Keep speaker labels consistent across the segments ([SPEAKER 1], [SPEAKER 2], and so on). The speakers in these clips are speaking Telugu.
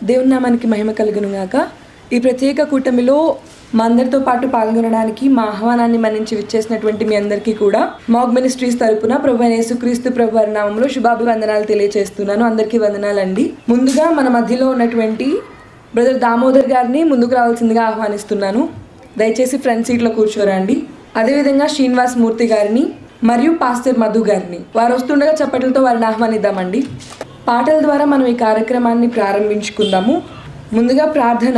[SPEAKER 1] దేవుని నామానికి మహిమ కలుగును గాక. ఈ ప్రత్యేక కూటమిలో మా అందరితో పాటు పాల్గొనడానికి మా ఆహ్వానాన్ని మన్నించి విచ్చేసినటువంటి మీ అందరికీ కూడా మాగ్ మినిస్ట్రీస్ తరపున ప్రభువైన యేసుక్రీస్తు ప్రభు వారి నామములో శుభాభివందనాలు తెలియజేస్తున్నాను. అందరికీ వందనాలండి. ముందుగా మన మధ్యలో ఉన్నటువంటి బ్రదర్ దామోదర్ గారిని ముందుకు రావాల్సిందిగా ఆహ్వానిస్తున్నాను. దయచేసి ఫ్రంట్ సీట్లో కూర్చోరండి. అదేవిధంగా శ్రీనివాస్ మూర్తి గారిని మరియు పాస్టర్ మధు గారిని వారు వస్తుండగా చప్పట్లతో వారిని ఆహ్వానిద్దామండి. పాటల ద్వారా మనం ఈ కార్యక్రమాన్ని ప్రారంభించుకుందాము. ముందుగా ప్రార్థన.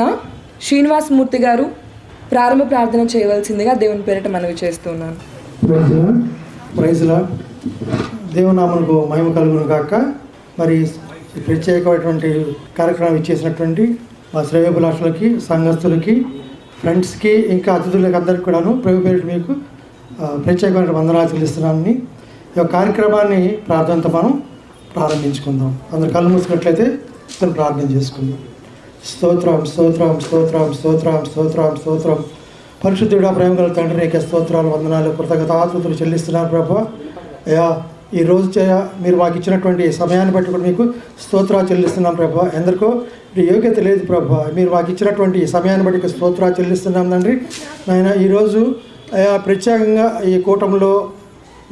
[SPEAKER 1] శ్రీనివాస్ మూర్తి గారు ప్రారంభ ప్రార్థన చేయవలసిందిగా దేవుని పేరిట మనవి చేస్తున్నాను.
[SPEAKER 2] దేవుని నామమునకు మహిమ కలుగును గాక. మరి ప్రత్యేకమైనటువంటి కార్యక్రమం ఇచ్చేసినటువంటి మా శ్రేయోభిలాషులకి, సంఘస్థులకి, ఫ్రెండ్స్కి, ఇంకా అతిథులకి అందరికీ కూడాను ప్రభు పేరిట మీకు ప్రత్యేకమైన వందనాలు చెల్లిస్తున్నానని ఈ యొక్క కార్యక్రమాన్ని ప్రార్థనతో మనం ప్రారంభించుకుందాం. అందరు కళ్ళు మూసుకున్నట్లయితే మనం ప్రార్థన చేసుకుందాం. స్తోత్రం స్తోత్రం స్తోత్రం స్తోత్రం స్తోత్రం స్తోత్రం. పరిశుద్ధుడా, ప్రేమ గల తండ్రి, నీకే స్తోత్రాలు, వందనాలు, కృతజ్ఞతాస్తుతులు చెల్లిస్తున్నారు ప్రభు. అయ్యా, ఈ రోజు మీరు మాకు ఇచ్చినటువంటి సమయాన్ని బట్టి కూడా మీకు స్తోత్రాలు చెల్లిస్తున్నాం ప్రభు. ఎందరికో యోగ్యత లేదు ప్రభు, మీరు మాకు ఇచ్చినటువంటి సమయాన్ని బట్టి స్తోత్రాలు చెల్లిస్తున్నాం తండ్రి. నాయన, ఈరోజు అయ్యా ప్రత్యేకంగా ఈ కూటమిలో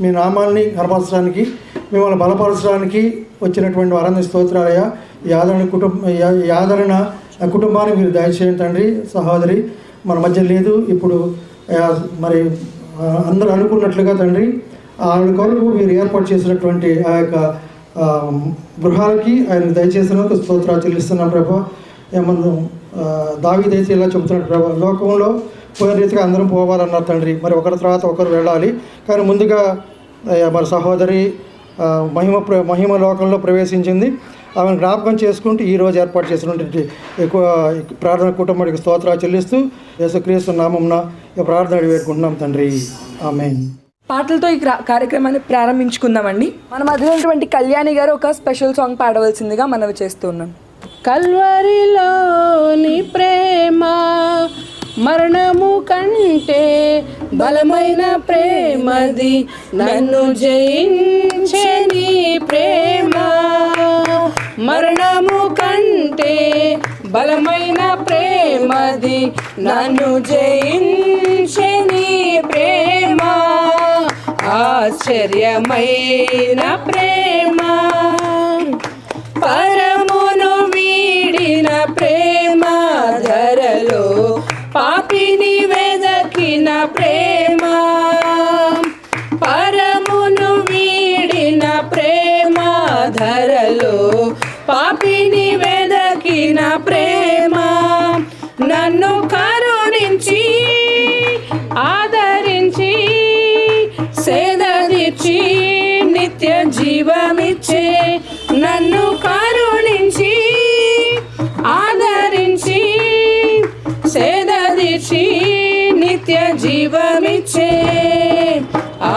[SPEAKER 2] మీ నామాల్ని కనపరచడానికి, మిమ్మల్ని బలపరచడానికి వచ్చినటువంటి వారందరి స్తోత్రాలయ్యా. ఈ ఆదరణ కుటుంబాన్ని మీరు దయచేయండి తండ్రి. సహోదరి మన మధ్య లేదు ఇప్పుడు, మరి అందరూ అనుకున్నట్లుగా తండ్రి ఆవిడ కొరకు మీరు ఏర్పాటు చేసినటువంటి ఆ యొక్క గృహాలకి ఆయన దయచేసినందుకు స్తోత్రాలు చెల్లిస్తున్నాం ప్రభా. ఏమన్నా దావీదైతే ఇలా చెబుతున్నాడు ప్రభా, లోకంలో పోయిన రీతిగా అందరం పోవాలన్నారు తండ్రి. మరి ఒకరి తర్వాత ఒకరు వెళ్ళాలి, కానీ ముందుగా మరి సహోదరి మహిమ లోకంలో ప్రవేశించింది. ఆమెను జ్ఞాపకం చేసుకుంటూ ఈరోజు ఏర్పాటు చేసినటువంటి ఎక్కువ ప్రార్థన కుటుంబానికి స్తోత్రాలు చెల్లిస్తూ యేసుక్రీస్తు నామమున ఈ ప్రార్థన వేడుకుంటున్నాం తండ్రి. ఆమేన్.
[SPEAKER 1] పాటలతో ఈ కార్యక్రమాన్ని ప్రారంభించుకుందామండి. మన మధ్య ఉన్నటువంటి కళ్యాణి గారు ఒక స్పెషల్ సాంగ్ పాడవలసిందిగా మనవి చేస్తున్నాం.
[SPEAKER 3] కల్వరిలోని ప్రేమ మరణము కంటే బలమైన ప్రేమది, నన్ను జయించే నీ ప్రేమ. మరణము కంటే బలమైన ప్రేమది, నన్ను జయించే నీ ప్రేమ. ఆశ్చర్యమైన ప్రేమ, పరమును వీడిన ప్రేమ, ధరలో పాపిని వెదకిన ప్రేమ. పరమును వీడిన ప్రేమ, ధరలో పాపిని వెదకిన ప్రేమ. నన్ను కరుణించి ఆదరించి సేదదీర్చి నిత్య జీవమిచ్చే. నన్ను కరుణించి ఆదరించి సేదదీర్చి నిత్య జీవమిచ్చే.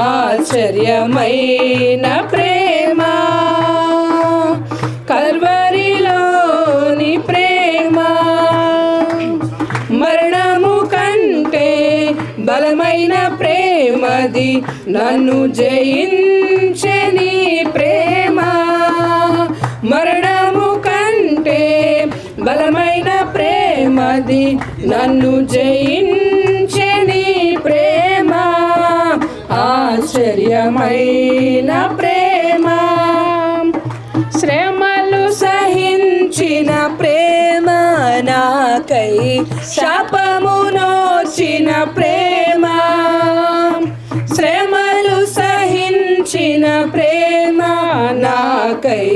[SPEAKER 3] ఆశ్చర్యమైన ప్రేమ, కల్వరిలోని ప్రేమ. మరణము కంటే బలమైన ప్రేమది, నన్ను జయించే నీ ప్రేమ. మరణము కంటే బలమైన ప్రేమది, నన్ను జయించే నీ ప్రేమ. ఆశ్చర్యమైన ప్రేమ, శ్రమలు సహించిన ప్రేమ, నాకై శాపము నోచిన ప్రేమ. శ్రమలు సహించిన ప్రేమ, నాకై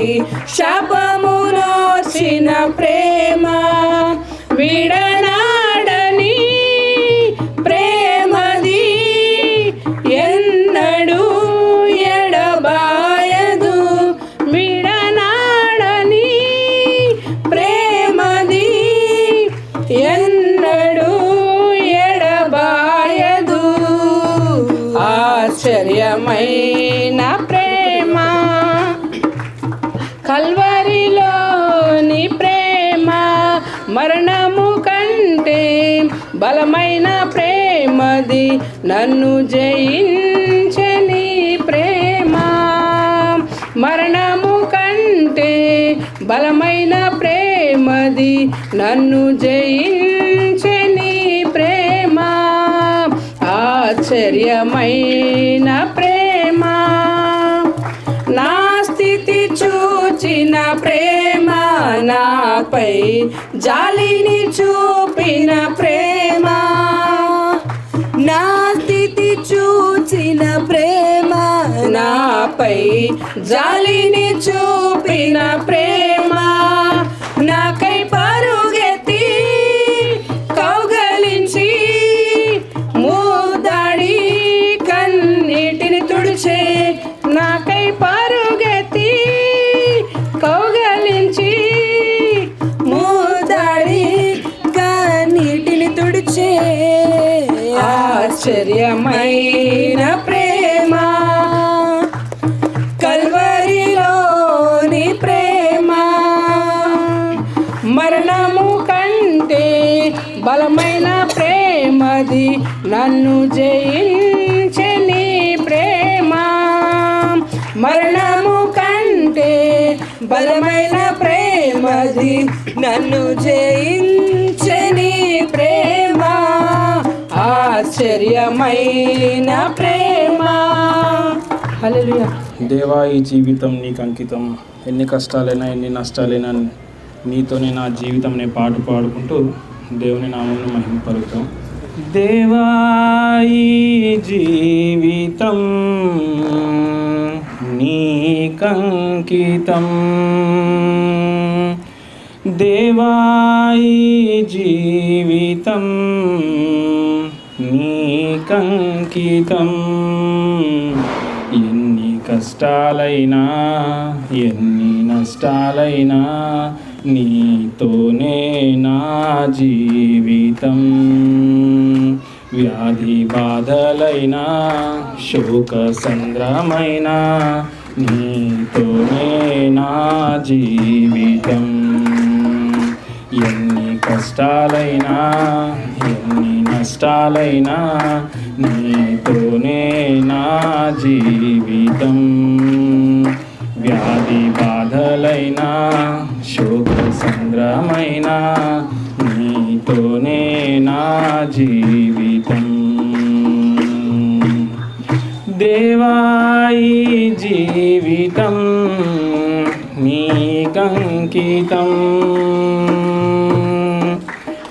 [SPEAKER 3] శాపము నోచిన ప్రేమ. విడనాడని ప్రేమది, ఎన్నడూ ఎడబాయదు. విడనాడని ప్రేమది, ఎన్నడూ ఎడబాయదు. ఆశ్చర్యమైన ప్రేమ, కల్వరిలోని ప్రేమ. మరణము కంటే బలమైన ప్రేమది, నన్ను జయించే నీ ప్రేమ. మరణము కంటే బలమైన ప్రేమది నన్ను జయించే నీ ప్రేమ ఆశ్చర్యమైన ప్రేమ నా స్థితి చూచిన ప్రేమ నాపై జాలిని చూపిన ప్రేమ నా స్థితి చూచిన ప్రేమ నాపై జాలిని చూపిన ప్రేమ నాకై పరుగెత్తి కౌగలించి మూదాడి కన్నీటిని తుడిచే నాకై పరుగెత్తి కౌగలించి మూదాడి కన్నీటిని తుడిచే ఆశ్చర్యమైన ప్రేమ కల్వరిలోని ప్రేమ మరణము కంటే బలమైన ప్రేమది నన్ను జయించే నీ ప్రేమ మరణము కంటే బలమైన ప్రేమది నన్ను జయించే నీ ప్రేమ ఆశ్చర్యమైన ప్రేమ. హల్లెలూయా.
[SPEAKER 4] దేవా, ఈ జీవితం నీకు అంకితం. ఎన్ని కష్టాలైనా ఎన్ని నష్టాలైనా నీతోనే నా జీవితం నేను పాటు పాడుకుంటూ దేవుని నామమును మహిమపలుకుతాం. దేవా, ఈ జీవితం నీకంకితం. దేవా, ఈ జీవితం నీకంకితం. ఎన్ని కష్టాలైనా ఎన్ని నష్టాలైనా నీతోనే నా జీవితం. వ్యాధి బాధలైనా శోక సంద్రమైన నీతోనే నా జీవితం. ఎన్ని కష్టాలైనా ఎన్ని నష్టాలైనా నీతోనే నా జీవితం. వ్యాధి బాధలైనా శోక సంద్రమైన నీతోనే నా జీవితం. దేవా, ఈ జీవితం నీకంకితం.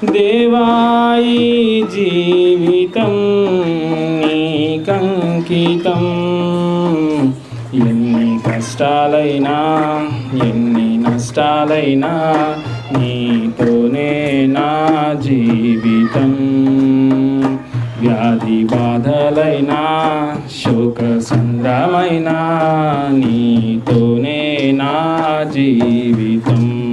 [SPEAKER 4] దేవా, ఈ జీవితం నీకంకితం. ఎన్ని కష్టాలైనా ఎన్ని నష్టాలైనా నీతోనే నా జీవితం. వ్యాధి బాధలైనా శోక సంద్రమైన నీతోనే నా జీవితం.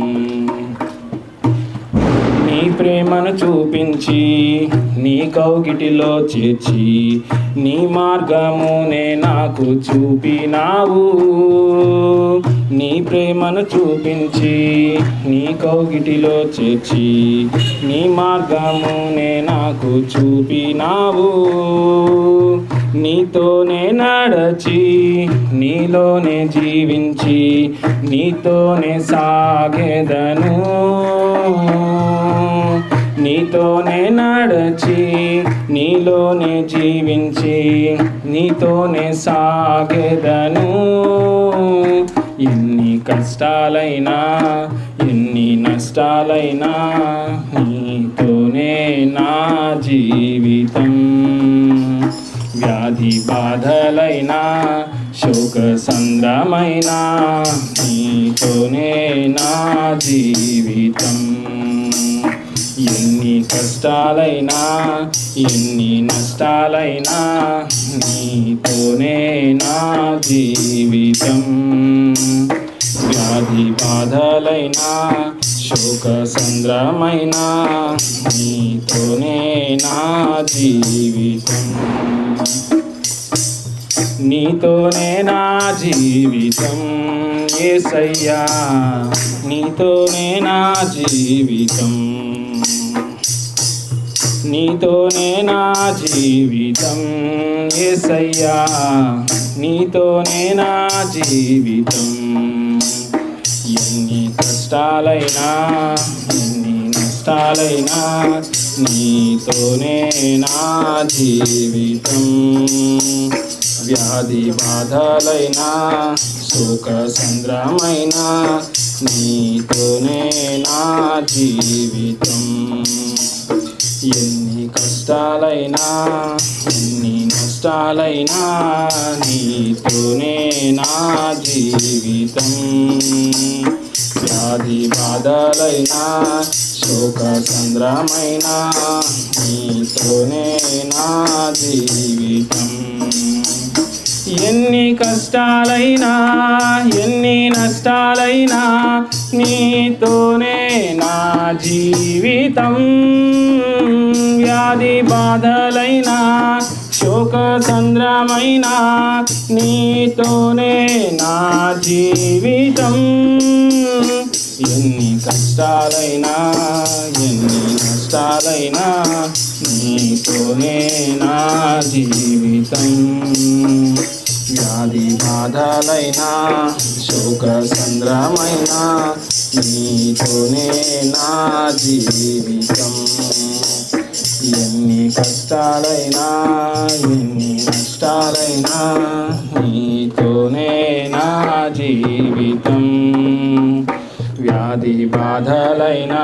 [SPEAKER 4] నీ ప్రేమను చూపించి నీ కౌగిటిలో చేర్చి నీ మార్గమునే నాకు చూపినావు. నీ ప్రేమను చూపించి నీ కౌగిటిలో చేర్చి నీ మార్గమునే నాకు చూపినావు. నీతోనే నడచి నీలోనే జీవించి నీతోనే సాగెదను. నీతోనే నడచి నీలోనే జీవించి నీతోనే సాగెదను. ఎన్ని కష్టాలైనా ఎన్ని నష్టాలైనా నీతోనే నా జీవితం. వ్యాధి బాధలైనా శోక సంద్రమైన నీతోనే నా జీవితం. ఎన్ని కష్టాలైనా ఎన్ని నష్టాలైనా నీతోనే నా జీవితం. వ్యాధి బాధలైనా శోక సంద్రమైన నీతోనే నా జీవితం. నీతోనే నా జీవితం యేసయ్యా, నీతోనే నా జీవితం. నీతోనే నా జీవితం యేసయ్యా, నీతోనే నా జీవితం. ఎన్ని కష్టాలైనా ఎన్ని నష్టాలైనా నీతోనే నా జీవితం. వ్యాధి బాధలైనా శోక సంద్రమైనా నీతోనే నా జీవితం. ఎన్ని కష్టాలైనా ఎన్ని నష్టాలైనా నీతోనే నా జీవితం. వ్యాధి బాధలైనా శోక సంద్రమైనా నీతోనే నా జీవితం. ఎన్ని కష్టాలైనా ఎన్ని నష్టాలైనా నీతోనే నా జీవితం. వ్యాధి బాధలైనా శోక సంద్రమైనా నీతోనే నా జీవితం. ఎన్ని కష్టాలైనా ఎన్ని నష్టాలైనా నీతోనే నా జీవితం. వ్యాధి బాధలైనా శోక సంద్రమైనా నీతోనే నా జీవితం. ఎన్ని కష్టాలైనా ఎన్ని నష్టాలైనా నీతోనే నా జీవితం. వ్యాధి బాధలైనా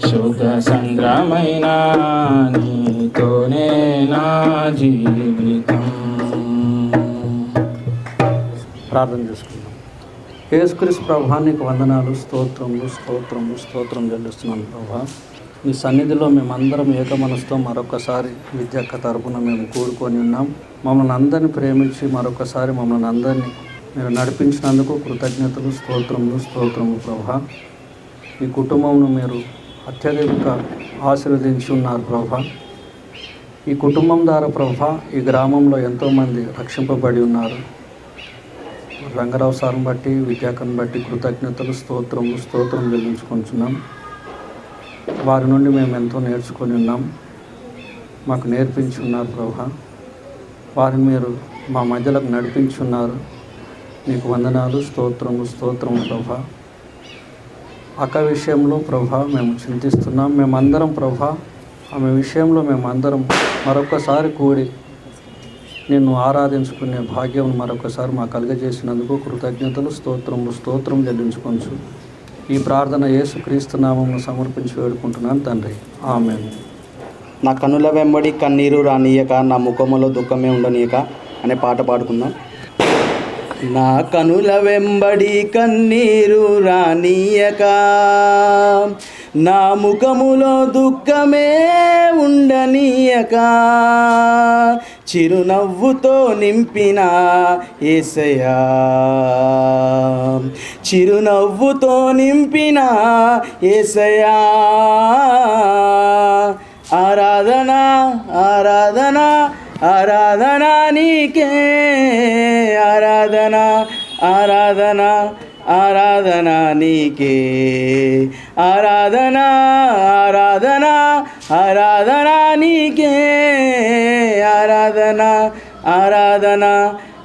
[SPEAKER 4] శోక సంద్రమైనా నీతోనే నా జీవితం.
[SPEAKER 5] ప్రార్థన చేసుకుందాం. యేసుక్రీస్తు ప్రభా నీకు వందనాలు, స్తోత్రములు స్తోత్రములు స్తోత్రం చెల్లిస్తున్నాను ప్రభా. నీ సన్నిధిలో మేమందరం ఏక మనసుతో మరొకసారి విద్యక్క తరపున మేము కూడుకొని ఉన్నాం. మమ్మల్ని అందరినీ ప్రేమించి మరొకసారి మమ్మల్ని అందరినీ మీరు నడిపించినందుకు కృతజ్ఞతలు, స్తోత్రములు స్తోత్రములు ప్రభా. ఈ కుటుంబంను మీరు అత్యధిక ఆశీర్వదించి ఉన్నారు ప్రభా. ఈ కుటుంబం ద్వారా ప్రభా ఈ గ్రామంలో ఎంతోమంది రక్షింపబడి ఉన్నారు. రంగరావు సార్ని బట్టి విద్యాకను బట్టి కృతజ్ఞతలు స్తోత్రములు స్తోత్రం చెల్లించుకుంటున్నాం. వారి నుండి మేము ఎంతో నేర్చుకొని ఉన్నాం. మాకు నేర్పించి ఉన్నారు ప్రభా. వారిని మీరు మా మధ్యలోకి నడిపించి ఉన్నారు. మీకు వందనాలు, స్తోత్రము స్తోత్రము ప్రభా. అక్క విషయంలో ప్రభా మేము చింతిస్తున్నాం. మేమందరం ప్రభా ఆమె విషయంలో మేమందరం మరొకసారి కూడి నిన్ను ఆరాధించుకునే భాగ్యం మరొకసారి మాకు కలుగజేసినందుకు కృతజ్ఞతలు, స్తోత్రములు స్తోత్రం చెల్లించుకోవచ్చు. ఈ ప్రార్థన యేసుక్రీస్తు నామమును సమర్పించి వేడుకుంటున్నాను తండ్రి, ఆమేన్.
[SPEAKER 6] నా కనుల వెంబడి కన్నీరు రానియక, నా ముఖములో దుఃఖమే ఉండనీయక అనే పాట పాడుకుందాం. నా కనుల వెంబడి కన్నీరు రానియక, నా ముఖములో దుఃఖమే ఉండనీయక, చిరునవ్వుతో నింపిన యేసయ్యా, చిరునవ్వుతో నింపిన యేసయ్యా. ఆరాధన ఆరాధన ఆరాధన నీకే, ఆరాధన ఆరాధన ఆరాధన నీకే, ఆరాధన ఆరాధన ఆరాధన నీకే, ఆరాధన ఆరాధన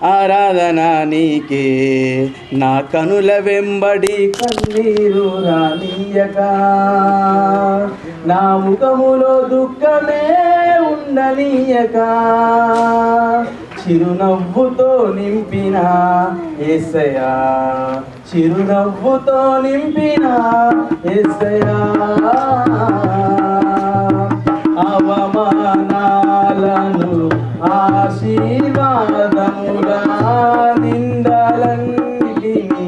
[SPEAKER 6] ఆరాధన నీకే. నా కనుల వెంబడి కన్నీరు రానియక, నా ముఖములో దుఃఖమే ఉండనీయక, చిరునవ్వుతో నింపిన యేసయ్యా, చిరునవ్వుతో నింపిన యేసయ్యా. అవమానాలను ఆశీర్వాదముగా, నిందలన్నిటిని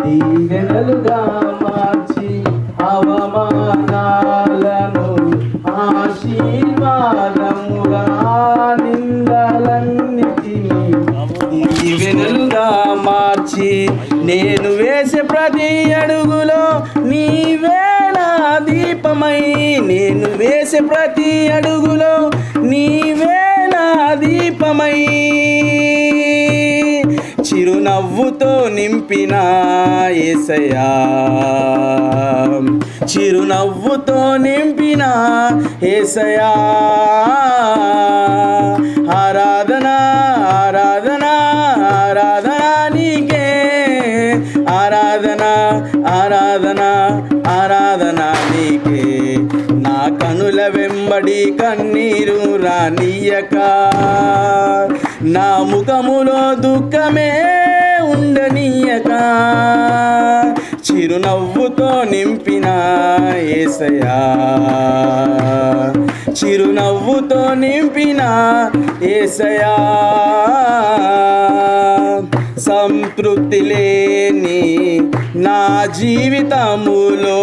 [SPEAKER 6] దీవెనలుగా మార్చి, అవమానాలను ఆశీర్వాదముగా, నిందలన్నిటిని దీవెనలుగా మార్చి, నేను వేసే ప్రతి అడుగులో నీవే నా దీపమై, నేను వేసే ప్రతి అడుగులో నీవే నా దీపమై, చిరునవ్వుతో చిరునవ్వుతో నింపిన యేసయ్యా, చిరునవ్వుతో నింపిన యేసయ్యా. ఆరాధన ఆరాధన ఆరాధన నీకే, ఆరాధన ఆరాధన ఆరాధన నీకే. నా కనుల వెంబడి కన్నీరు రానియక, నా ముఖములో దుఃఖమే ఉండనీయక, చిరునవ్వుతో నింపిన యేసయ్యా, చిరునవ్వుతో నింపిన యేసయ్యా. సంతృప్తి లేని నా జీవితములో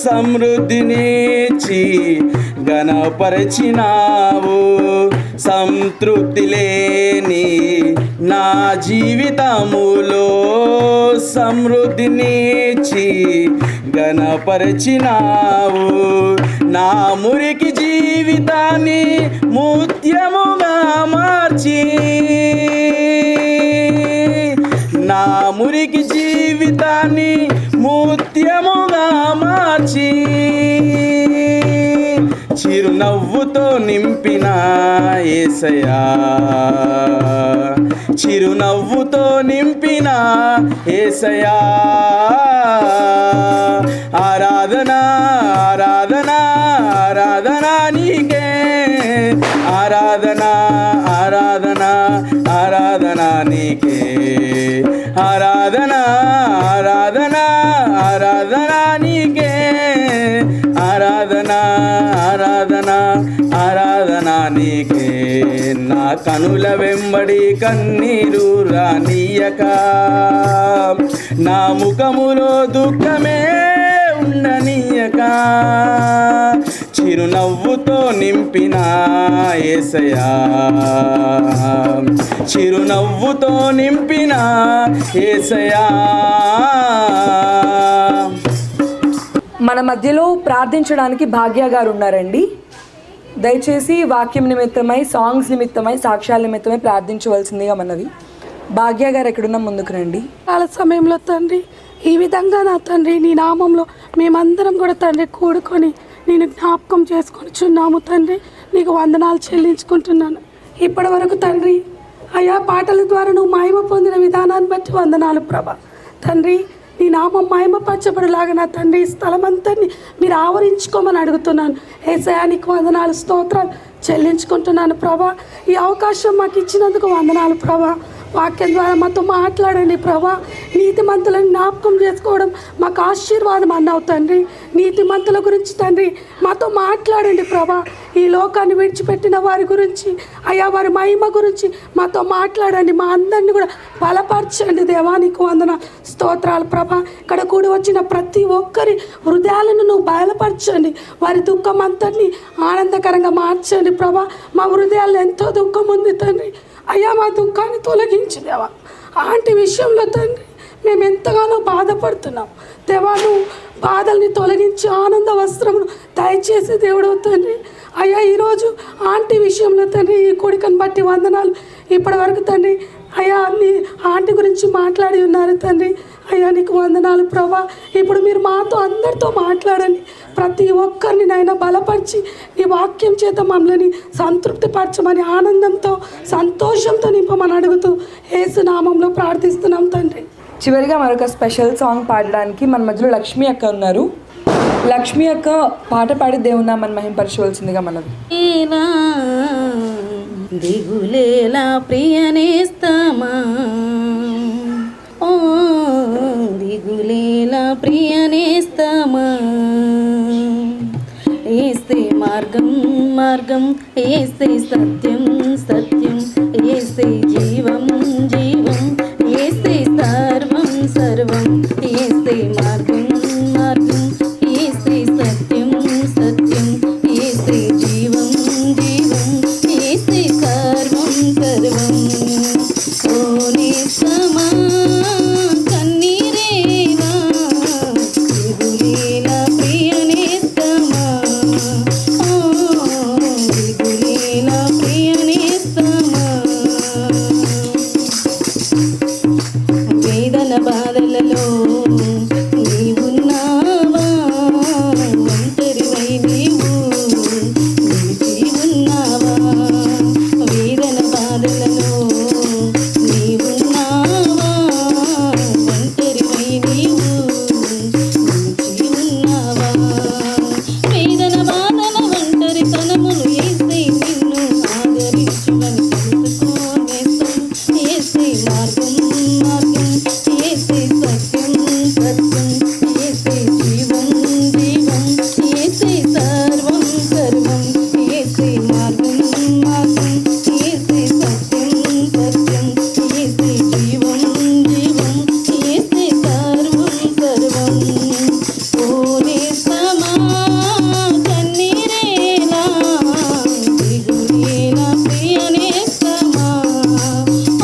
[SPEAKER 6] సమృద్ధినిచ్చి ఘనపరచినావు. సంతృప్తి లేని నా జీవితములో సమృద్ధినిచ్చి ఘనపరచినావు. నా మురికి జీవితాన్ని ముత్యముగా మార్చి, నా మురికి జీవితాన్ని ముత్యముగా మార్చి, చిరునవ్వుతో నింపిన యేసయ్యా, చిరునవ్వుతో నింపిన యేసయ్యా. ఆరాధన ఆరాధన ఆరాధన నీకే, ఆరాధన ఆరాధన ఆరాధన నీకే. ఆరాధన ఆరాధన ఆరాధన నీకే, ఆరాధన ఆరాధన ఆరాధన నీకే. నా కనుల వెంబడి కన్నీరు రానియక, నా ముఖములో దుఃఖమే ఉండనీయక, చిరునవ్వుతో నింపిన యేసయ్యా, చిరునవ్వుతో నింపిన యేసయ్యా.
[SPEAKER 1] మన మధ్యలో ప్రార్థించడానికి భాగ్య గారు ఉన్నారండి. దయచేసి వాక్యం నిమిత్తమై, సాంగ్స్ నిమిత్తమై, సాక్ష్యాల నిమిత్తమై ప్రార్థించవలసిందిగా మనవి. భాగ్య గారు ఎక్కడున్నా ముందుకు రండి.
[SPEAKER 7] చాలా సమయంలో తండ్రి, ఈ విధంగా నా తండ్రి నీ నామంలో మేమందరం కూడా తండ్రి కూడుకొని నేను జ్ఞాపకం చేసుకొని చున్నాము తండ్రి. నీకు వందనాలు చెల్లించుకుంటున్నాను. ఇప్పటి వరకు తండ్రి అయా పాటల ద్వారా నువ్వు మహిమ పొందిన విధానాన్ని బట్టి వందనాలు ప్రభా. తండ్రి నీ నామం మహిమపరచబడులాగా నా తండ్రి ఈ స్థలమంతని మీరు ఆవరించుకోమని అడుగుతున్నాను. యేసయ్యా నీకు వందనాలు, స్తోత్రాలు చెల్లించుకుంటున్నాను ప్రభా. ఈ అవకాశం మాకు ఇచ్చినందుకు వందనాలు ప్రభా. వాక్యం ద్వారా మాతో మాట్లాడండి ప్రభా. నీతిమంతులను జ్ఞాపకం చేసుకోవడం మాకు ఆశీర్వాదం అన్నావు తండ్రి. నీతిమంతుల గురించి తండ్రి మాతో మాట్లాడండి ప్రభా. ఈ లోకాన్ని విడిచిపెట్టిన వారి గురించి అయ్యా, వారి మహిమ గురించి మాతో మాట్లాడండి. మా అందరినీ కూడా బలపరచండి దేవా. నీకు వందన స్తోత్రాలు ప్రభా. ఇక్కడ కూడి వచ్చిన ప్రతి ఒక్కరి హృదయాలను నువ్వు బయలుపరచండి. వారి దుఃఖం అంతటినీ ఆనందకరంగా మార్చండి ప్రభా. మా హృదయాల్లో ఎంతో దుఃఖం ఉంది తండ్రి. అయ్యా మా దుఃఖాన్ని తొలగించి దేవా. అలాంటి విషయంలో తండ్రి మేము ఎంతగానో బాధపడుతున్నాం దేవా. నువ్వు బాధల్ని తొలగించి ఆనంద వస్త్రమును దయచేసి దేవుడు తండ్రి. అయ్యా ఈరోజు ఆంటీ విషయంలో తండ్రి ఈ కోడికను బట్టి వందనాలు. ఇప్పటి వరకు తండ్రి అయ్యా నీ ఆంటీ గురించి మాట్లాడి ఉన్నారు తండ్రి. అయ్యా నీకు వందనాలు ప్రభా. ఇప్పుడు మీరు మాతో అందరితో మాట్లాడండి. ప్రతి ఒక్కరిని నాయన బలపరిచి నీ వాక్యం చేత మమ్మల్ని సంతృప్తిపరచమని ఆనందంతో సంతోషంతో నింపమని అడుగుతూ యేసు నామంలో ప్రార్థిస్తున్నాం తండ్రి.
[SPEAKER 1] చివరిగా మరొక స్పెషల్ సాంగ్ పాడడానికి మన మధ్యలో లక్ష్మి అక్క ఉన్నారు. లక్ష్మి అక్క పాట పాడి దేవుని నామాన్ని మహింపరచవలసిందిగా మనవి.
[SPEAKER 8] దిగులేలా ప్రియనేస్తమా, ఓ దిగులేలా ప్రియనేస్తమా, ఏస్తే మార్గం మార్గం, ఏస్తే సత్యం సత్యం, ఏస్తే జీవం జీవం, ఏస్తే సర్వం సర్వం, ఏస్తే మార్గం మార్గం, ఏస్తే సత్యం సత్యం, ఏస్తే జీవం జీవం, ఏస్తే సర్వం సర్వం. ఓ నేస్తమా కన్నీరేనా, దిగులేలా ప్రియనేస్తమా, ఓ దిగులేలా ప్రియనేస్తమా. బాధలలో నీవున్నావా, ఒంటరివై నీవు నిలిచి ఉన్నావా, వేదన బాధలలో నీవున్నావా, ఒంటరివై నీవు నిలిచి ఉన్నావా, వేదన బాధల ఒంటరితనమును యేసే నిన్ను ఆదరించువని తెలుసుకోనేస్తాం. యేసే మార్గం మార్గం, యేసే సత్యం సత్యం, యేసే జీవం జీవం, యేసే సర్వం సర్వం, యేసే మార్గం మార్గం, యేసే సత్యం సత్యం, యేసే జీవం జీవం, యేసే సర్వం సర్వం. ఓ నేస్తమా కన్నీరేలా దిగులేలా ప్రియ నేస్తమా,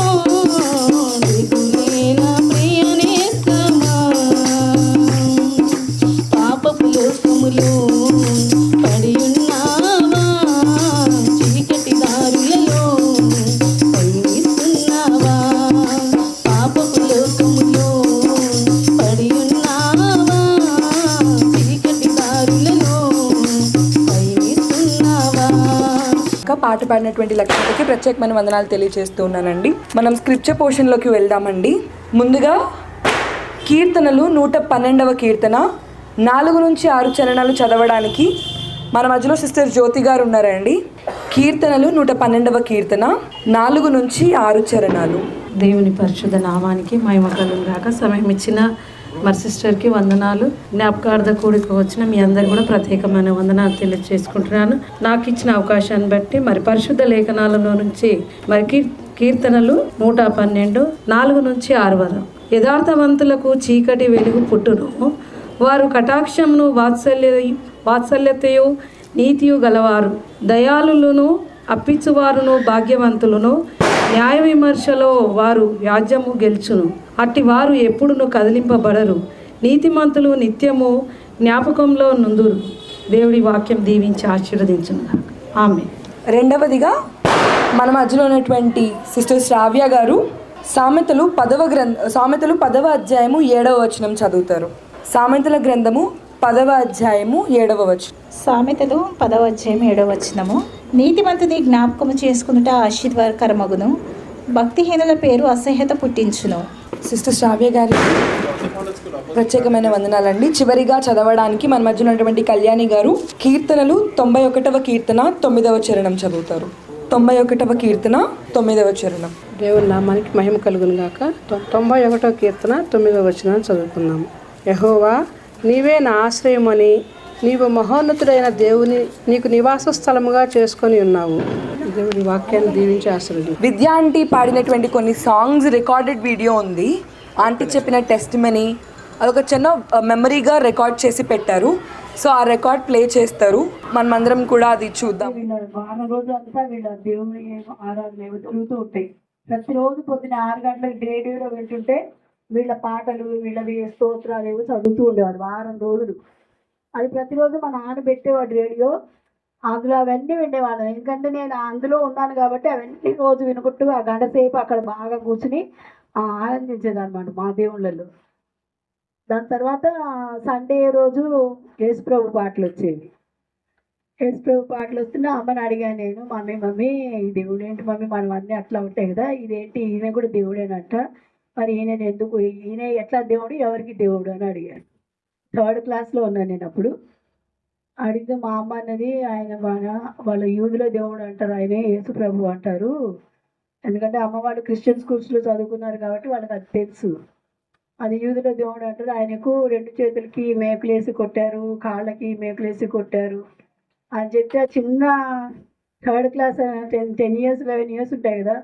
[SPEAKER 8] ఓ దిగులేలా ప్రియ నేస్తమా, పాపపు లోకములో పడి ఉన్నావా, చీకటి దారులలో పయనిస్తున్నావా, పాపపు లోకములో పడి ఉన్నావా, చీకటి దారులలో పయనిస్తున్నావా.
[SPEAKER 1] ఇంకా పాట పాడినటువంటి లక్ష్మికి ప్రత్యేకమైన వందనాలు తెలియజేస్తూ ఉన్నానండి. మనం స్క్రిప్చర్ పోర్షన్లోకి వెళ్దామండి. ముందుగా కీర్తనలు 112వ కీర్తన 4 నుంచి 6 చరణాలు చదవడానికి మన మధ్యలో సిస్టర్ జ్యోతి గారు ఉన్నారండి. కీర్తనలు 112వ కీర్తన 4 నుంచి 6 చరణాలు.
[SPEAKER 9] దేవుని పరిశుద్ధ నామానికి మహిమ కలుగుగాక. సమయం ఇచ్చిన మరి సిస్టర్కి వందనాలు. జ్ఞాపకార్థ కూడికి వచ్చిన మీ అందరు కూడా ప్రత్యేకమైన వందనాలు తెలియజేసుకుంటున్నాను. నాకు ఇచ్చిన అవకాశాన్ని బట్టి మరి పరిశుద్ధ లేఖనాలలో నుంచి మరి కీర్తనలు 112 4 నుంచి 6 వరకు. యథార్థవంతులకు చీకటి వెలుగు పుట్టును, వారు కటాక్షమును వాత్సల్యతయు నీతియు గలవారు, దయాళులను అప్పించువారును భాగ్యవంతులను, న్యాయ విమర్శలో వారు వ్యాజ్యము గెలుచును, అట్టి వారు ఎప్పుడును కదిలింపబడరు, నీతిమంతులు నిత్యము జ్ఞాపకంలో నుందురు. దేవుడి వాక్యం దీవించి ఆశీర్వదించును. ఆమె.
[SPEAKER 1] రెండవదిగా మన మధ్యలో ఉన్నటువంటి సిస్టర్ శ్రావ్య గారు సామెతలు 10వ అధ్యాయము 7వ వచనం చదువుతారు. సామెతల గ్రంథము 10వ అధ్యాయము 7వ వచనం.
[SPEAKER 10] సామెతలు 10వ అధ్యాయం 7వ వచనము. నీతిమంతుని జ్ఞాపకము చేసుకునుట ఆశీర్వాదకరమగును, భక్తిహీనుల పేరు అసహ్యత పుట్టించును.
[SPEAKER 1] సిస్టర్ శ్రావ్య గారికి ప్రత్యేకమైన వందనాలండి. చివరిగా చదవడానికి మన మధ్య ఉన్నటువంటి కళ్యాణి గారు కీర్తనలు 91వ కీర్తన 9వ చరణం చదువుతారు. 91వ కీర్తన 9వ చరణం.
[SPEAKER 3] దేవుని నామానికి మహిమ కలుగును గాక. 91వ కీర్తన 9వ వచనాన్ని చదువుకుందాము. యెహోవా, నీవే నా ఆశ్రయమని, నీవు మహోన్నతుడైన దేవుని నీకు నివాస స్థలముగా చేసుకొని ఉన్నావు. దేవుడి వాక్యాన్ని దీవించి ఆశ్రయించు.
[SPEAKER 1] విద్యా ఆంటీ పాడినటువంటి కొన్ని సాంగ్స్ రికార్డెడ్ వీడియో ఉంది. ఆంటీ చెప్పిన టెస్ట్ మనీ అదొక చిన్న మెమరీగా రికార్డ్ చేసి పెట్టారు. సో ఆ రికార్డ్ ప్లే చేస్తారు. మనమందరం కూడా అది చూద్దాం.
[SPEAKER 11] వారం రోజు అంతా వీళ్ళ దేవుని ఆరాధన తిరుగుతూ ఉంటాయి. ప్రతిరోజు పొద్దున 6 గంటలకు రేడియోలో వింటుంటే వీళ్ళ పాటలు వీళ్ళవి స్తోత్రాలు ఏవో చదువుతూ ఉండేవాడు వారం రోజులు. అది ప్రతిరోజు మా నాన్న పెట్టేవాడు రేడియో. అందులో అవన్నీ వినేవాళ్ళం. ఎందుకంటే నేను అందులో ఉన్నాను కాబట్టి అవన్నీ రోజు వినుకుంటూ ఆ గంట సేపు అక్కడ బాగా కూర్చుని ఆనందించేదన్నమాట మా దేవుళ్ళలో. దాని తర్వాత సండే రోజు యేసుప్రభు పాటలు వచ్చేవి. యేసుప్రభు పాటలు వస్తున్నా అమ్మని అడిగాను నేను, మమ్మీ ఈ దేవుడు ఏంటి మమ్మీ, మనం అన్నీ అట్లా ఉంటాయి కదా, ఇదేంటి ఈయన కూడా దేవుడేనట, మరి ఈయన ఎందుకు, ఈయన ఎట్లా దేవుడు, ఎవరికి దేవుడు అని అడిగాను. 3rd క్లాస్లో ఉన్నాను నేను అప్పుడు. అడిగితే మా అమ్మ అన్నది, ఆయన వాళ్ళ యూదులో దేవుడు అంటారు, ఆయనే యేసుప్రభు అంటారు. ఎందుకంటే అమ్మ వాళ్ళు క్రిస్టియన్ స్కూల్స్లో చదువుకున్నారు కాబట్టి వాళ్ళకి అది తెలుసు. అది యూదులో దేవుడు అంటారు. ఆయనకు 2 చేతులకి మేకులేసి కొట్టారు, కాళ్ళకి మేకులేసి కొట్టారు అని చెప్పి ఆ చిన్న 3rd క్లాస్ 10 years 11 years ఉంటాయి కదా,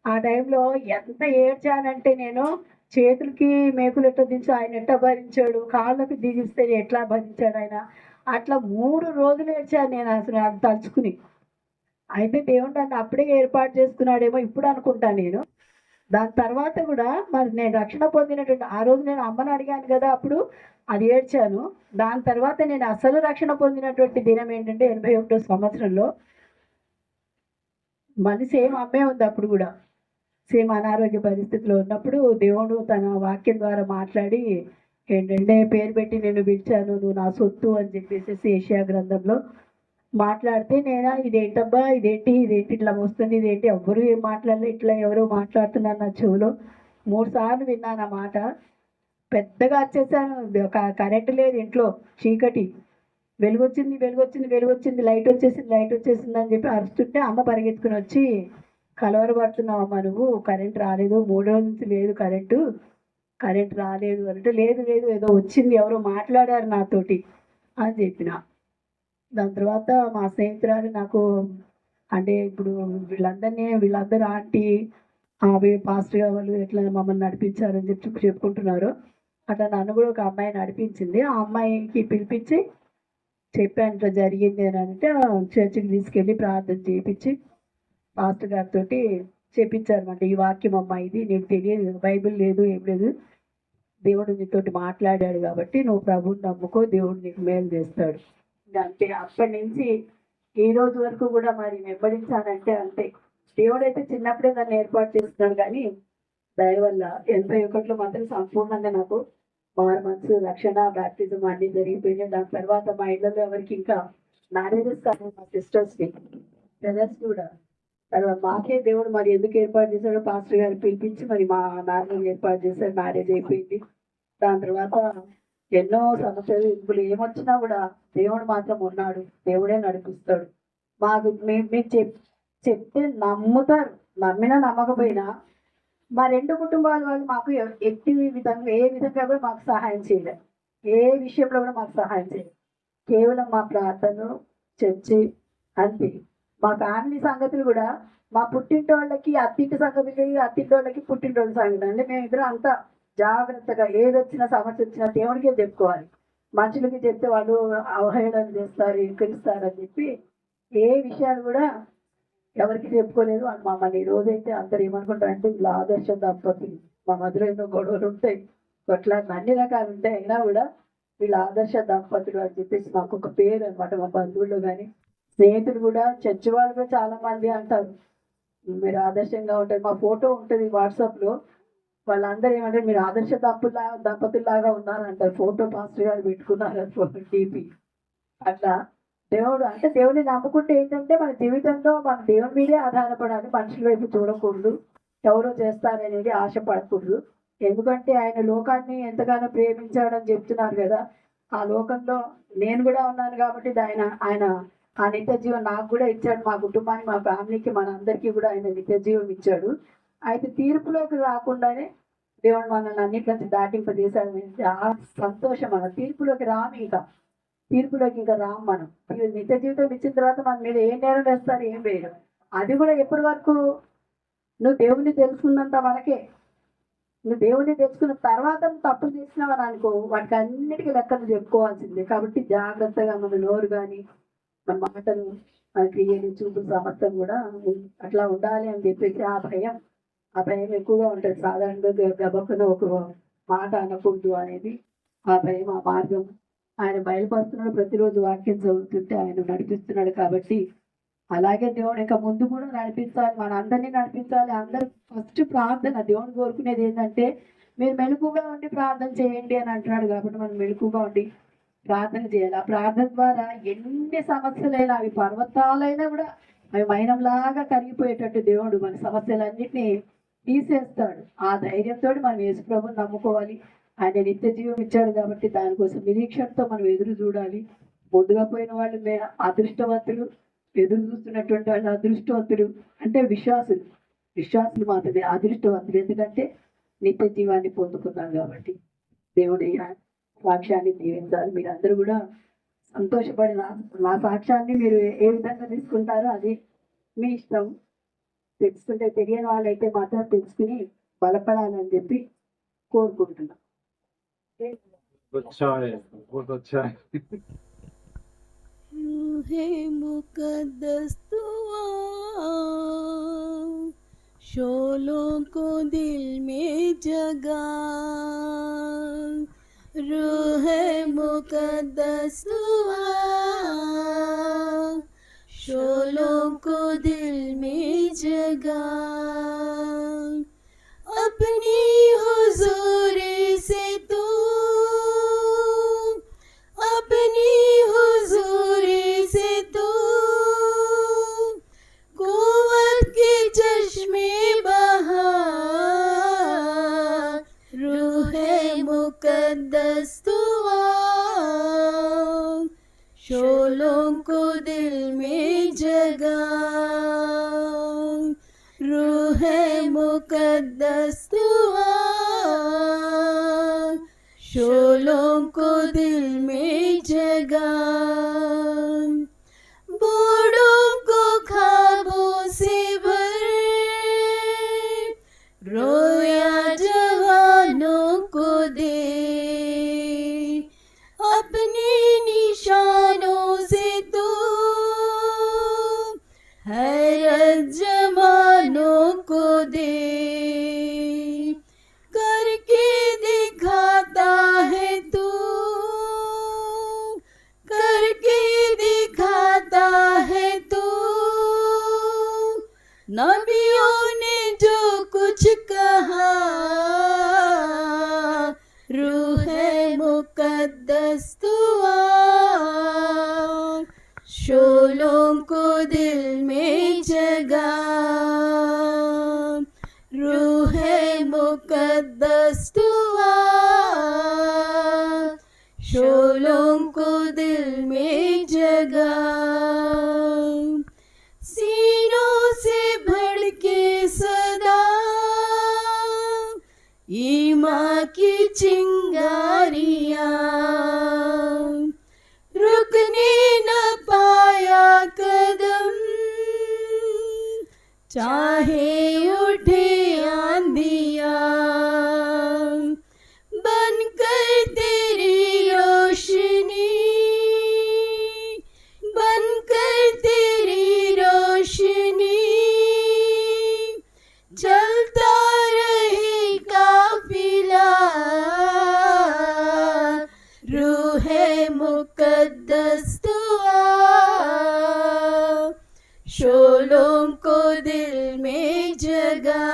[SPEAKER 11] ఆ టైంలో ఎంత ఏడ్చానంటే నేను, చేతులకి మేకులు ఎట్లా దించి ఆయన ఎట్లా భరించాడు, కాళ్ళకి దిగిస్తే ఎట్లా భరించాడు ఆయన, అట్లా 3 రోజులు ఏడ్చాను నేను అసలు అది తలుచుకుని. అయితే దేవుడు నన్ను అప్పుడే ఏర్పాటు చేసుకున్నాడేమో ఇప్పుడు అనుకుంటాను నేను. దాని తర్వాత కూడా మరి నేను రక్షణ పొందినటువంటి ఆ రోజు నేను అమ్మని అడిగాను కదా, అప్పుడు అది ఏడ్చాను. దాని తర్వాత నేను అసలు రక్షణ పొందినటువంటి దినం ఏంటంటే 81వ సంవత్సరంలో. మనిషి ఏం అమ్మే ఉంది అప్పుడు కూడా. సేమ్ అనారోగ్య పరిస్థితిలో ఉన్నప్పుడు దేవుడు తన వాక్యం ద్వారా మాట్లాడి ఏంటంటే పేరు పెట్టి నేను పిలిచాను, నువ్వు నా సొత్తు అని చెప్పేసి ఏషియా గ్రంథంలో మాట్లాడితే నేను ఇదేంటబ్బా, ఇదేంటి ఇట్లా వస్తుంది, ఇదేంటి ఎవ్వరు ఏం మాట్లాడలే, ఇట్లా ఎవరో మాట్లాడుతున్నారు నా చెవులో. 3 సార్లు విన్నాను ఆ మాట. పెద్దగా వచ్చేసాను. కరెంట్ లేదు ఇంట్లో, చీకటి, వెలుగొచ్చింది, లైట్ వచ్చేసింది అని చెప్పి అరుస్తుంటే అమ్మ పరిగెత్తుకుని వచ్చి, కలవరపడుతున్నావు అమ్మ నువ్వు, కరెంట్ రాలేదు, 3 రోజుల నుంచి లేదు కరెంట్ రాలేదు అంటే, లేదు ఏదో వచ్చింది, ఎవరో మాట్లాడారు నాతోటి అని చెప్పిన. దాని తర్వాత మా స్నేహితురాలు నాకు అంటే ఇప్పుడు వీళ్ళందరూ ఆంటీ పాస్టర్ వాళ్ళు ఎట్లా మమ్మల్ని నడిపించారని చెప్పుకుంటున్నారు. అట్లా నన్ను కూడా ఒక అమ్మాయి నడిపించింది. ఆ అమ్మాయికి పిలిపించి చెప్పాను ఇట్లా జరిగింది అని అంటే, చర్చికి తీసుకెళ్ళి ప్రార్థన చేయించి పాస్టర్ గారితో చెప్పించారన్నమాట. ఈ వాక్యం అమ్మ, ఇది నీకు తెలియదు, బైబిల్ లేదు, ఏం లేదు, దేవుడు నీతోటి మాట్లాడాడు కాబట్టి నువ్వు ప్రభువుని నమ్ముకో, దేవుడు నీకు మేలు చేస్తాడు. అంటే అప్పటి నుంచి ఈ రోజు వరకు కూడా మరి వెంబడించానంటే అంతే. దేవుడైతే చిన్నప్పుడే నన్ను ఏర్పాటు చేస్తున్నాడు, కానీ దయ వల్ల 81లో మాత్రం సంపూర్ణంగా నాకు 6 months రక్షణ, బ్యాప్టిజం అన్నీ జరిగిపోయినాయి. దాని తర్వాత మా ఇళ్ళలో ఎవరికి ఇంకా మ్యారేజెస్ కాలేదు, మా సిస్టర్స్కి, బ్రదర్స్ కూడా. తర్వాత మాకే దేవుడు మరి ఎందుకు ఏర్పాటు చేశాడో పాస్టర్ గారు పిలిపించి మరి మా మ్యారేజ్ ఏర్పాటు చేశారు. మ్యారేజ్ అయిపోయింది. దాని తర్వాత ఎన్నో సమస్యలు, ఇప్పుడు ఏమొచ్చినా కూడా దేవుడు మాత్రం ఉన్నాడు, దేవుడే నడిపిస్తాడు. మాకు మేము చెప్తే నమ్ముతారు, నమ్మినా నమ్మకపోయినా మా 2 కుటుంబాల వాళ్ళు మాకు ఏ విధంగా కూడా మాకు సహాయం చేయలేదు, ఏ విషయంలో కూడా మాకు సహాయం చేయలేదు. కేవలం మా ప్రార్థనలు, చర్చి అంతే. మా ఫ్యామిలీ సంగతులు కూడా మా పుట్టింటి వాళ్ళకి అత్తింటి సంగతులు, అత్తింటి వాళ్ళకి పుట్టింటోళ్ళ సంగతి అంటే మేమిద్దరం అంతా జాగ్రత్తగా ఏదొచ్చినా సమస్య వచ్చినా దేవుడికే చెప్పుకోవాలి. మనుషులకి చెప్తే వాళ్ళు అవహేళన చేస్తారు, ఎక్కిరిస్తారు అని చెప్పి ఏ విషయాలు కూడా ఎవరికి చెప్పుకోలేదు. వాళ్ళు మమ్మల్ని రోజైతే అందరు ఏమనుకుంటారంటే వీళ్ళు ఆదర్శ దంపతులు, మా మధ్యలో ఎన్నో గొడవలు ఉంటాయి, కొట్లాట్లు అన్ని రకాలు ఉంటాయి, అయినా కూడా వీళ్ళు ఆదర్శ దంపతులు అని చెప్పేసి మాకు ఒక పేరు అనమాట. మా బంధువుల్లో కానీ స్నేహితులు కూడా, చర్చి వాళ్ళు కూడా చాలా మంది అంటారు మీరు ఆదర్శంగా ఉంటారు. మా ఫోటో ఉంటుంది వాట్సాప్లో, వాళ్ళందరూ ఏమంటారు మీరు ఆదర్శ దంపతుల్లాగా ఉన్నారంటారు. ఫోటో పాస్టర్ గారు పెట్టుకున్నారు టీపీ. అట్లా దేవుడు అంటే దేవుడిని నమ్ముకుంటే ఏంటంటే మన జీవితంలో మన దేవుని మీదే ఆధారపడాలి, మనుషుల వైపు చూడకూడదు, ఎవరో చేస్తారనేది ఆశపడకూడదు. ఎందుకంటే ఆయన లోకాన్ని ఎంతగానో ప్రేమించాడని చెప్తున్నారు కదా. ఆ లోకంలో నేను కూడా ఉన్నాను కాబట్టి ఆయన ఆ నిత్య జీవం నాకు కూడా ఇచ్చాడు, మా కుటుంబానికి, మా ఫ్యామిలీకి, మన అందరికీ కూడా ఆయన నిత్య జీవం ఇచ్చాడు. అయితే తీర్పులోకి రాకుండానే దేవుడు మనల్ని అన్నింటి దాటింపజేశాడు. ఆ సంతోషం మన తీర్పులోకి ఇంకా రాము మనం. నిత్య జీవితం ఇచ్చిన తర్వాత మన మీద ఏ నేరం వేస్తారు, ఏం వేయరు. అది కూడా ఎప్పటి వరకు నువ్వు దేవుణ్ణి తెలుసుకున్నంత వరకే. నువ్వు దేవుణ్ణి తెలుసుకున్న తర్వాత నువ్వు తప్పులు చేసినావని అనుకో, వాటికి అన్నిటికీ లెక్కలు చెప్పుకోవాల్సిందే. కాబట్టి జాగ్రత్తగా మన నోరు కానీ, మన మాటలు, మన క్రియలు, చూపులు, సమస్తం కూడా అట్లా ఉండాలి అని చెప్పేసి ఆ భయం ఎక్కువగా ఉంటుంది. సాధారణంగా గబక్కున ఒక మాట అనకూడదు అనేది ఆ భయం, ఆ మార్గం ఆయన బయలుపరుస్తున్నాడు. ప్రతిరోజు వాక్యం చదువుతుంటే ఆయన నడిపిస్తున్నాడు. కాబట్టి అలాగే దేవుడు ఇంకా ముందు కూడా నడిపించాలి, మన అందరినీ నడిపించాలి. అందరూ ఫస్ట్ ప్రార్థన, దేవుడు కోరుకునేది ఏంటంటే మీరు మెలకుగా ఉండి ప్రార్థన చేయండి అని అంటున్నాడు. కాబట్టి మనం మెలకుగా ఉండి ప్రార్థన చేయాలి. ఆ ప్రార్థన ద్వారా ఎన్ని సమస్యలైనా, అవి పర్వతాలైనా కూడా అవి మైనంలాగా కరిగిపోయేటట్టు దేవుడు మన సమస్యలన్నింటినీ తీసేస్తాడు. ఆ ధైర్యంతో మనం యేసు ప్రభువుని నమ్ముకోవాలి. ఆయన నిత్య జీవం ఇచ్చాడు కాబట్టి దానికోసం నిరీక్షణతో మనం ఎదురు చూడాలి. ముందుగా పోయిన వాళ్ళు అదృష్టవంతులు, ఎదురు చూస్తున్నటువంటి వాళ్ళు అదృష్టవంతులు. అంటే విశ్వాసులు మాత్రమే అదృష్టవంతులు, ఎందుకంటే నిత్య జీవాన్ని పొందుకున్నాం కాబట్టి. దేవుడి సాక్ష్యాన్ని దీవించాలి. మీరు అందరూ కూడా సంతోషపడి నా సాక్ష్యాన్ని మీరు ఏ విధంగా తీసుకుంటారో అది మీ ఇష్టం. తెలుసుకుంటే, తెలియని వాళ్ళైతే మాత్రం తెలుసుకుని బలపడాలని చెప్పి కోరుకుంటున్నాం.
[SPEAKER 8] शोलों को दिल में जगा, रूह मुकद्दस हुआ, शोलों को दिल में जगा, अपनी हुजूरी से तू अपनी हुजूरी से तू कुव्वत के चश्मे बहा रूहे मुकद्दस तू आ शोलों को दिल में जगा रूहे मुकद्दस तू आ शोलों को दिल में जगा बूढ़ों को ख्वाबों से भर रोया जवानों को दे अपने निशानों से तू हैरत जवानों को दे करके दिखाता है तू करके दिखाता है तू नबियों ने जो कुछ कहा रूहे मुकद्दस तू आ शोलों को दिल में जगा रूहे मुकद्दस तू आ शोलों को दिल में जगा सीनों से भड़के सदा ईमान की चिंगारियां रुकने न पाया कदम चाहे उठे आंधियां बनकर तेरी रोशनी बनकर तेरी रोशनी चलता रहे काफिला रूहे मुकद्दस तू आ शोलों को दिल में जगा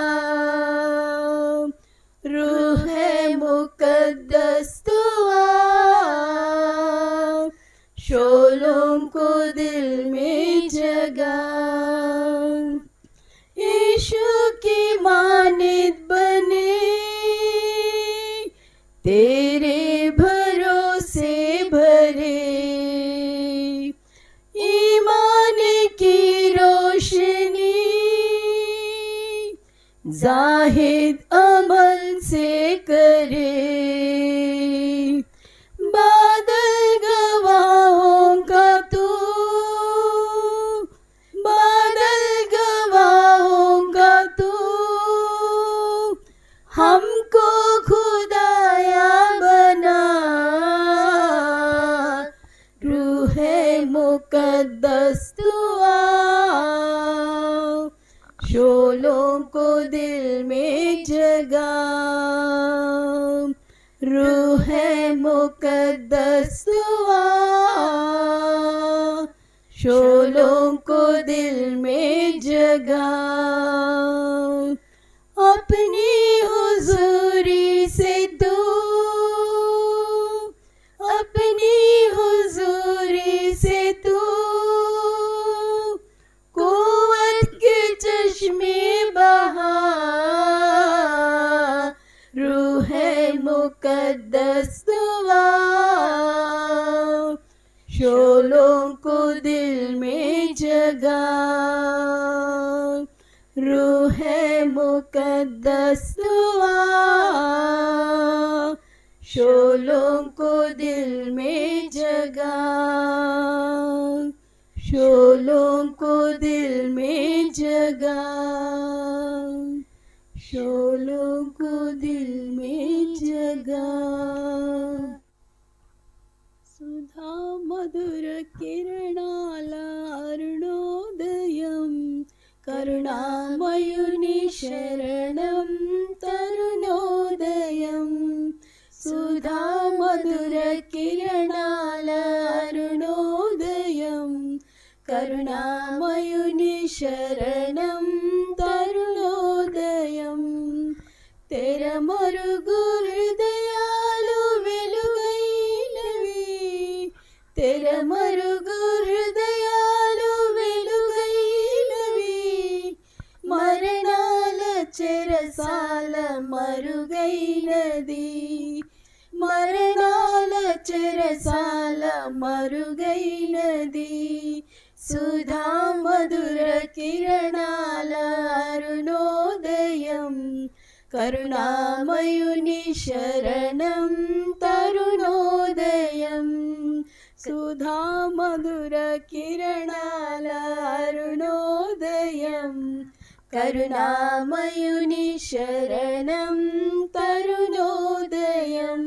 [SPEAKER 8] रूहे मुकद्दस तू आ शोलों को दिल में जगा यीशु की मानित बने तेरे भरोसे भरे ईमान की रोशनी जाहिद अमल से करे बादल गवाहों का तू बादल गवाहों का तू हमको खुदाया बना रूहे मुकद्दस तू आ शोलों को दिल में जगा रूहे मुकद्दस तू आ शोलों को दिल में जगा अपनी हुजूरी से तू अपनी हुजूरी से तू कुव्वत के चश्मे बहा रूहे मुकद्दस तू आ शोलों को दिल में जगा रूहे मुकद्दस तू आ शोलों को दिल में जगा शोलों को दिल में जगा शोलों को दिल में जगा सुधा मधुर किरणाल अरुणोदयं करुणामयुनि शरणं तरुणोदयं सुधा मधुर किरणाल अरुणोदयं करुणामयुनि शरणं तरुणोदयं ते చెరసాల మరుగైనది. సుధా మధుర కిరణాల అరుణోదయం, కరుణామయుని శరణం తరుణోదయం. సుధా మధుర కిరణాల అరుణోదయం, కరుణామయుని శరణం తరుణోదయం.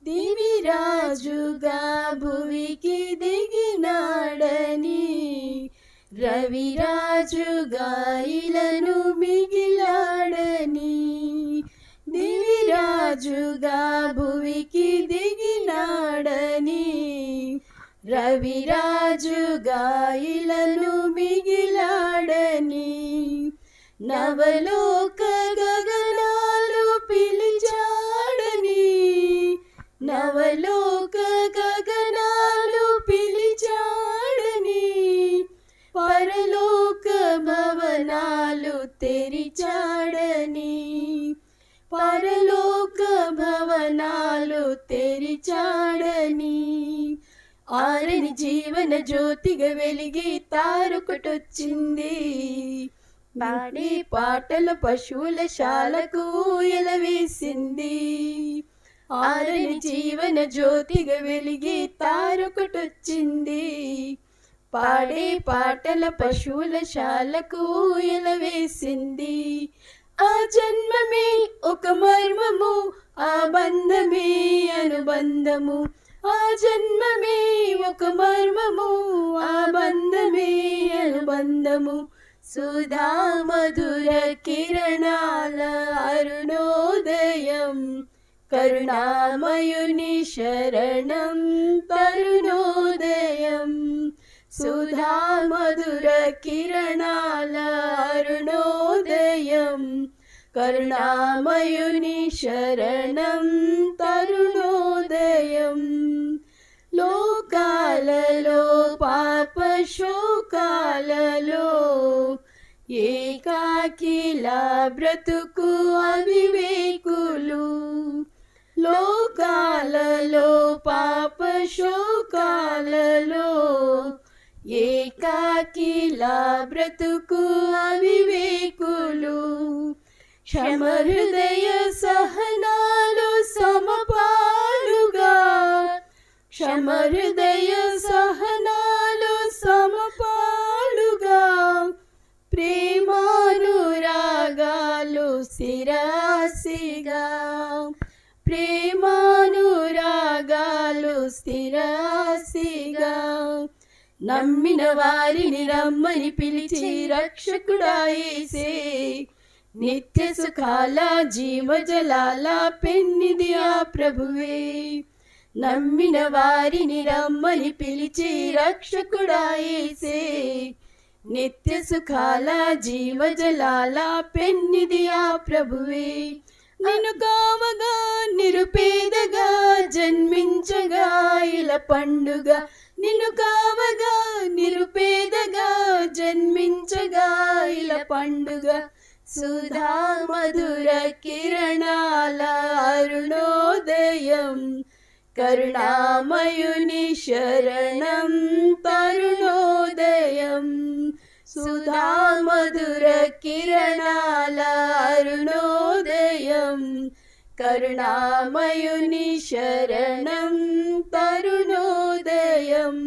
[SPEAKER 8] దివిరాజుగా భువికి దిగినాడని, రవిరాజుగా ఇలను మిగిలాడని. దివిరాజుగా భువికి దిగినాడని, రవిరాజుగా ఇలను మిగిలాడని. నవలోక గగనాలు పిలిచాడని, నవలోక గగనాలు పిలిచాడని. పరలోక భవనాలు తెరిచాడని, పరలోక భవనాలు తెరిచాడని. ఆరని జీవన జ్యోతిగా వెలిగి తారొకటొచ్చింది. పాడే పాటల పశువుల శాలకు ఎలవేసింది. ఆరని జీవన జ్యోతిగా వెలిగి తారొకటొచ్చింది. పాడే పాటల పశువుల శాలకు ఎలవేసింది. ఆ జన్మమే ఒక మర్మము, ఆ బంధమే అనుబంధము. ఆ జన్మమే ఒక మర్మము, ఆ బంధమే అనుబంధము. సుధా మధుర కిరణాల అరుణోదయం, కరుణామయుని శరణం తరుణోదయం. సుధా మధుర కిరణాల అరుణోదయం, కరుణామయుని శరణం తరుణోదయం. లోకాలలో పాప శోకాలలో ఏకాకిలా బ్రతుకు అవివేకులు. లోకాలలో పాప శోకాలలో ఏకాకిలా బ్రతుకు అవివేకులు. క్షమహృదయ సహనాలు సమపాలుగా, క్షమహృదయ సహనాలు సమపాలుగా. ప్రేమానురాగాలు స్థిరాసిగా, ప్రేమానురాగాలు స్థిరాసిగా. నమ్మిన వారిని రమ్మని పిలిచి రక్షకుడా యేసే, నిత్య సుఖాల జీవజలాల పెన్నిది ఆ ప్రభువే. నమ్మిన వారిని రమ్మని పిలిచి రక్షకుడా యేసే, నిత్య సుఖాల జీవజలాల పెన్నిది ఆ ప్రభువే. నిన్ను కావగా నిరుపేదగా జన్మించగా ఇలా పండుగ. నిన్ను కావగా నిరుపేదగా జన్మించగా ఇలా పండుగ. సుధా మధుర కిరణాల అరుణోదయం, కరుణామయుని శరణం తరుణోదయం. సుధా మధుర కిరణాల అరుణోదయం, కరుణామయుని శరణం తరుణోదయం.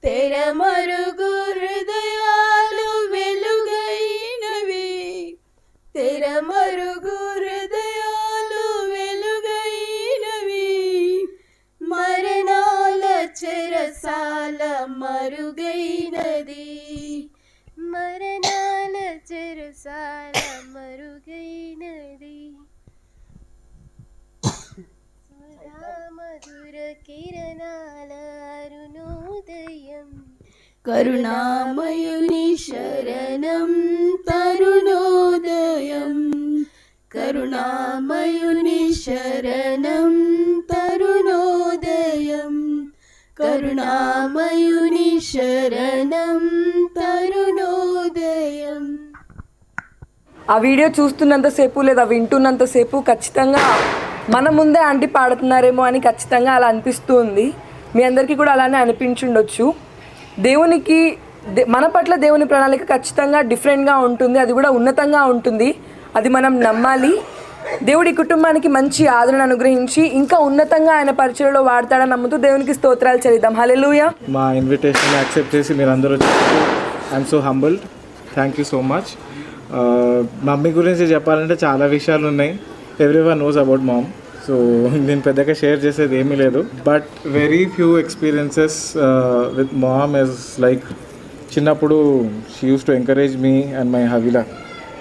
[SPEAKER 8] తెరమరుగు హృదయాలు వెలుగైనవి, తెరమరుగు హృదయాలు వెలుగైనవి. మరణాల చెరసాల మరుగైనది, మరణాల చెరసాల మరుగైనది. మధుర కిరణాల అరుణోదయం, కరుణామయుని శరణం తరుణోదయం. కరుణామయుని శరణం తరుణోదయం, కరుణామయుని శరణం తరుణోదయం.
[SPEAKER 1] ఆ వీడియో చూస్తున్నంతసేపు లేదా వింటున్నంతసేపు ఖచ్చితంగా మన ముందే ఆంటీ పాడుతున్నారేమో అని ఖచ్చితంగా అలా అనిపిస్తూ ఉంది. మీ అందరికీ కూడా అలానే అనిపించుండొచ్చు. దేవునికి మన పట్ల దేవుని ప్రణాళిక ఖచ్చితంగా డిఫరెంట్గా ఉంటుంది, అది కూడా ఉన్నతంగా ఉంటుంది. అది మనం నమ్మాలి. దేవుడి కుటుంబానికి మంచి ఆదరణ అనుగ్రహించి ఇంకా ఉన్నతంగా ఆయన పరిచయలో వాడతాడని నమ్ముతూ దేవునికి స్తోత్రాలు చెల్లిద్దాం. హల్లెలూయా.
[SPEAKER 4] మా ఇన్విటేషన్ యాక్సెప్ట్ చేసి మీరు అందరూ వచ్చి I'm so humbled. Thank you so much. Mummy గురించి చెప్పాలంటే చాలా విషయాలు ఉన్నాయి. Everyone knows about mom. So నేను పెద్దగా షేర్ చేసేది ఏమీ లేదు. But very few experiences with mom is like చిన్నప్పుడు she uses to encourage me and my Havila,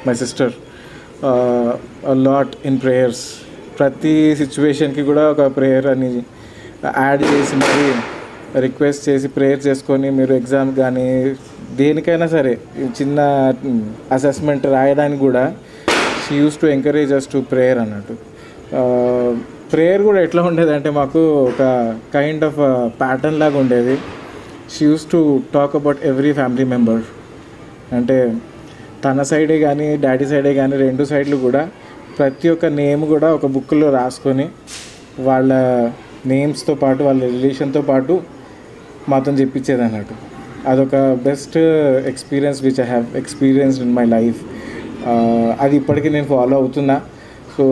[SPEAKER 4] my sister, lot in prayers. ప్రతి సిచ్యువేషన్కి కూడా ఒక ప్రేయర్ అని యాడ్ చేసి మరి రిక్వెస్ట్ చేసి ప్రేయర్ చేసుకొని మీరు ఎగ్జామ్ కానీ దేనికైనా సరే చిన్న అసెస్మెంట్ రాయడానికి కూడా she uses to encourage us to prayer అన్నట్టు. ప్రేయర్ కూడా ఎట్లా ఉండేది అంటే మాకు ఒక కైండ్ ఆఫ్ ప్యాటర్న్ లాగా ఉండేది. She uses to talk about every family member. అంటే తన సైడే కానీ డాడీ సైడే కానీ రెండు సైడ్లు కూడా ప్రతి ఒక్క నేమ్ కూడా ఒక బుక్లో రాసుకొని వాళ్ళ నేమ్స్తో పాటు వాళ్ళ రిలేషన్తో పాటు మాతో చెప్పించేది అన్నట్టు. అదొక best experience which I have experienced in my life. అది ఇప్పటికీ నేను ఫాలో అవుతున్నా. సో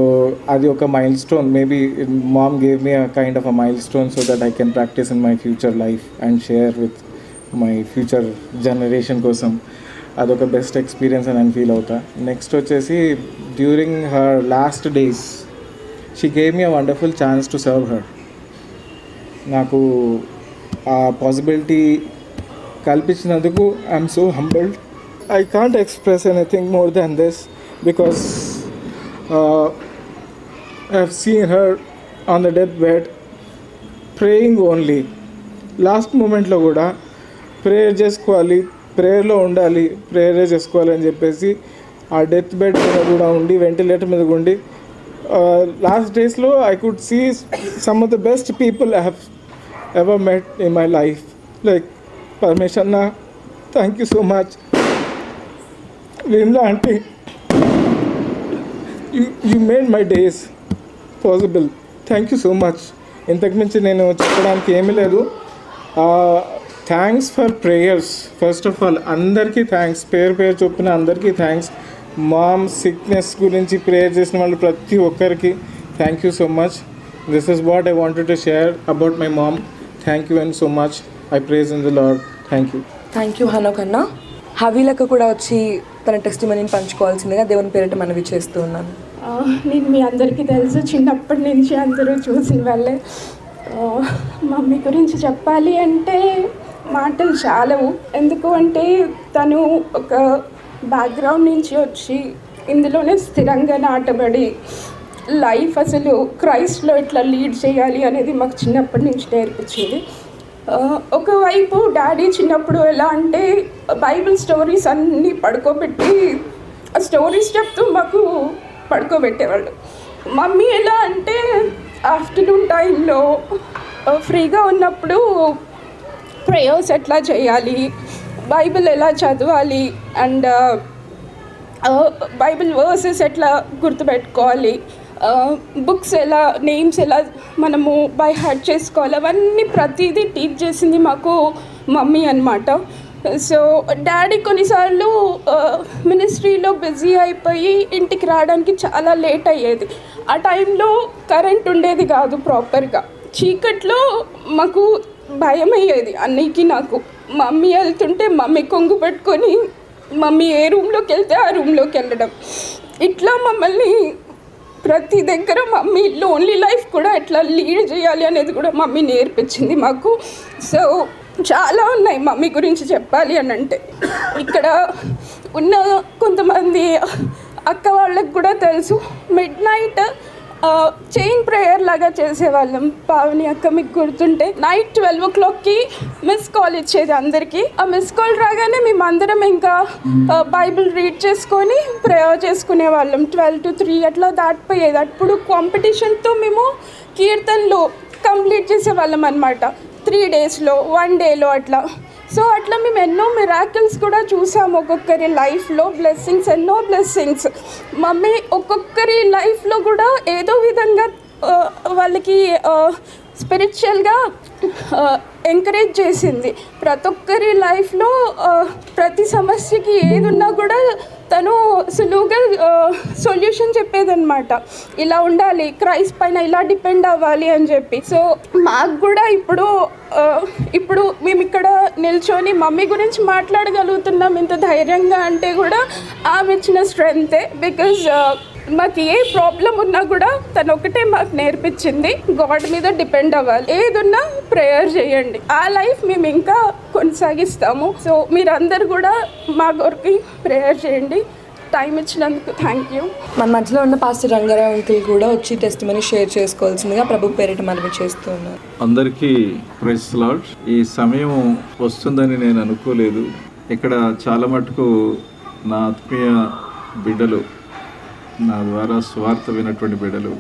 [SPEAKER 4] అది ఒక milestone. Maybe mom gave me a kind of a milestone so that I can practice in my future life and share with my future generation కోసం. అదొక బెస్ట్ ఎక్స్పీరియన్స్ అని నేను ఫీల్ అవుతా. నెక్స్ట్ వచ్చేసి during her last days she gave me a wonderful chance to serve her. నాకు ఆ పాసిబిలిటీ కల్పించినందుకు I'm so humbled. I can't express anything more than this because I have seen her on the deathbed praying only. Last మూమెంట్లో కూడా ప్రేయర్ చేసుకోవాలి, ప్రేయర్లో ఉండాలి, ప్రేయరే చేసుకోవాలి అని చెప్పేసి ఆ డెత్ బెడ్ మీద కూడా ఉండి వెంటిలేటర్ మీద ఉండి లాస్ట్ డేస్లో I could see some of the best people I have ever met in my life. Like Paramesh అన్న, thank you so much. Vimla auntie, you made my days possible. Thank you so much. ఇంతకు మించి నేను చెప్పడానికి ఏమీ లేదు. Thanks for prayers. First of all అందరికీ థ్యాంక్స్, పేరు చొప్పున అందరికీ థ్యాంక్స్. మామ్ సిక్నెస్ గురించి ప్రేయర్ చేసిన వాళ్ళు ప్రతి ఒక్కరికి thank you so much. This is what I wanted to share about my mom. Thank you and so much. I praise in the lord. Thank you.
[SPEAKER 1] Thank you Hanok అన్న. హవీలకు కూడా వచ్చి తన టెస్టిమనీని పంచుకోవాల్సిందిగా దేవుని పేరిట మనవి చేస్తూ ఉన్నాను.
[SPEAKER 12] నేను మీ అందరికీ తెలుసు, చిన్నప్పటి నుంచి అందరూ చూసిన వాళ్ళే. మమ్మీ గురించి చెప్పాలి అంటే మాటలు చాలవు. ఎందుకు అంటే తను ఒక బ్యాక్గ్రౌండ్ నుంచి వచ్చి ఇందులోనే స్థిరంగా నాటబడి లైఫ్ అసలు క్రైస్ట్లో ఎట్లా లీడ్ చేయాలి అనేది మాకు చిన్నప్పటి నుంచి నేర్పించింది. ఒకవైపు డాడీ చిన్నప్పుడు ఎలా అంటే బైబిల్ స్టోరీస్ అన్నీ పడుకోబెట్టి ఆ స్టోరీస్ చెప్తూ మాకు పడుకోబెట్టేవాళ్ళు. మమ్మీ ఎలా అంటే ఆఫ్టర్నూన్ టైంలో ఫ్రీగా ఉన్నప్పుడు ప్రేయర్స్ ఎట్లా చేయాలి, బైబిల్ ఎలా చదవాలి అండ్ బైబిల్ వర్సెస్ ఎట్లా గుర్తుపెట్టుకోవాలి, బుక్స్ ఎలా నేమ్స్ ఎలా మనము బై హార్ట్ చేసుకోవాలి, అవన్నీ ప్రతిదీ టీచ్ చేసింది మాకు మమ్మీ అన్నమాట. సో డాడీ కొన్నిసార్లు మినిస్ట్రీలో బిజీ అయిపోయి ఇంటికి రావడానికి చాలా లేట్ అయ్యేది. ఆ టైంలో కరెంట్ ఉండేది కాదు ప్రాపర్గా. చీకట్లో మాకు భయం అయ్యేది అన్నికి నాకు. మమ్మీ వెళ్తుంటే మమ్మీ కొంగు పెట్టుకొని మమ్మీ ఏ రూమ్లోకి వెళ్తే ఆ రూమ్లోకి వెళ్ళడం, ఇట్లా మమ్మల్ని ప్రతి దగ్గర మమ్మీ లోన్లీ లైఫ్ కూడా ఎట్లా లీడ్ చేయాలి అనేది కూడా మమ్మీ నేర్పించింది మాకు. సో చాలా ఉన్నాయి మమ్మీ గురించి చెప్పాలి అని అంటే. ఇక్కడ ఉన్న కొంతమంది అక్క వాళ్ళకి కూడా తెలుసు, మిడ్ నైట్ చైన్ ప్రేయర్ లాగా చేసేవాళ్ళం. పావని అక్క మీకు గుర్తుంటే నైట్ 12 o'clockకి మిస్ కాల్ ఇచ్చేది అందరికీ. ఆ మిస్ కాల్ రాగానే మేము అందరం ఇంకా బైబిల్ రీడ్ చేసుకొని ప్రేయర్ చేసుకునే వాళ్ళం. 12 to 3 అట్లా దాటిపోయేది. అప్పుడు కాంపిటీషన్తో మేము కీర్తనలు కంప్లీట్ చేసేవాళ్ళం అనమాట. 3 daysలో 1 dayలో అట్లా. సో అట్లా మేము ఎన్నో మిరాకిల్స్ కూడా చూసాము. ఒక్కొక్కరి లైఫ్లో బ్లెస్సింగ్స్, ఎన్నో బ్లెస్సింగ్స్. మమ్మీ ఒక్కొక్కరి లైఫ్లో కూడా ఏదో విధంగా వాళ్ళకి స్పిరిచువల్గా ఎంకరేజ్ చేసింది. ప్రతి ఒక్కరి లైఫ్లో ప్రతి సమస్యకి ఏది ఉన్నా కూడా తను సులువుగా సొల్యూషన్ చెప్పేదన్నమాట. ఇలా ఉండాలి, క్రైస్ట్ పైన ఇలా డిపెండ్ అవ్వాలి అని చెప్పి. సో మాకు కూడా ఇప్పుడు మేము ఇక్కడ నిల్చొని మమ్మీ గురించి మాట్లాడగలుగుతున్నాం ఇంత ధైర్యంగా అంటే కూడా ఆమె ఇచ్చిన స్ట్రెంతే. బికాజ్ మాకు ఏ ప్రాబ్లం ఉన్నా కూడా తను ఒకటే మాకు నేర్పించింది, గాడ్ మీద డిపెండ్ అవ్వాలి, ఏదున్నా ప్రేయర్ చేయండి. ఆ లైఫ్ మేము ఇంకా కొనసాగిస్తాము. సో మీరందరూ కూడా మా కొరకు ప్రేయర్ చేయండి. టైం ఇచ్చినందుకు థ్యాంక్ యూ.
[SPEAKER 1] మన మధ్యలో ఉన్న పాస్టర్ రంగారావు అంకుల్ కూడా వచ్చి టెస్టిమనీ షేర్ చేసుకోవాల్సిందిగా ప్రభు పేరిట మనవి చేస్తున్నారు.
[SPEAKER 13] అందరికీ ప్రైజ్ లార్డ్. ఈ సమయం వస్తుందని నేను అనుకోలేదు. ఇక్కడ చాలా మటుకు నా ఆత్మీయ బిడ్డలు, నా ద్వారా స్వార్థ వినటువంటి బిడ్డలు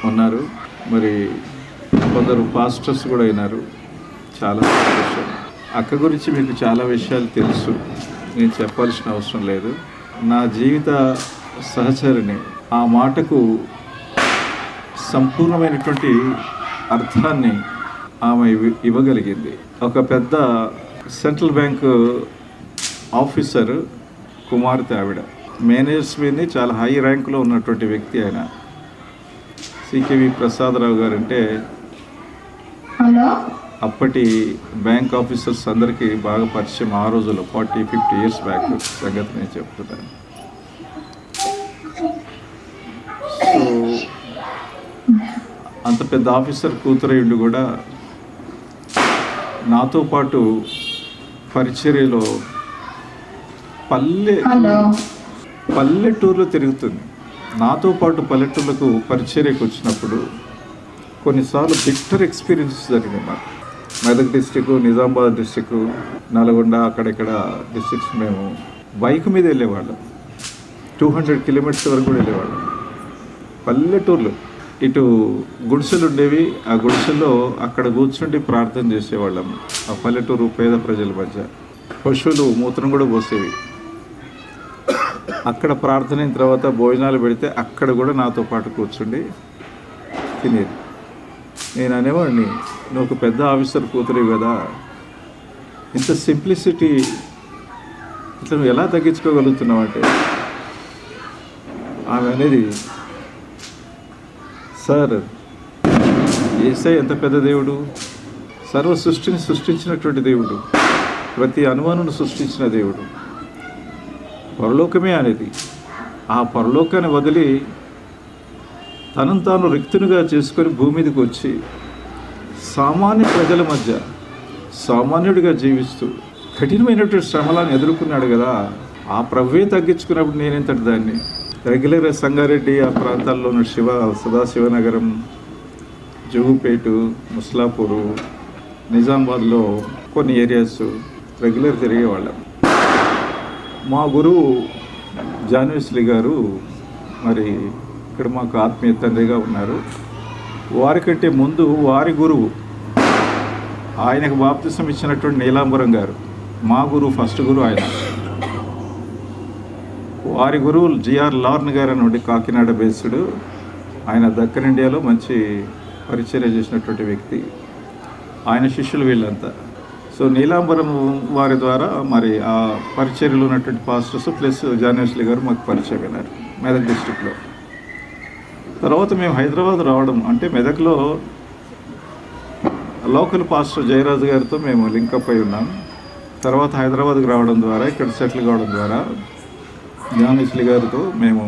[SPEAKER 13] ఉన్నారు. మరి కొందరు పాస్టర్స్ కూడా అయినారు. చాలా సంతోషం. అక్క గురించి మీకు చాలా విషయాలు తెలుసు, నేను చెప్పాల్సిన అవసరం లేదు. నా జీవిత సహచరిని ఆ మాటకు సంపూర్ణమైనటువంటి అర్థాన్ని ఆమె ఇవ్వగలిగింది. ఒక పెద్ద సెంట్రల్ బ్యాంకు ఆఫీసర్ కుమార్తె ఆవిడ. మేనేజర్స్ మీద చాలా హై ర్యాంకులో ఉన్నటువంటి వ్యక్తి ఆయన. సికేవి ప్రసాదరావు గారు అంటే అప్పటి బ్యాంక్ ఆఫీసర్స్ అందరికీ బాగా పరిచయం. ఆ రోజుల్లో 40-50 years బ్యాక్ సంగతి నేను చెప్తున్నాను. సో అంత పెద్ద ఆఫీసర్ కూతురయుండి కూడా నాతో పాటు పరిచర్యలో పల్లెటూరులో తిరుగుతుంది. నాతో పాటు పల్లెటూర్లకు పరిచర్యకు వచ్చినప్పుడు కొన్నిసార్లు బిట్టర్ ఎక్స్పీరియన్సెస్ జరిగింది మాకు. మెదక్ డిస్టిక్, నిజామాబాద్ డిస్టిక్, నల్గొండ, అక్కడెక్కడ డిస్ట్రిక్ట్స్ మేము బైక్ మీద వెళ్ళేవాళ్ళం. 200 kilometers వరకు కూడా వెళ్ళేవాళ్ళం. పల్లెటూర్లు ఇటు గుడిసెలు ఉండేవి. ఆ గుడిసెల్లో అక్కడ కూర్చుండి ప్రార్థన చేసేవాళ్ళం. ఆ పల్లెటూరు పేద ప్రజల మధ్య పశువులు మూత్రం కూడా పోసేవి. అక్కడ ప్రార్థన అయిన తర్వాత భోజనాలు పెడితే అక్కడ కూడా నాతో పాటు కూర్చుండి తినేది. నేను అనేవాడిని, నువ్వు ఒక పెద్ద ఆఫీసర్ కూతురు కదా, ఇంత సింప్లిసిటీ ఇట్లా నువ్వు ఎలా తగ్గించుకోగలుగుతున్నావు అంటే ఆమె అనేది, సార్ యేసయ్య ఎంత పెద్ద దేవుడు, సర్వ సృష్టిని సృష్టించినటువంటి దేవుడు, ప్రతి అణువును సృష్టించిన దేవుడు, పరలోకమే అనేది. ఆ పరలోకాన్ని వదిలి తనను తాను రిక్తునిగా చేసుకొని భూమి మీదకి వచ్చి సామాన్య ప్రజల మధ్య సామాన్యుడిగా జీవిస్తూ కఠినమైనటువంటి శ్రమలను ఎదుర్కొన్నాడు కదా. ఆ ప్రభువే తగ్గించుకున్నప్పుడు నేనెంతటి దాన్ని. రెగ్యులర్ సంగారెడ్డి ఆ ప్రాంతాల్లో ఉన్న సదాశివనగరం, జుగుపేటు, ముస్లాపూరు, నిజామాబాద్లో కొన్ని ఏరియాస్ రెగ్యులర్ తిరిగేవాళ్ళం. మా గురువు జాన్వేస్లీ గారు మరి ఇక్కడ మాకు ఆత్మీయ తండ్రిగా ఉన్నారు. వారికంటే ముందు వారి గురువు, ఆయనకు బాప్తిసం ఇచ్చినటువంటి నీలాంబరం గారు, మా గురువు, ఫస్ట్ గురువు ఆయన. వారి గురువు జిఆర్ లార్న్ గారు అని కాకినాడ బేస్డ్. ఆయన దక్కన్ ఇండియాలో మంచి పరిచర్య చేసినటువంటి వ్యక్తి. ఆయన శిష్యులు వీళ్ళంతా. సో నీలాంబరం వారి ద్వారా మరి ఆ పరిచర్యలు ఉన్నటువంటి పాస్టర్స్ ప్లస్ జాన్వేస్లీ గారు మాకు పరిచయం అయినారు మెదక్ డిస్టిక్లో. తర్వాత మేము హైదరాబాద్ రావడం అంటే మెదక్లో లోకల్ పాస్టర్ జయరాజు గారితో మేము లింకప్ అయి ఉన్నాం. తర్వాత హైదరాబాద్కి రావడం ద్వారా, ఇక్కడ సెటిల్ కావడం ద్వారా జాన్వేస్లీ గారితో మేము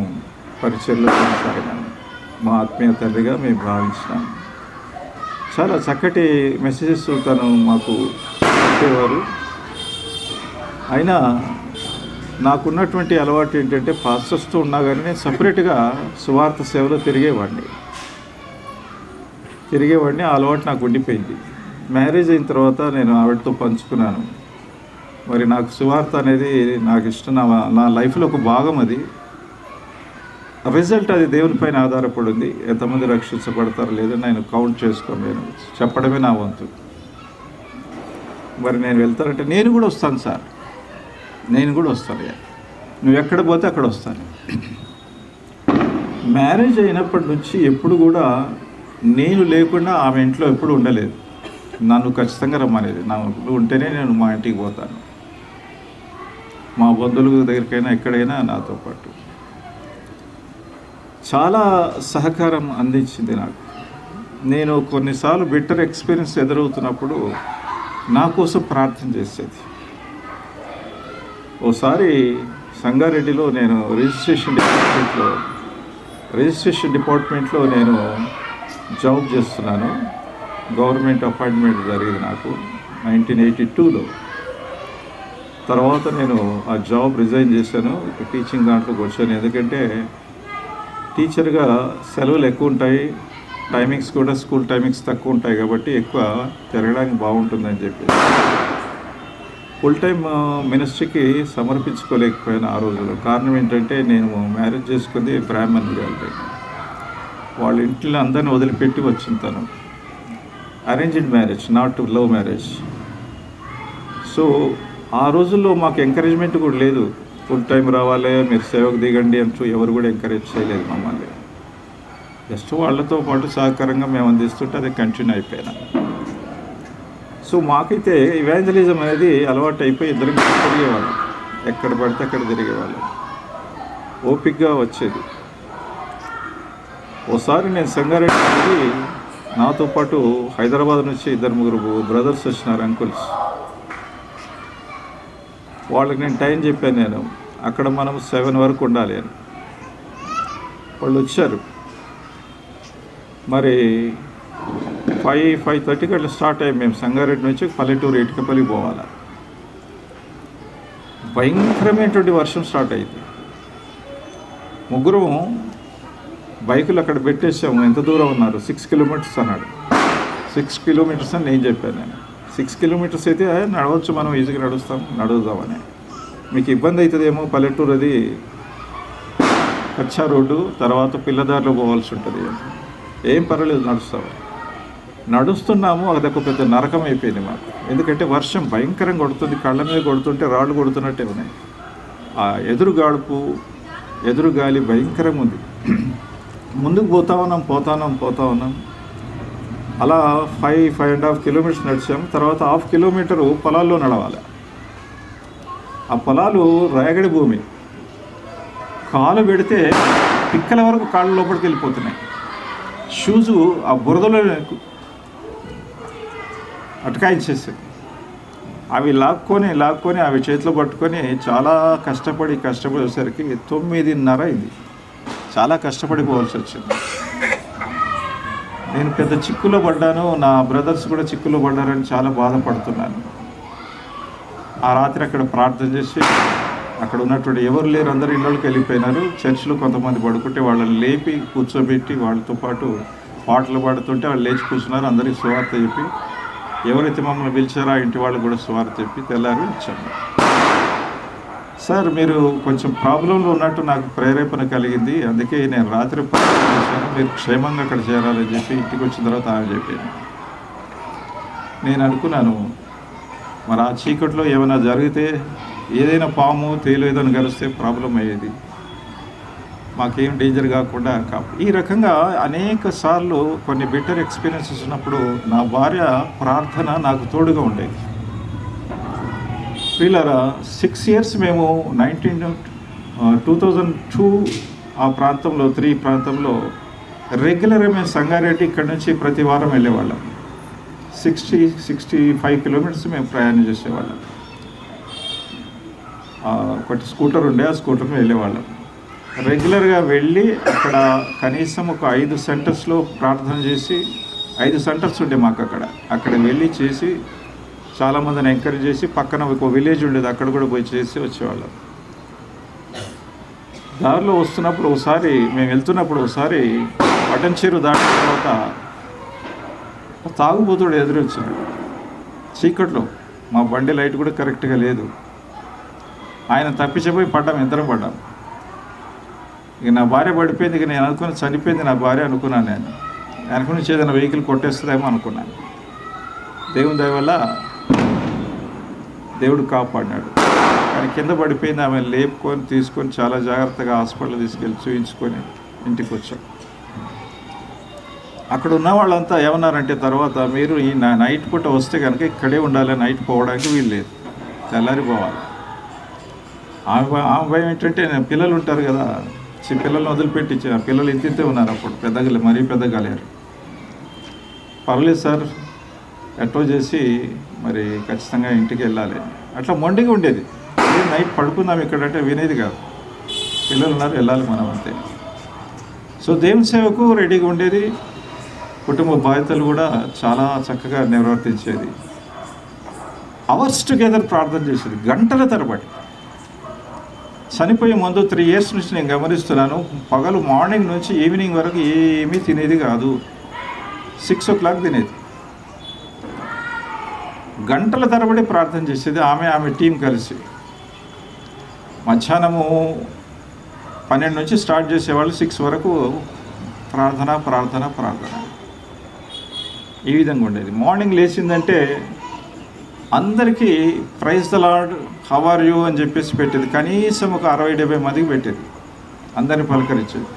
[SPEAKER 13] పరిచర్యలో కొనసాగినాము. మా ఆత్మీయ తండ్రిగా మేము భావించినాం. చాలా చక్కటి మెసేజెస్ తను మాకు చెప్పేవారు. అయినా నాకున్నటువంటి అలవాటు ఏంటంటే పాస్టర్స్తో ఉన్నా కానీ నేను సపరేట్గా సువార్త సేవలో తిరిగేవాడిని. ఆ అలవాటు నాకు ఉండిపోయింది. మ్యారేజ్ అయిన తర్వాత నేను ఆవిడతో పంచుకున్నాను. మరి నాకు సువార్త అనేది నాకు ఇష్టం, నా లైఫ్లో ఒక భాగం. అది రిజల్ట్ అది దేవుని పైన ఆధారపడి ఉంది. ఎంతమంది రక్షించబడతారో లేదని నేను కౌంట్ చేసుకోను, నేను చెప్పడమే నా వంతు. మరి నేను వెళ్తానంటే నేను కూడా వస్తాను సార్, నేను కూడా వస్తాను. నువ్వు ఎక్కడ పోతే అక్కడ వస్తాను. మ్యారేజ్ అయినప్పటి నుంచి ఎప్పుడు కూడా నేను లేకుండా ఆమె ఇంట్లో ఎప్పుడు ఉండలేదు. నన్ను ఖచ్చితంగా రమ్మనేది. నువ్వు ఉంటేనే నేను మా ఇంటికి పోతాను, మా బంధువుల దగ్గరికైనా ఎక్కడైనా నాతో పాటు. చాలా సహకారం అందించింది నాకు. నేను కొన్నిసార్లు బెటర్ ఎక్స్పీరియన్స్ ఎదురవుతున్నప్పుడు నా కోసం ప్రార్థన చేసేది. ఓసారి సంగారెడ్డిలో నేను రిజిస్ట్రేషన్ డిపార్ట్మెంట్లో నేను జాబ్ చేస్తున్నాను. గవర్నమెంట్ అపాయింట్మెంట్ జరిగింది నాకు 1982లో. తర్వాత నేను ఆ జాబ్ రిజైన్ చేశాను, టీచింగ్ దాంట్లోకి వచ్చాను. ఎందుకంటే టీచర్గా సెలవులు ఎక్కువ ఉంటాయి, టైమింగ్స్ కూడా స్కూల్ టైమింగ్స్ తక్కువ ఉంటాయి కాబట్టి ఎక్కువ తిరగడానికి బాగుంటుందని చెప్పి ఫుల్ టైం మినిస్ట్రీకి సమర్పించుకోలేకపోయాను ఆ రోజుల్లో. కారణం ఏంటంటే నేను మ్యారేజ్ చేసుకుంది బ్రాహ్మణ్ గారి, వాళ్ళ ఇంట్లో అందరిని వదిలిపెట్టి వచ్చిన తను. Arranged marriage, not love marriage. So ఆ రోజుల్లో మాకు ఎంకరేజ్మెంట్ కూడా లేదు, ఫుల్ టైం రావాలి, మీరు సేవకు దిగండి అంటూ ఎవరు కూడా ఎంకరేజ్ చేయలేదు మమ్మల్ని. జస్ట్ వాళ్ళతో పాటు సహకారంగా మేము అందిస్తుంటే అది కంటిన్యూ అయిపోయినా. సో మాకైతే ఇవాంజలిజం అనేది అలవాటు అయిపోయి ఇద్దరం తిరిగేవాళ్ళం, ఎక్కడ పడితే అక్కడ తిరిగేవాళ్ళం, ఓపికగా వచ్చేది. ఓసారి నేను సంగారెడ్డికి నాతో పాటు హైదరాబాద్ నుంచి 2-3 బ్రదర్స్ వచ్చినారు, అంకుల్స్. వాళ్ళకి నేను టైం చెప్పాను, నేను అక్కడ మనం 7 వరకు ఉండాలి అని. వాళ్ళు వచ్చారు. మరి 5:30కి అట్లా స్టార్ట్ అయ్యాం మేము. సంగారెడ్డి నుంచి పల్లెటూరు ఇటుకపల్లి పోవాలి. భయంకరమైనటువంటి వర్షం స్టార్ట్ అయింది. ముగ్గురం బైకులు అక్కడ పెట్టేసాము. ఎంత దూరం ఉన్నారు? 6 కిలోమీటర్స్ అన్నాడు. 6 కిలోమీటర్స్ అని నేను చెప్పాను. నేను 6 కిలోమీటర్స్ అయితే నడవచ్చు, మనం ఈజీగా నడుద్దామని. మీకు ఇబ్బంది అవుతుందేమో, పల్లెటూరు అది కచ్చా రోడ్డు, తర్వాత పిల్లదారిలో పోవాల్సి ఉంటుంది. ఏం పర్వాలేదు, నడుస్తున్నాము. అదొక పెద్ద నరకం అయిపోయింది మాకు. ఎందుకంటే వర్షం భయంకరంగా కొడుతుంది, కళ్ళ మీద కొడుతుంటే రాళ్ళు కొడుతున్నట్టే ఉన్నాయి. ఆ ఎదురు గాలి భయంకరంగా ఉంది. ముందుకు పోతా ఉన్నాం. అలా 5.5 కిలోమీటర్స్ నడిచాము. తర్వాత 1/2 కిలోమీటరు పొలాల్లో నడవాలి. ఆ పొలాలు రేగడి భూమి, కాలు పెడితే పిక్కల వరకు కాళ్ళ లోపలికి వెళ్ళిపోతున్నాయి. షూజు ఆ బురదలో అటకాయించేసాయి. అవి లాక్కొని అవి చేతిలో పట్టుకొని చాలా కష్టపడేసరికి 9:30 అయింది. చాలా కష్టపడిపోవాల్సి వచ్చింది. నేను పెద్ద చిక్కులో పడ్డాను, నా బ్రదర్స్ కూడా చిక్కులో పడ్డారని చాలా బాధపడుతున్నాను. ఆ రాత్రి అక్కడ ప్రార్థన చేసి, అక్కడ ఉన్నటువంటి ఎవరు లేరు, అందరు ఇళ్ళకి వెళ్ళిపోయినారు. చర్చిలో కొంతమంది పడుకుంటే వాళ్ళని లేపి కూర్చోబెట్టి వాళ్ళతో పాటు పాటలు పాడుతుంటే వాళ్ళు లేచి కూర్చున్నారు. అందరికీ సువార్త చెప్పి, ఎవరైతే మమ్మల్ని పిలిచారో ఆ ఇంటి వాళ్ళు కూడా సువార్త చెప్పి తెల్లారి ఇచ్చాము. సార్, మీరు కొంచెం ప్రాబ్లంలో ఉన్నట్టు నాకు ప్రేరేపణ కలిగింది, అందుకే నేను రాత్రి ప్రార్థన చేశాను, మీరు క్షేమంగా అక్కడ చేరాలని చెప్పి ఇంటికి వచ్చిన తర్వాత ఆమె చెప్పాను. నేను అనుకున్నాను, మరి ఆ చీకట్లో ఏమైనా జరిగితే, ఏదైనా పాము తేలు ఏదైనా కలిస్తే ప్రాబ్లం అయ్యేది, మాకేం డేంజర్ కాకుండా. ఈ రకంగా అనేక సార్లు కొన్ని బెటర్ ఎక్స్పీరియన్సెస్ ఉన్నప్పుడు నా భార్య ప్రార్థన నాకు తోడుగా ఉండేది. వీళ్ళరా 6 years మేము 2002 ఆ ప్రాంతంలో 3 ప్రాంతంలో రెగ్యులర్గా మేము సంగారెడ్డి ఇక్కడ నుంచి ప్రతి వారం వెళ్ళేవాళ్ళం. 60-65 కిలోమీటర్స్ మేము ప్రయాణం చేసేవాళ్ళం. ఒకటి స్కూటర్ ఉండే, ఆ స్కూటర్ మీద వెళ్ళేవాళ్ళం. రెగ్యులర్గా వెళ్ళి అక్కడ కనీసం ఒక 5 సెంటర్స్లో ప్రార్థన చేసి, 5 సెంటర్స్ ఉండే మాకు అక్కడ వెళ్ళి చేసి చాలామందిని ఎంకరేజ్ చేసి, పక్కన ఒక విలేజ్ ఉండేది, అక్కడ కూడా పోయి చేసి వచ్చేవాళ్ళం. దారిలో వస్తున్నప్పుడు ఒకసారి మేము వెళ్తున్నప్పుడు ఒకసారి పటంచెరు దాటిన తర్వాత తాగుబోతుడు ఎదురొచ్చాడు చీకట్లో. మా బండి లైట్ కూడా కరెక్ట్గా లేదు. ఆయన తప్పించిపోయి ఇద్దరం పడ్డాం. ఇక నా భార్య పడిపోయింది. ఇక నేను అనుకుని చనిపోయింది నా భార్య అనుకున్నాను. నేను అనుకుని ఏదైనా వెహికల్ కొట్టేస్తుందేమో అనుకున్నాను. దేవుని దయ వల్ల దేవుడు కాపాడినాడు. కానీ కింద పడిపోయింది. ఆమె లేపుకొని తీసుకొని చాలా జాగ్రత్తగా హాస్పిటల్ తీసుకెళ్ళి చూయించుకొని ఇంటికి వచ్చాం. అక్కడ ఉన్న వాళ్ళంతా ఏమన్నారంటే తర్వాత మీరు ఈ నైట్ పూట వస్తే కనుక ఇక్కడే ఉండాలి, నైట్ పోవడానికి వీలు లేదు, తెల్లారిపోవాలి. ఆమె భయం ఏంటంటే పిల్లలు ఉంటారు కదా, పిల్లల్ని వదిలిపెట్టించి పిల్లలు ఇంతే ఉన్నారు అప్పుడు, పెద్దగా మరీ పెద్దగా లేరు. పర్లేదు సార్ ఎట్టో చేసి మరి ఖచ్చితంగా ఇంటికి వెళ్ళాలి, అట్లా మొండిగా ఉండేది. నైట్ పడుకుందాం ఇక్కడంటే వినేది కాదు, పిల్లలు ఉన్నారు వెళ్ళాలి మనం అంతే. సో దేవుని సేవకు రెడీగా ఉండేది, కుటుంబ బాధ్యతలు కూడా చాలా చక్కగా నిర్వర్తించేది. అవర్స్ టుగెదర్ ప్రార్థన చేసేది, గంటల తరబడి. చనిపోయే ముందు 3 years నుంచి నేను గమనిస్తున్నాను, పగలు మార్నింగ్ నుంచి ఈవినింగ్ వరకు ఏమీ తినేది కాదు. 6 o'clock తినేది. గంటల తరబడి ప్రార్థన చేసేది ఆమె టీం కలిసి. మధ్యాహ్నము 12 నుంచి స్టార్ట్ చేసేవాళ్ళు, 6 వరకు ప్రార్థన. ఈ విధంగా ఉండేది. మార్నింగ్ లేచిందంటే అందరికీ praise the lord, how are you అని చెప్పేసి పెట్టేది. కనీసం ఒక 60-70 మందికి పెట్టేది, అందరిని పలకరించేది.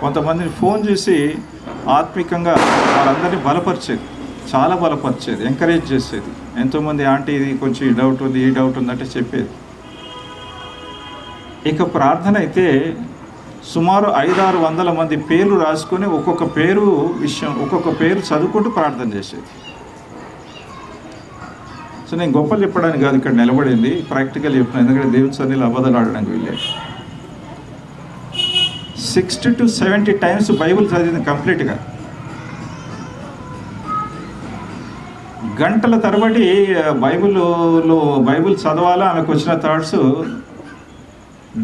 [SPEAKER 13] కొంతమందిని ఫోన్ చేసి ఆత్మికంగా వాళ్ళందరినీ బలపరిచేది, చాలా బలపరిచేది, ఎంకరేజ్ చేసేది. ఎంతోమంది ఆంటీ ఇది కొంచెం ఈ డౌట్ ఉంది అంటే చెప్పేది. ఇక ప్రార్థన అయితే సుమారు 500-600 మంది పేర్లు రాసుకొని ఒక్కొక్క పేరు చదువుకుంటూ ప్రార్థన చేసేది. సో నేను గొప్పలు చెప్పడానికి కాదు ఇక్కడ నిలబడింది, ప్రాక్టికల్ చెప్పిన, ఎందుకంటే దేవుని సన్నిధిలో అబద్ధాలు ఆడడానికి వెళ్ళేది. 60 to 70 times బైబిల్ చదివింది కంప్లీట్గా. గంటల తరబడి బైబిల్ చదవాలా, ఆమెకు వచ్చిన థాట్స్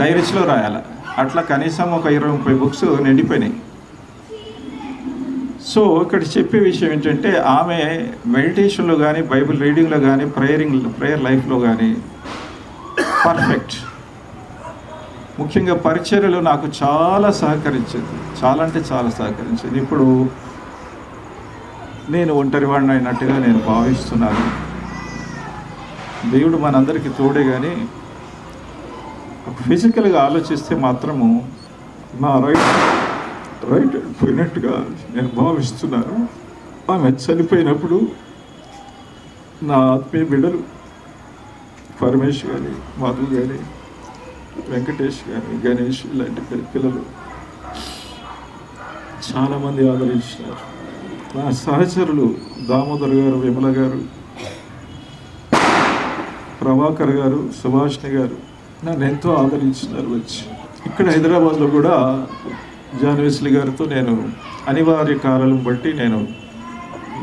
[SPEAKER 13] డైరీస్లో రాయాలి. అట్లా కనీసం ఒక 20-30 బుక్స్ నిండిపోయినాయి. సో ఇక్కడ చెప్పే విషయం ఏంటంటే ఆమె మెడిటేషన్లో కానీ, బైబిల్ రీడింగ్లో కానీ, ప్రేయర్ లైఫ్లో కానీ పర్ఫెక్ట్. ముఖ్యంగా పరిచర్యలో నాకు చాలా సహకరించింది, చాలా అంటే చాలా సహకరించింది. ఇప్పుడు నేను ఒంటరివాడిని అయినట్టుగా నేను భావిస్తున్నాను. దేవుడు మనందరికీ తోడే, కానీ ఫిజికల్గా ఆలోచిస్తే మాత్రము నా రైట్ పోయినట్టుగా నేను భావిస్తున్నాను. ఆమె చనిపోయినప్పుడు నా ఆత్మీయ బిడ్డలు పరమేష్ కానీ, మధు కానీ, వెంకటేష్ కానీ, గణేష్ ఇలాంటి పిల్లలు చాలామంది ఆదరించినారు. నా సహచరులు దామోదర్ గారు, విమల గారు, ప్రభాకర్ గారు, సుభాష్ని గారు నన్ను ఎంతో ఆదరించినారు. వచ్చి ఇక్కడ హైదరాబాద్లో కూడా జాన్వేస్లీ గారితో నేను అనివార్య కారణాలను బట్టి నేను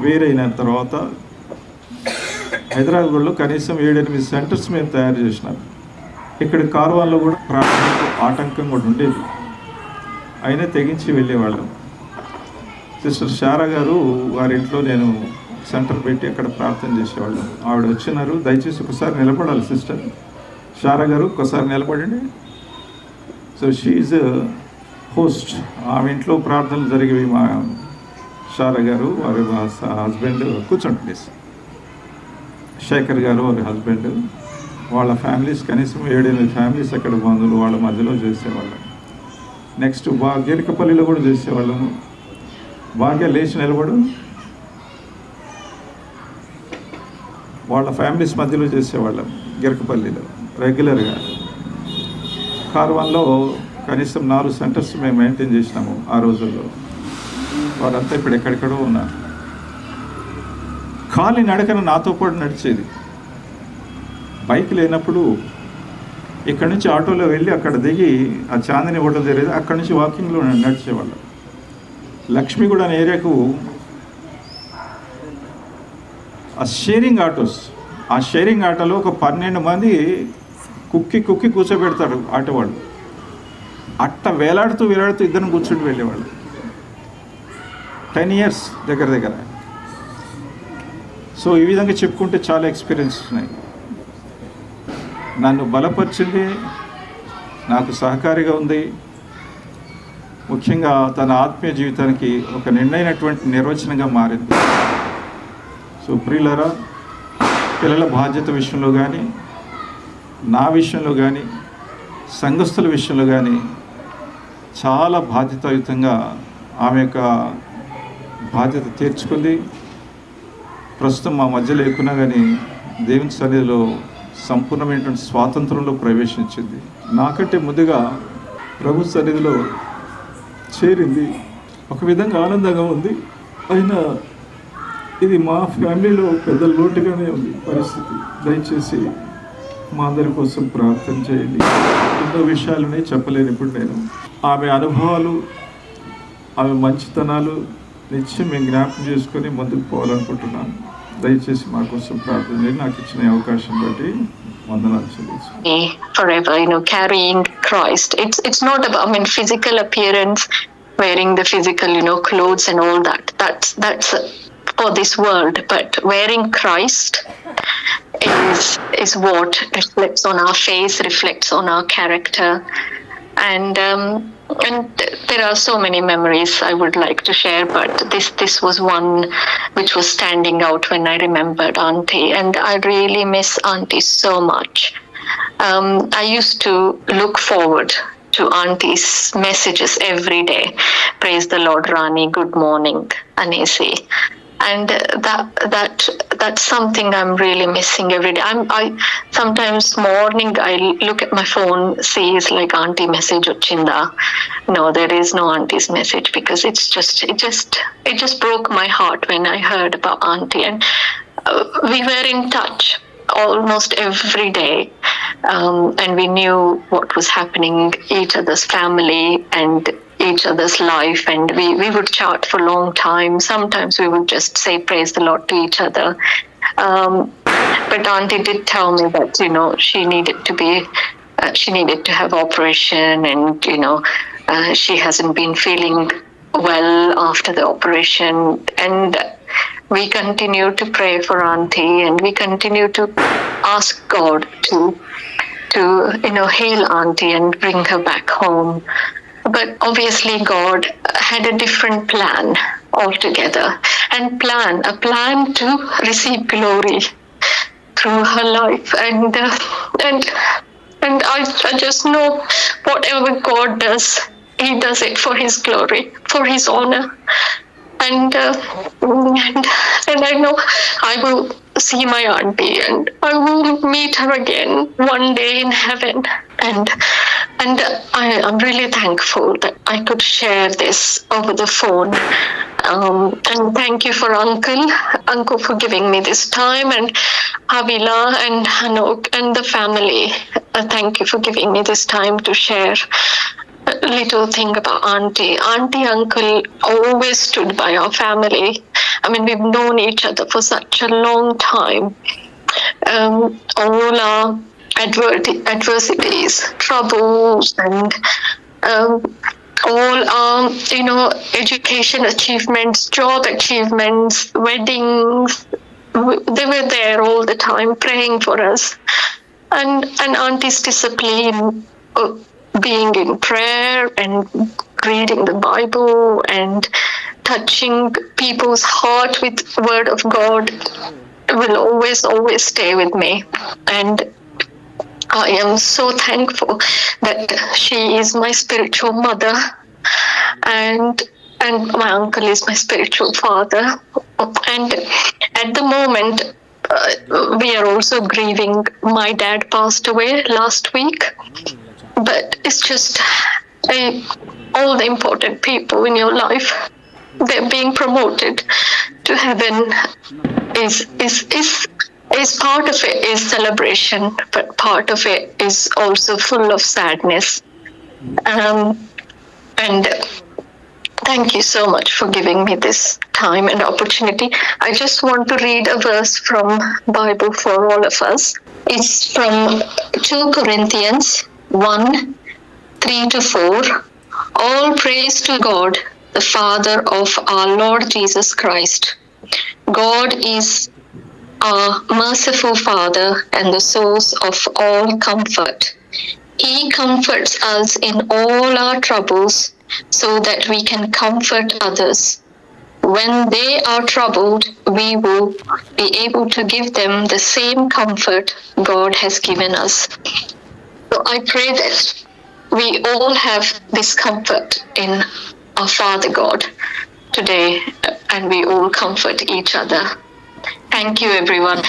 [SPEAKER 13] వేరైన తర్వాత హైదరాబాద్లో కనీసం 7-8 సెంటర్స్ మేము తయారు చేసినాము. ఇక్కడ కార్వాన్లో కూడా ప్రార్థనకు ఆటంకం కూడా ఉండేది, అయినా తెగించి వెళ్ళేవాళ్ళం. సిస్టర్ శారా గారు వారి ఇంట్లో నేను సెంటర్ పెట్టి అక్కడ ప్రార్థన చేసేవాళ్ళం. ఆవిడ వచ్చినారు, దయచేసి ఒకసారి నిలబడాలి సిస్టర్ శారా గారు, ఒకసారి నిలబడండి. So she host. ఆమె ఇంట్లో ప్రార్థనలు జరిగేవి. మా శారా గారు, వారి హస్బెండ్, కూర్చోండి ప్లీజ్, శేఖర్ గారు వారి హస్బెండ్, వాళ్ళ ఫ్యామిలీస్ కనీసం 7-8 ఫ్యామిలీస్ అక్కడ బంధువులు వాళ్ళ మధ్యలో చేసేవాళ్ళం. నెక్స్ట్ గిరికపల్లిలో కూడా చేసేవాళ్ళము. భాగ్య లేచి నిలబడు, వాళ్ళ ఫ్యామిలీస్ మధ్యలో చేసేవాళ్ళం గిరికపల్లిలో రెగ్యులర్గా. కార్వాన్లో కనీసం 4 సెంటర్స్ మేము మెయింటైన్ చేసినాము ఆ రోజుల్లో. వారంతా ఇప్పుడు ఎక్కడెక్కడో ఉన్నారు. ఖాళీ నడకన నాతో పాటు నడిచేది. బైక్ లేనప్పుడు ఇక్కడ నుంచి ఆటోలో వెళ్ళి అక్కడ దిగి ఆ చాందిని హోటల్ జరిగేది, అక్కడ నుంచి వాకింగ్లో నడిచేవాళ్ళం. లక్ష్మీగూడ అనే ఏరియాకు ఆ షేరింగ్ ఆటోలో ఒక 12 మంది కుక్కి కూర్చోబెడతాడు ఆటో వాళ్ళు. అట్ట వేలాడుతూ ఇద్దరిని కూర్చుంటూ వెళ్ళేవాళ్ళు. 10 years దగ్గర. సో ఈ విధంగా చెప్పుకుంటే చాలా ఎక్స్పీరియన్స్ ఉన్నాయి. నన్ను బలపరిచింది, నాకు సహకారిగా ఉంది. ముఖ్యంగా తన ఆత్మీయ జీవితానికి ఒక నిండైనటువంటి నిర్వచనంగా మారింది. సో ప్రియులరా, పిల్లల బాధ్యత విషయంలో కానీ, నా విషయంలో కానీ, సంఘస్థుల విషయంలో కానీ చాలా బాధ్యతాయుతంగా ఆమె యొక్క బాధ్యత తీర్చుకుంది. ప్రస్తుతం మా మధ్య లేకున్నా కానీ దేవుని సన్నిధిలో సంపూర్ణమైనటువంటి స్వాతంత్రంలో ప్రవేశించింది. నాకంటే ముందుగా ప్రభు సన్నిధిలో చేరింది. ఒక విధంగా ఆనందంగా ఉంది. అయినా ఇది మా ఫ్యామిలీలో పెద్ద లోటుగానే ఉంది పరిస్థితి. దయచేసి మా అందరి కోసం ప్రార్థన చేయండి. ఎన్నో విషయాలనే చెప్పలేను ఇప్పుడు నేను. ఆమె అనుభవాలు, ఆమె మంచితనాలు నిత్యం మేము జ్ఞాపకం చేసుకొని ముందుకు పోవాలనుకుంటున్నాను. దయచేసి మా కోసం ప్రార్థన చేయండి. నాకు ఇచ్చిన అవకాశం బట్టి వందనాలు చెల్లించు.
[SPEAKER 14] Forever, carrying Christ. It's not about, physical appearance, wearing the physical, clothes and all that. That's for this world. But wearing Christ is what reflects on our face, reflects on our character, and there are so many memories I would like to share, but this was one which was standing out when I remembered Auntie, and I really miss Auntie so much. I used to look forward to Auntie's messages every day. Praise the Lord, Rani, good morning, Anesi. And that's something I'm really missing every day. I sometimes morning I look at my phone, see it's like Auntie message ochinda. No, there is no Auntie's message, because it just broke my heart when I heard about Auntie. And we were in touch almost every day, and we knew what was happening, each other's family and each other's life, and we would chat for a long time. Sometimes we would just say praise the Lord to each other, but Auntie did tell me that she needed to have operation, and she hasn't been feeling well after the operation. And we continue to pray for Auntie, and we continue to ask God to heal Auntie and bring her back home. But obviously God had a different plan altogether, and a plan to receive glory through her life. And I just know whatever God does, He does it for His glory, for His honor. And I know I will see my Auntie, and I will meet her again one day in heaven. And I'm really thankful that I could share this over the phone. And thank you for Uncle for giving me this time, and Avila and Hanok and the family. Thank you for giving me this time to share a little thing about Auntie. Auntie, Uncle always stood by our family. We've known each other for such a long time. All our adversities, troubles, and all our, education achievements, job achievements, weddings, they were there all the time praying for us. And Auntie's discipline, being in prayer and reading the Bible and touching people's heart with word of God will always stay with me. And I am so thankful that she is my spiritual mother, and my uncle is my spiritual father. And at the moment, we are also grieving. My dad passed away last week, but it's just all the important people in your life, they're being promoted to heaven. Is part of it is celebration, but part of it is also full of sadness. And thank you so much for giving me this time and opportunity. I just want to read a verse from Bible for all of us. It's from 2 Corinthians 1:3-4. All praise to God, the Father of our Lord Jesus Christ. God is our merciful Father and the source of all comfort. He comforts us in all our troubles so that we can comfort others. When they are troubled, we will be able to give them the same comfort God has given us. So I pray that we all have this comfort in our Father God today, and we all comfort each other. Thank you everyone.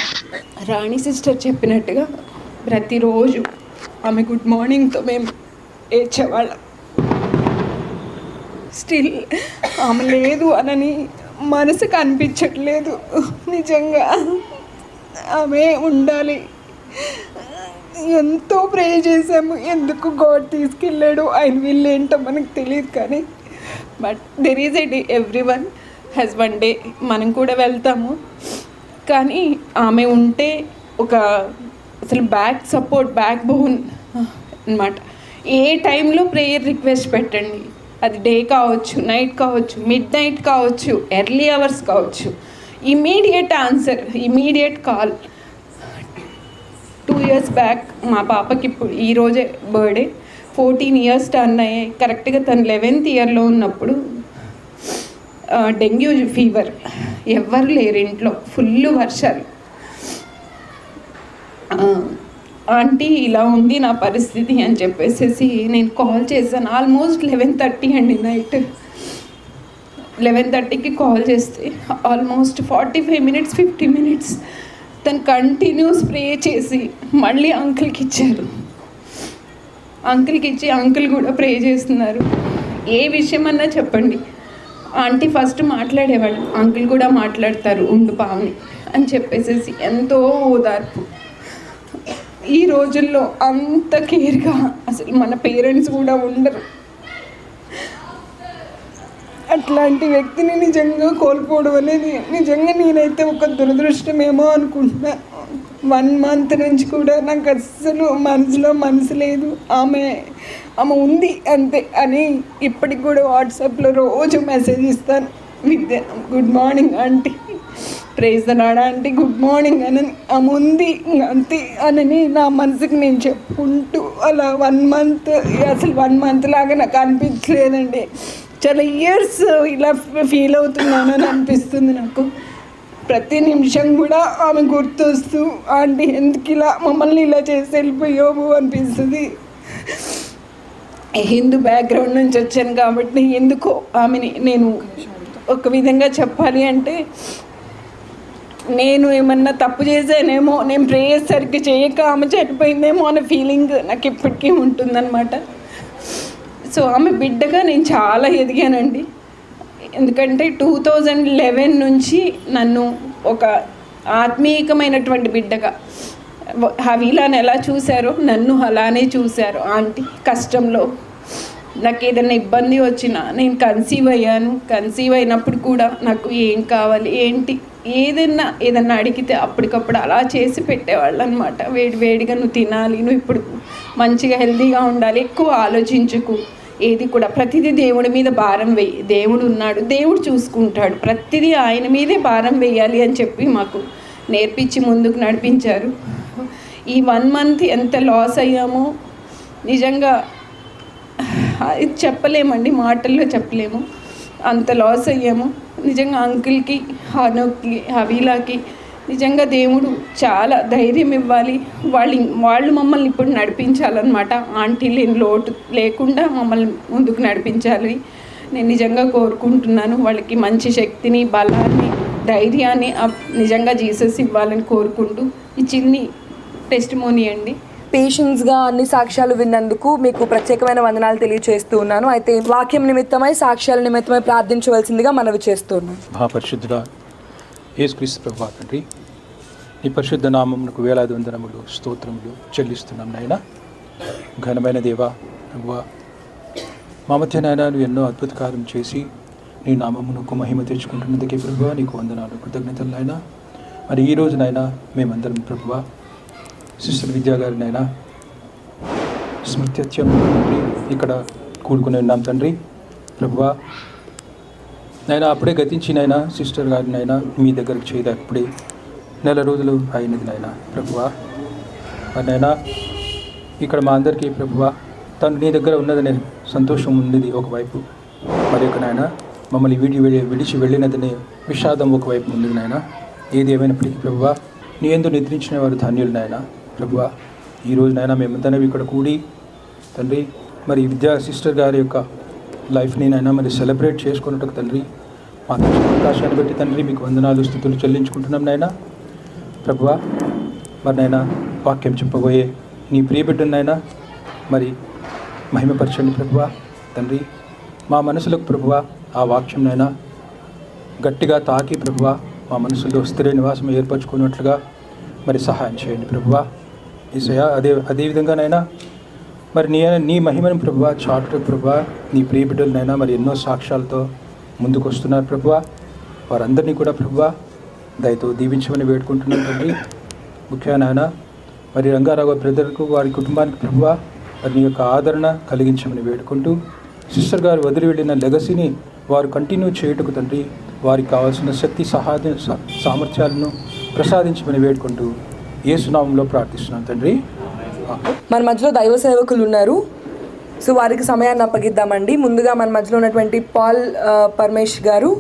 [SPEAKER 12] Rani sister చెప్పినట్టుగా ప్రతిరోజు ఆమె గుడ్ మార్నింగ్తో మేము ఏడ్చేవాళ్ళం. స్టిల్ ఆమె లేదు అనని మనసుకు అనిపించట్లేదు. నిజంగా ఆమె ఉండాలి. ఎంతో ప్రే చేసాము, ఎందుకు గాడ్ తీసుకెళ్ళాడు, ఆయన వీళ్ళు ఏంటో మనకు తెలియదు. కానీ but there is a day, every one has one day. మనం కూడా వెళ్తాము. కానీ ఆమె ఉంటే ఒక అసలు బ్యాక్ సపోర్ట్, బ్యాక్ బోన్ అన్నమాట. ఏ టైంలో ప్రేయర్ రిక్వెస్ట్ పెట్టండి, అది డే కావచ్చు, నైట్ కావచ్చు, మిడ్ నైట్ కావచ్చు, ఎర్లీ అవర్స్ కావచ్చు, immediate answer, immediate call. 2 years back మా పాపకి ఇప్పుడు ఈరోజే బర్త్డే, 14 years టర్న్ అయ్యాయి. కరెక్ట్గా తను 11th yearలో ఉన్నప్పుడు డెంగ్యూ ఫీవర్, ఎవ్వరు లేరు ఇంట్లో, ఫుల్ వర్షాలు. ఆంటీ ఇలా ఉంది నా పరిస్థితి అని చెప్పేసి నేను కాల్ చేశాను. ఆల్మోస్ట్ 11:30 అండి, నైట్ 11:30కి కాల్ చేస్తే ఆల్మోస్ట్ 45 minutes 50 minutes తను కంటిన్యూస్ ప్రే చేసి మళ్ళీ అంకుల్కి ఇచ్చారు. అంకుల్కి ఇచ్చి అంకుల్ కూడా ప్రే చేస్తున్నారు. ఏ విషయం అన్నా చెప్పండి, ఆంటీ ఫస్ట్ మాట్లాడేవాళ్ళు, అంకుల్ కూడా మాట్లాడతారు, ఉండు పావని అని చెప్పేసి ఎంతో ఓదార్పు. ఈ రోజుల్లో అంత కేర్గా అసలు మన పేరెంట్స్ కూడా ఉండరు. అట్లాంటి వ్యక్తిని నిజంగా కోల్పోవడం అనేది నిజంగా నేనైతే ఒక దురదృష్టమేమో అనుకుంటున్నా. 1 month నుంచి కూడా నాకు అస్సలు మనసు లేదు. ఆమె ఉంది అంతే అని ఇప్పటికి కూడా వాట్సాప్లో రోజు మెసేజ్ ఇస్తాను. Vidya good morning aunty, praise the lord aunty, good morning అని ఆమె ఉంది అంతే అని నా మనసుకి నేను చెప్పుకుంటూ అలా 1 month, అసలు 1 month లాగా నాకు అనిపించలేదండి. చాలా ఇయర్స్ ఇలా ఫీల్ అవుతున్నానని అనిపిస్తుంది నాకు. ప్రతి నిమిషం కూడా ఆమె గుర్తొస్తూ ఆంటీ ఎందుకు ఇలా మమ్మల్ని ఇలా చేసి వెళ్ళిపోయావు అనిపిస్తుంది. హిందూ బ్యాక్గ్రౌండ్ నుంచి వచ్చాను కాబట్టి ఎందుకో ఆమెని నేను ఒక విధంగా చెప్పాలి అంటే, నేను ఏమన్నా తప్పు చేశానేమో, నేను ప్రేయర్ సరిగ్గా చేయక ఆమె చనిపోయిందేమో అనే ఫీలింగ్ నాకు ఇప్పటికీ ఉంటుందన్నమాట. సో ఆమె బిడ్డగా నేను చాలా ఎదిగానండి. ఎందుకంటే 2011 నుంచి నన్ను ఒక ఆత్మీయమైనటువంటి బిడ్డగా, హవీలాని ఎలా చూశారో నన్ను అలానే చూశారు ఆంటీ. కష్టంలో నాకు ఏదైనా ఇబ్బంది వచ్చినా, నేను కన్సీవ్ అయ్యాను, కన్సీవ్ అయినప్పుడు కూడా నాకు ఏం కావాలి ఏంటి ఏదన్నా అడిగితే అప్పటికప్పుడు అలా చేసి పెట్టేవాళ్ళు అనమాట. వేడిగా నువ్వు తినాలి, నువ్వు ఇప్పుడు మంచిగా హెల్తీగా ఉండాలి, ఎక్కువ ఆలోచించుకు, ఏది కూడా ప్రతిదీ దేవుడి మీద భారం వేయి, దేవుడు ఉన్నాడు, దేవుడు చూసుకుంటాడు, ప్రతిదీ ఆయన మీదే భారం వేయాలి అని చెప్పి మాకు నేర్పించి ముందుకు నడిపించారు. ఈ 1 month ఎంత లాస్ అయ్యామో నిజంగా ఇది చెప్పలేమండి, మాటల్లో చెప్పలేము, అంత లాస్ అయ్యాము. నిజంగా అంకుల్కి, హనుకి, హవీలాకి నిజంగా దేవుడు చాలా ధైర్యం ఇవ్వాలి. వాళ్ళు మమ్మల్ని ఇప్పుడు నడిపించాలన్నమాట. ఆంటీ లేని లోటు లేకుండా మమ్మల్ని ముందుకు నడిపించాలి నేను నిజంగా కోరుకుంటున్నాను. వాళ్ళకి మంచి శక్తిని, బలాన్ని, ధైర్యాన్ని నిజంగా జీసస్ ఇవ్వాలని కోరుకుంటూ ఈ చిన్ని టెస్టిమోనీ అండి.
[SPEAKER 1] పేషెన్స్గా అన్ని సాక్ష్యాలు విన్నందుకు మీకు ప్రత్యేకమైన వందనాలు తెలియజేస్తూ ఉన్నాను. అయితే వాక్యం నిమిత్తమై, సాక్ష్యాల నిమిత్తమై ప్రార్థించవలసిందిగా మనవి చేస్తున్నాను.
[SPEAKER 15] మహాపరిశుద్ధుడా యేసుక్రీస్తు ప్రభువా తండ్రి, నీ పరిశుద్ధ నామమునకు వేలాది వందనములు స్తోత్రములు చెల్లిస్తున్నాం నాయన. ఘనమైన దేవా ప్రభువా, మా మధ్య నాయన నువ్వు ఎన్నో అద్భుత కార్యం చేసి నీ నామమునకు మహిమ తెచ్చుకుంటున్నందుకే ప్రభువా నీకు వందనాలు, కృతజ్ఞతలు నాయన. మరి ఈరోజు నాయన మేమందరం ప్రభువా సిస్టర్ విద్యా గారి నాయన స్మృత్యత్యం తండ్రి ఇక్కడ కూడుకుని ఉన్నాం తండ్రి. ప్రభువా నాయన అప్పుడే గతించినైనా సిస్టర్ గారి నాయన మీ దగ్గరికి చేయదా అప్పుడే 9 రోజులు అయినది నాయన. ప్రభువా నాయన ఇక్కడ మా అందరికీ ప్రభువా తను నీ దగ్గర ఉన్నదనే సంతోషం ఉన్నది ఒకవైపు, మరి ఒక నాయన మమ్మల్ని విడిచి వెళ్ళినదనే విషాదం ఒకవైపు ఉంది నాయన. ఏది ఏమైనప్పటికీ ప్రభువా నీ యందు నిద్రించిన వారు ధన్యులు నాయన. ప్రభువా ఈరోజు నాయన మేమందరం ఇక్కడ కూడి తండ్రి మరి విద్యా సిస్టర్ గారి యొక్క లైఫ్ని నైనా మరి సెలబ్రేట్ చేసుకున్నట్టు తండ్రి మాకు ఇచ్చిన అవకాశాన్ని బట్టి తండ్రి మీకు వందనాలు స్తుతులు చెల్లించుకుంటున్నాం నాయన. ప్రభువా మరి నైనా వాక్యం చెప్పబోయే నీ ప్రియబిడ్డనైనా మరి మహిమపరచండి ప్రభువా తండ్రి. మా మనసులకు ప్రభువా ఆ వాక్యంనైనా గట్టిగా తాకి ప్రభువా మా మనసులో స్థిర నివాసం ఏర్పరచుకున్నట్లుగా మరి సహాయం చేయండి ప్రభువా. యేసయ్యా అదేవిధంగానైనా మరి నీ మహిమను ప్రభువా చాటు ప్రభువా నీ ప్రియ బిడ్డలనైనా మరి ఎన్నో సాక్ష్యాలతో ముందుకు వస్తున్నారు ప్రభువా. వారందరినీ కూడా ప్రభువా దయతో దీవించమని వేడుకుంటున్నాను తండ్రి. ముఖ్యంగా నాయన మరి రంగారావు బ్రదర్కు వారి కుటుంబానికి ప్రభువా మరి నీ యొక్క ఆదరణ కలిగించమని వేడుకుంటూ సిస్టర్ గారు వదిలి వెళ్ళిన లెగసీని వారు కంటిన్యూ చేయుటకు తండ్రి వారికి కావాల్సిన శక్తి సామర్థ్యాలను ప్రసాదించమని వేడుకుంటూ యేసునామంలో ప్రార్థిస్తున్నాను తండ్రి.
[SPEAKER 1] మన మధ్యలో దైవ సేవకులు ఉన్నారు, సో వారికి సమయాన్ని అప్పగిద్దామండి. ముందుగా మన మధ్యలో ఉన్నటువంటి పాల్ పరమేష్ గారు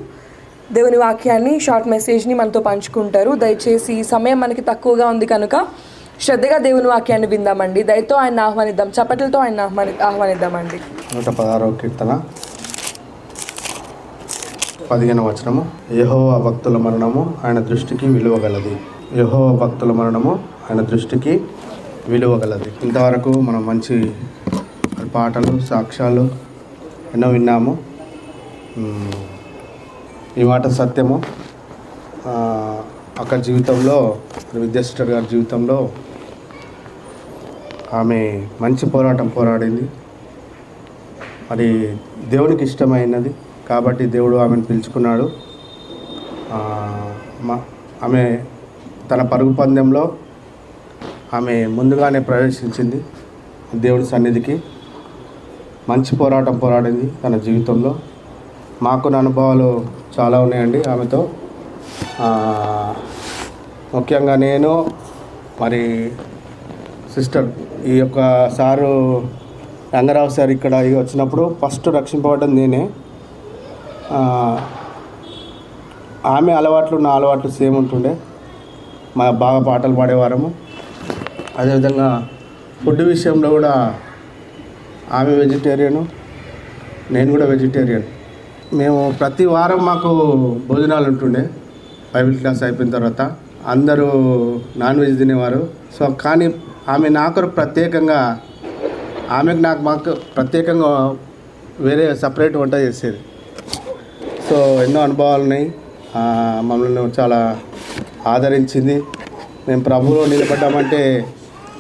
[SPEAKER 1] దేవుని వాక్యాన్ని షార్ట్ మెసేజ్ని మనతో పంచుకుంటారు. దయచేసి సమయం మనకి తక్కువగా ఉంది కనుక శ్రద్ధగా దేవుని వాక్యాన్ని విందామండి. దయతో ఆయన ఆహ్వానిద్దాం, చప్పట్లతో ఆయన ఆహ్వానిద్దామండి.
[SPEAKER 16] 116వ కీర్తన 15వ వచనము. యెహోవా భక్తుల మరణము ఆయన దృష్టికి విలువగలది. యెహోవా భక్తుల మరణము ఆయన దృష్టికి విలువగలది. ఇంతవరకు మనం మంచి పాటలు సాక్ష్యాలు ఎన్నో విన్నాము. ఈ మాట సత్యము. అక్కడ జీవితంలో విద్యా సిస్టర్ గారి జీవితంలో ఆమె మంచి పోరాటం పోరాడింది. మరి దేవునికి ఇష్టమైనది కాబట్టి దేవుడు ఆమెను పిలుచుకున్నాడు. ఆమె తన పరుగు పందెంలో ఆమె ముందుగానే ప్రవేశించింది దేవుడి సన్నిధికి. మంచి పోరాటం పోరాడింది తన జీవితంలో. మాకున్న అనుభవాలు చాలా ఉన్నాయండి ఆమెతో. ముఖ్యంగా నేను మరి సిస్టర్ ఈ యొక్క సారు రంగారావు సార్ ఇక్కడ వచ్చినప్పుడు ఫస్ట్ రక్షింపబడ్డం నేనే. ఆమె అలవాట్లు నా అలవాట్లు సేమ్ ఉంటుండే. మా బాగా పాటలు పాడేవారము. అదేవిధంగా ఫుడ్ విషయంలో కూడా ఆమె వెజిటేరియను, నేను కూడా వెజిటేరియన్. మేము ప్రతి వారం మాకు భోజనాలు ఉంటుండే. బైబిల్ క్లాస్ అయిపోయిన తర్వాత అందరూ నాన్ వెజ్ తినేవారు. సో కానీ ఆమె నాకు ప్రత్యేకంగా మాకు ప్రత్యేకంగా వేరే సపరేట్ వంట చేసేది. సో ఎన్నో అనుభవాలు ఉన్నాయి. మమ్మల్ని చాలా ఆదరించింది. మేము ప్రభువులో నిలబడ్డామంటే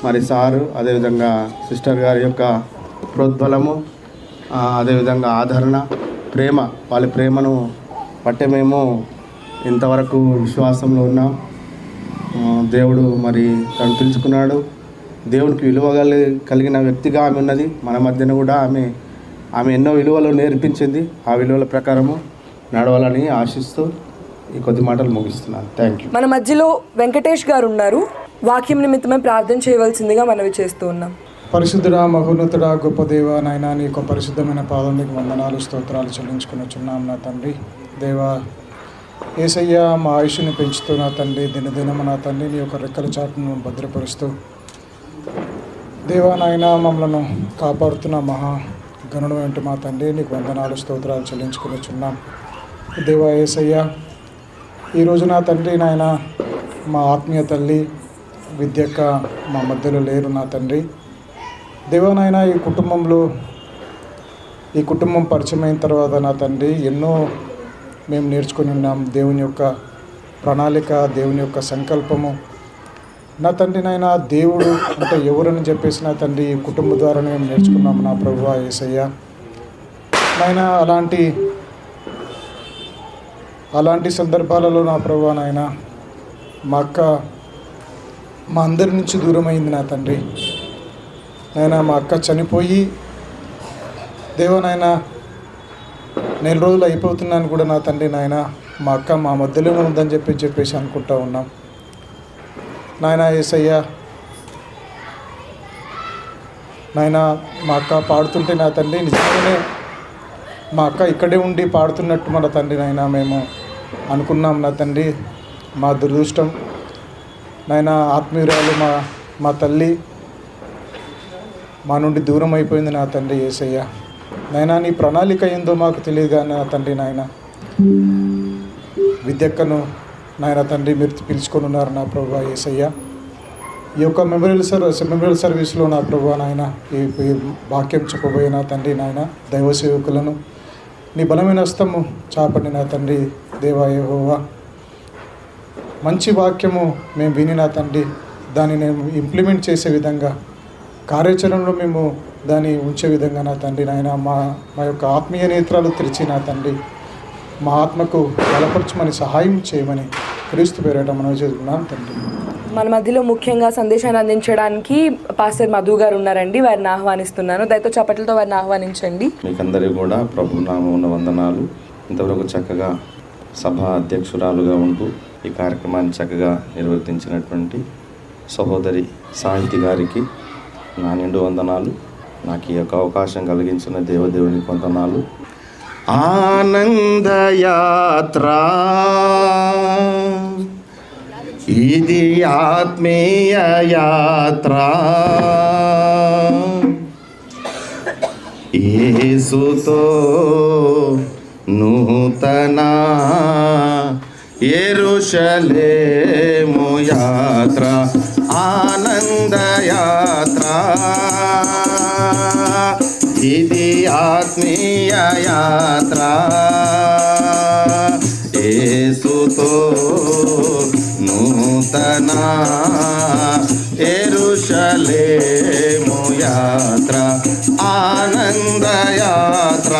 [SPEAKER 16] మరి సారు అదేవిధంగా సిస్టర్ గారి యొక్క ప్రోద్బలము, అదేవిధంగా ఆదరణ, ప్రేమ, వాళ్ళ ప్రేమను బట్టే మేము ఇంతవరకు విశ్వాసంలో ఉన్నాం. దేవుడు మరి తను పిలుచుకున్నాడు. దేవునికి విలువ కలిగిన వ్యక్తిగా ఆమె ఉన్నది. మన మధ్యన కూడా ఆమె ఎన్నో విలువలు నేర్పించింది. ఆ విలువల ప్రకారము నడవాలని ఆశిస్తూ ఈ కొద్ది మాటలు ముగిస్తున్నాను. Thank you.
[SPEAKER 1] మన మధ్యలో వెంకటేష్ గారు ఉన్నారు. వాక్యం నిమిత్తమే ప్రార్థన చేయవలసిందిగా మనవి చేస్తూ ఉన్నాం.
[SPEAKER 17] పరిశుద్ధుడా, మహోన్నతుడా, గొప్ప దేవా, నాయనా నీ యొక్క పరిశుద్ధమైన పాదం నీకు వందనాలు స్తోత్రాలు చెల్లించుకునిచున్నాం నా తండ్రి. దేవా యేసయ్య, మా ఆయుష్ని పెంచుతూ నా తండ్రి దినదినము నా తండ్రి నీ యొక్క రెక్కల చాటును భద్రపరుస్తూ దేవా నాయన మమ్మలను కాపాడుతున్న మహా గణుడు వెంట మా తండ్రి నీకు వందనాలు స్తోత్రాలు చెల్లించుకునిచున్నాం. దేవా యేసయ్య, ఈరోజు నా తండ్రి నాయన మా ఆత్మీయ తల్లి విద్యక్క మా మధ్యలో లేరు నా తండ్రి. దేవానాయన ఈ కుటుంబం పరిచయం అయిన తర్వాత నా తండ్రి ఎన్నో మేము నేర్చుకుని ఉన్నాం. దేవుని యొక్క ప్రణాళిక, దేవుని యొక్క సంకల్పము నా తండ్రి నాయన దేవుడు అంటే ఎవరని చెప్పేసి నా తండ్రి ఈ కుటుంబం ద్వారా మేము నేర్చుకున్నాము నా ప్రభువా యేసయ్య. నాయన అలాంటి సందర్భాలలో నా ప్రభువా నాయన మా అక్క మా అందరి నుంచి దూరం అయింది నా తండ్రి. నాయన మా అక్క చనిపోయి దేవనాయన 4 రోజులు అయిపోతున్నాను కూడా నా తండ్రి నాయన మా అక్క మా మధ్యలోనే ఉందని చెప్పేసి అనుకుంటా ఉన్నాం. నాయన యేసయ్య, నాయన మా అక్క పాడుతుంటే నా తండ్రి నిజంగానే మా అక్క ఇక్కడే ఉండి పాడుతున్నట్టు మన తండ్రి నాయన మేము అనుకున్నాం నా తండ్రి. మా దురదృష్టం నాయన ఆత్మీయురాలు మా తల్లి మా నుండి దూరం అయిపోయింది నా తండ్రి యేసయ్య. నాయనా నీ ప్రణాళిక ఏందో మాకు తెలియదు కానీ నా తండ్రి నాయన విద్యక్కను నాయన తండ్రి మీరు పిలుచుకొని ఉన్నారు నా ప్రభువా యేసయ్య. ఈ యొక్క మెమోరియల్ సర్వీస్లో నా ప్రభువా నాయన ఈ వాక్యం చెప్పబోయే నా తండ్రి నాయన దైవ సేవకులను నీ బలమైన హస్తము చాపండి నా తండ్రి దేవా యెహోవా. మంచి వాక్యము మేము విని నా తండ్రి దానిని ఇంప్లిమెంట్ చేసే విధంగా కార్యాచరణలో మేము దాన్ని ఉంచే విధంగా నా తండ్రి నాయన మా యొక్క ఆత్మీయ నేత్రాలు తెరిచి నా తండ్రి మా ఆత్మకు బలపరచమని సహాయం చేయమని క్రీస్తు పేరిట మనం చేసుకున్నాం తండ్రి.
[SPEAKER 1] మన మధ్యలో ముఖ్యంగా సందేశాన్ని అందించడానికి పాస్టర్ మధు గారు ఉన్నారండి. వారిని ఆహ్వానిస్తున్నాను. దయతో చప్పట్లతో వారిని ఆహ్వానించండి.
[SPEAKER 18] మీకందరికీ కూడా ప్రభు నామమున వందనాలు. ఇంతవరకు చక్కగా సభా అధ్యక్షురాలుగా ఉంటూ ఈ కార్యక్రమాన్ని చక్కగా నిర్వర్తించినటువంటి సహోదరి సాహితి గారికి నా నిండు వందనాలు. నాకు ఈ యొక్క అవకాశం కలిగించిన దేవదేవునికి వందనాలు.
[SPEAKER 6] ఆనందయాత్ర ఇది ఆత్మీయ యాత్ర, యేసుతో నూతన యెరూషలేము యాత్ర, ఆనందయాత్ర ఇది ఆత్మీయ యాత్ర, యేసుతో నూతన యెరూషలేము యాత్ర, ఆనందయాత్ర,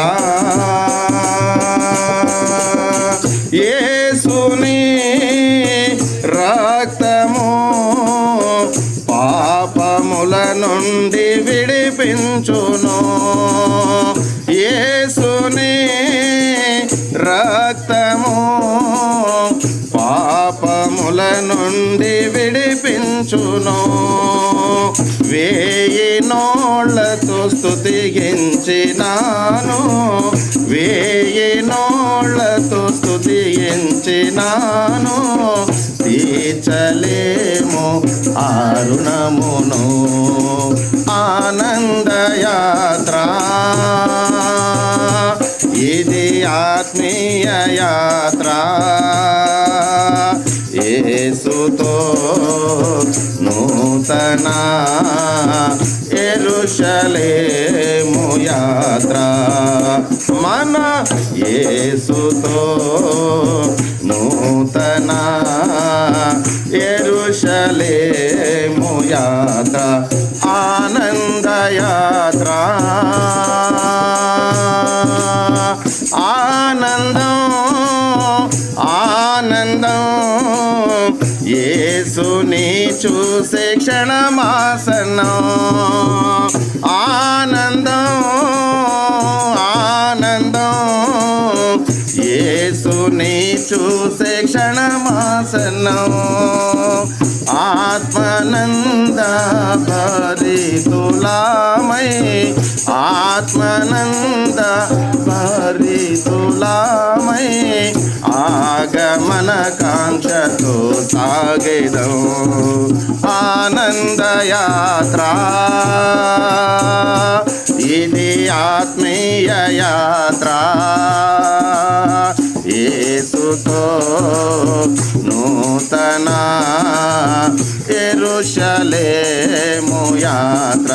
[SPEAKER 6] యేసుని రక్తము పాపముల నుండి విడిపించును, యేసుని రక్తము పాపముల నుండి విడిపించును, వేయి నోళ్లతో స్తుతించినాను, వేయి నోళ్లతో స్తుతించినాను, తీర్చలేము అరుణమును, ఆనందయాత్ర ఇది ఆత్మీయ యాత్ర, యేసుతో నూతన యెరూషలేము యాత్ర, మన యేసుతో నూతన యెరూషలేము యాత్ర, ఆనందయాత్ర, ఆనందం ఆనందం యేసుని చూసే క్షణమాసనం, ఆనందం ఆనందం యేసుని చూసే క్షణమాసనం, ఆత్మనంద భరితులామై, ఆత్మనంద భరితులామై ఆగమన కాంక్షతో సాగేదం, ఆనందయాత్ర ఇది ఆత్మీయ యాత్ర, యేసుతో నూతన యెరూషలేము యాత్ర.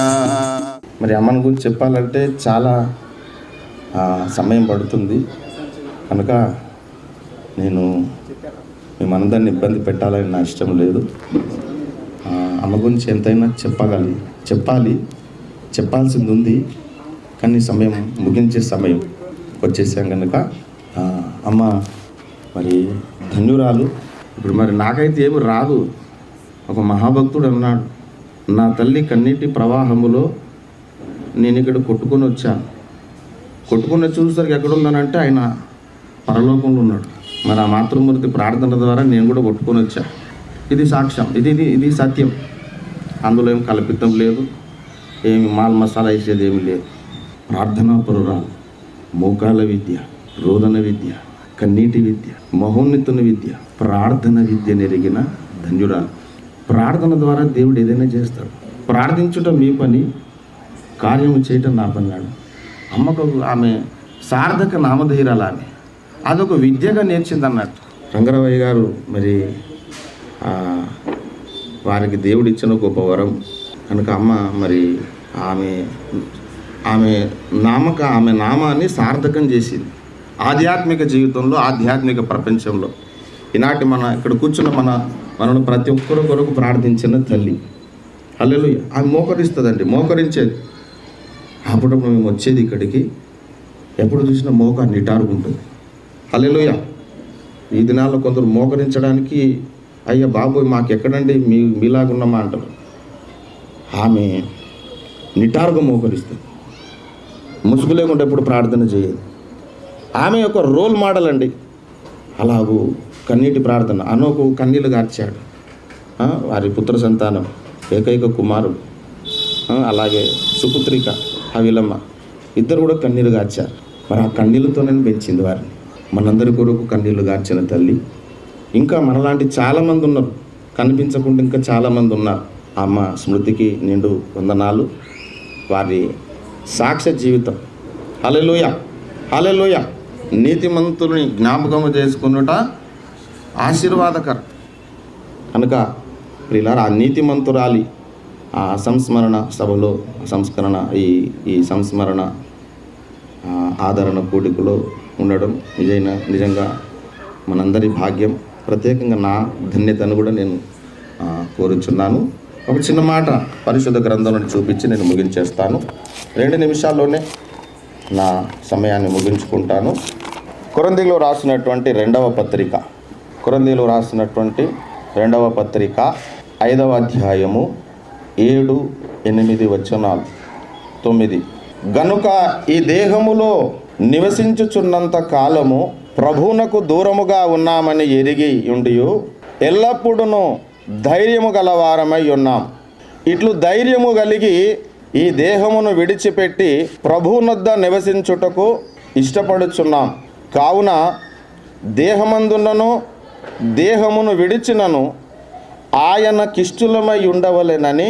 [SPEAKER 18] మరి అమ్మని గురించి చెప్పాలంటే చాలా సమయం పడుతుంది కనుక నేను మిమ్మల్ని ఇబ్బంది పెట్టాలని నా ఇష్టం లేదు. అమ్మ గురించి ఎంతైనా చెప్పాల్సింది ఉంది కానీ సమయం ముగించే సమయం వచ్చేసాం కనుక అమ్మ మరి ధన్యురాలు. ఇప్పుడు మరి నాకైతే ఏమి రాదు. ఒక మహాభక్తుడు అన్నాడు, నా తల్లి కన్నీటి ప్రవాహములో నేను ఇక్కడ కొట్టుకొని వచ్చాను. కొట్టుకుని చూసేసరికి ఎక్కడున్నానంటే ఆయన పరలోకంలో ఉన్నాడు. మరి ఆ మాతృమూర్తి ప్రార్థన ద్వారా నేను కూడా కొట్టుకొని వచ్చాను. ఇది సాక్ష్యం, ఇది సత్యం. అందులో ఏం కల్పితం లేదు, ఏమి మసాలా వేసేది ఏమి లేదు. ప్రార్థనా పురురాలు, మోకాల విద్య, రోదన విద్య, కన్నీటి విద్య, మహోన్నతుని విద్య, ప్రార్థన విద్య నెరిగిన ధన్యురాలు. ప్రార్థన ద్వారా దేవుడు ఏదైనా చేస్తాడు. ప్రార్థించడం మీ పని, కార్యము చేయటం నాపన్నాడు. అమ్మకు ఆమె సార్థక నామధేయురాలు, ఆమె అదొక విద్యగా నేర్చింది అన్నట్టు. రంగరావయ్య గారు మరి వారికి దేవుడు ఇచ్చిన గొప్ప వరం కనుక అమ్మ మరి ఆమె నామాన్ని సార్థకం చేసింది ఆధ్యాత్మిక జీవితంలో, ఆధ్యాత్మిక ప్రపంచంలో. ఈనాటి ఇక్కడ కూర్చున్న మనల్ని ప్రతి ఒక్కరి కొరకు ప్రార్థించిన తల్లి. హల్లెలూయా. ఆమె మోకరిస్తుందండి, మోకరించేది. అప్పుడప్పుడు మేము వచ్చేది ఇక్కడికి, ఎప్పుడు చూసినా మోకారు నిటారుగుంటుంది. హల్లెలూయా. ఈ దినాల్లో కొందరు మోకరించడానికి అయ్యా బాబోయ్ మాకెక్కడండి మీలాగున్నామా అంటారు. ఆమె నిటారుగా మోకరిస్తుంది, ముసుగు లేకుండా ఎప్పుడు ప్రార్థన చేయదు. ఆమె ఒక రోల్ మోడల్ అండి. అలాగూ కన్నీటి ప్రార్థన. అనోకు కన్నీళ్ళు గార్చాడు, వారి పుత్ర సంతానం ఏకైక కుమారుడు. అలాగే సుపుత్రిక హవిలమ్మ ఇద్దరు కూడా కన్నీళ్ళు గార్చారు. మరి ఆ కన్నీళ్ళతోనే పెంచింది వారిని. మనందరి కొరకు కన్నీళ్ళు గార్చిన తల్లి. ఇంకా మనలాంటి చాలామంది ఉన్నారు, కనిపించకుండా ఇంకా చాలామంది ఉన్నారు. అమ్మ స్మృతికి నిండు వందనాలు. వారి సాక్ష్య జీవితం. హల్లెలూయా, హల్లెలూయా. నీతిమంతుని జ్ఞాపకము చేసుకున్నట ఆశీర్వాదకరం కనుక ప్రియులారా, ఆ నీతిమంతురాలి ఆ సంస్మరణ సభలో సంస్కరణ ఈ సంస్మరణ ఆదరణ కూడికలో ఉండడం నిజంగా మనందరి భాగ్యం. ప్రత్యేకంగా నా ధన్యతను కూడా నేను కోరుచున్నాను. ఒక చిన్న మాట పరిశుద్ధ గ్రంథంలో చూపించి నేను ముగించేస్తాను. 2 నిమిషాల్లోనే నా సమయాన్ని ముగించుకుంటాను. కొరింథీయులు రాసినటువంటి 2వ పత్రిక, కొరింథీయులు రాసినటువంటి 2వ పత్రిక 5వ అధ్యాయము 7, 8 వచనాలు 9. గనుక ఈ దేహములో నివసించుచున్నంత కాలము ప్రభువునకు దూరముగా ఉన్నామని ఎరిగి ఉండియు ఎల్లప్పుడూ ధైర్యము గలవారమై ఉన్నాం. ఇట్లు ధైర్యము కలిగి ఈ దేహమును విడిచిపెట్టి ప్రభువునొద్ద నివసించుటకు ఇష్టపడుచున్నాం. కావున దేహమందున్నను దేహమును విడిచినను ఆయన కిష్టులమై ఉండవలెనని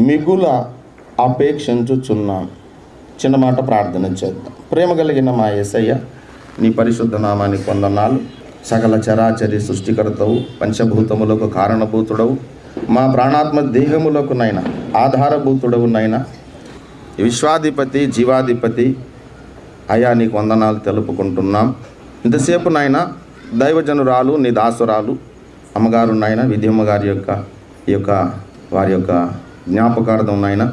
[SPEAKER 18] మిగుల అపేక్షించుచున్నాం. చిన్న మాట ప్రార్థన చేద్దాం. ప్రేమ కలిగిన మా యేసయ్య, నీ పరిశుద్ధ నామానికి వందనాలు. సకల చరాచరి సృష్టికర్తవు, పంచభూతములకు కారణభూతుడవు, మా ప్రాణాత్మ దేహములకు నైనా ఆధారభూతుడవు నైనా, విశ్వాధిపతి జీవాధిపతి అయా నీకు వందనాలు తెలుపుకుంటున్నాం. ఇంతసేపు నాయన దైవజనురాలు నీ దాసురాలు అమ్మగారు నాయన విద్యమ్మ గారి యొక్క వారి యొక్క జ్ఞాపకార్థం నాయన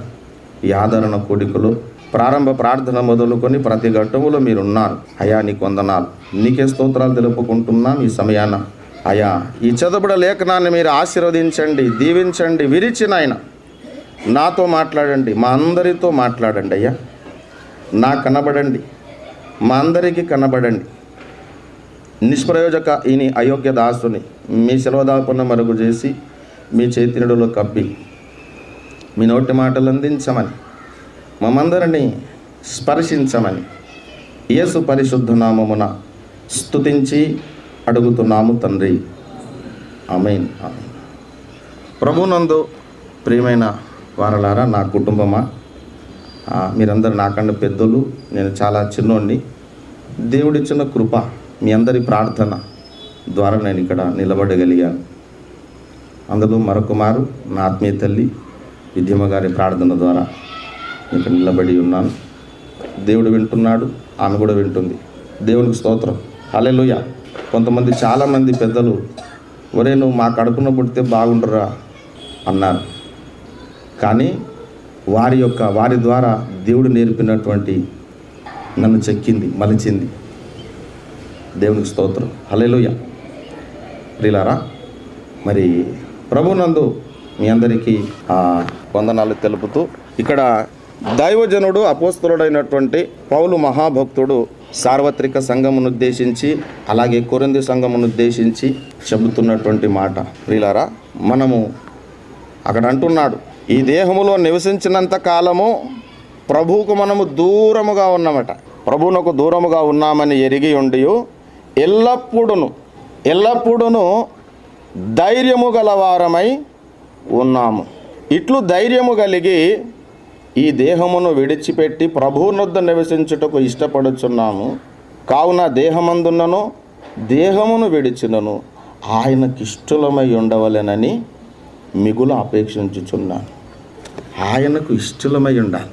[SPEAKER 18] ఈ ఆదరణ కూడికలో ప్రారంభ ప్రార్థన మొదలుకొని ప్రతి ఘట్టములో మీరున్నారు. అయా నీకు వందనాలు, నీకే స్తోత్రాలు తెలుపుకుంటున్నాం. ఈ సమయాన అయా ఈ చదువుబడ లేఖనాన్ని మీరు ఆశీర్వదించండి, దీవించండి. విరిచి నాయన నాతో మాట్లాడండి, మా అందరితో మాట్లాడండి. అయ్యా నా కనబడండి, మా అందరికీ కనబడండి. నిష్ప్రయోజక ఈని అయోగ్య దాసుని మీ శిలవదాపన మరుగు చేసి మీ చేతినుడులో కప్పి మీ నోటి మాటలు అందించమని, మమ్మందరినీ స్పర్శించమని యేసు పరిశుద్ధ నామమున స్తుతించి అడుగుతున్నాము తండ్రి. ఆమేన్. ప్రభునందు ప్రియమైన వారలారా, నా కుటుంబమా, మీరందరూ నాకన్నా పెద్దలు, నేను చాలా చిన్నోడిని. దేవుడిచ్చిన కృప, మీ అందరి ప్రార్థన ద్వారా నేను ఇక్కడ నిలబడగలిగాను. అందులో మరొక మారు నా ఆత్మీయ తల్లి విద్యమ్మ గారి ప్రార్థన ద్వారా ఇక్కడ నిలబడి ఉన్నాను. దేవుడు వింటున్నాడు, ఆమె కూడా వింటుంది. దేవునికి స్తోత్రం. హల్లెలూయా. కొంతమంది చాలామంది పెద్దలు ఒరే నువ్వు మా కడుపున పుడితే బాగుండరా అన్నారు. కానీ వారి ద్వారా దేవుడు నేర్పినటువంటి నన్ను చెక్కింది, మలిచింది. దేవునికి స్తోత్రం. హల్లెలూయా. ప్రియులారా, మరి ప్రభునందు మీ అందరికీ వందనాలు తెలుపుతూ ఇక్కడ దైవజనుడు అపోస్తలుడైనటువంటి పౌలు మహాభక్తుడు సార్వత్రిక సంఘమును ఉద్దేశించి అలాగే కొరింథీ సంఘమును ఉద్దేశించి చెబుతున్నటువంటి మాట. ప్రియులారా, మనము అక్కడ అంటున్నాడు, ఈ దేహములో నివసించినంత కాలము ప్రభువుకు మనము దూరముగా ఉన్నామట. ప్రభువునకు దూరముగా ఉన్నామని ఎరిగి ఉండి ఎల్లప్పుడూ ధైర్యము గలవారమై ఉన్నాము. ఇట్లు ధైర్యము కలిగి ఈ దేహమును విడిచిపెట్టి ప్రభువునొద్ద నివసించుటకు ఇష్టపడుచున్నాము. కావున దేహమందున్నను దేహమును విడిచినను ఆయనకిష్టులమై ఉండవలెనని మిగులు అపేక్షించుచున్నాను. ఆయనకు ఇష్టలమై ఉండాలి.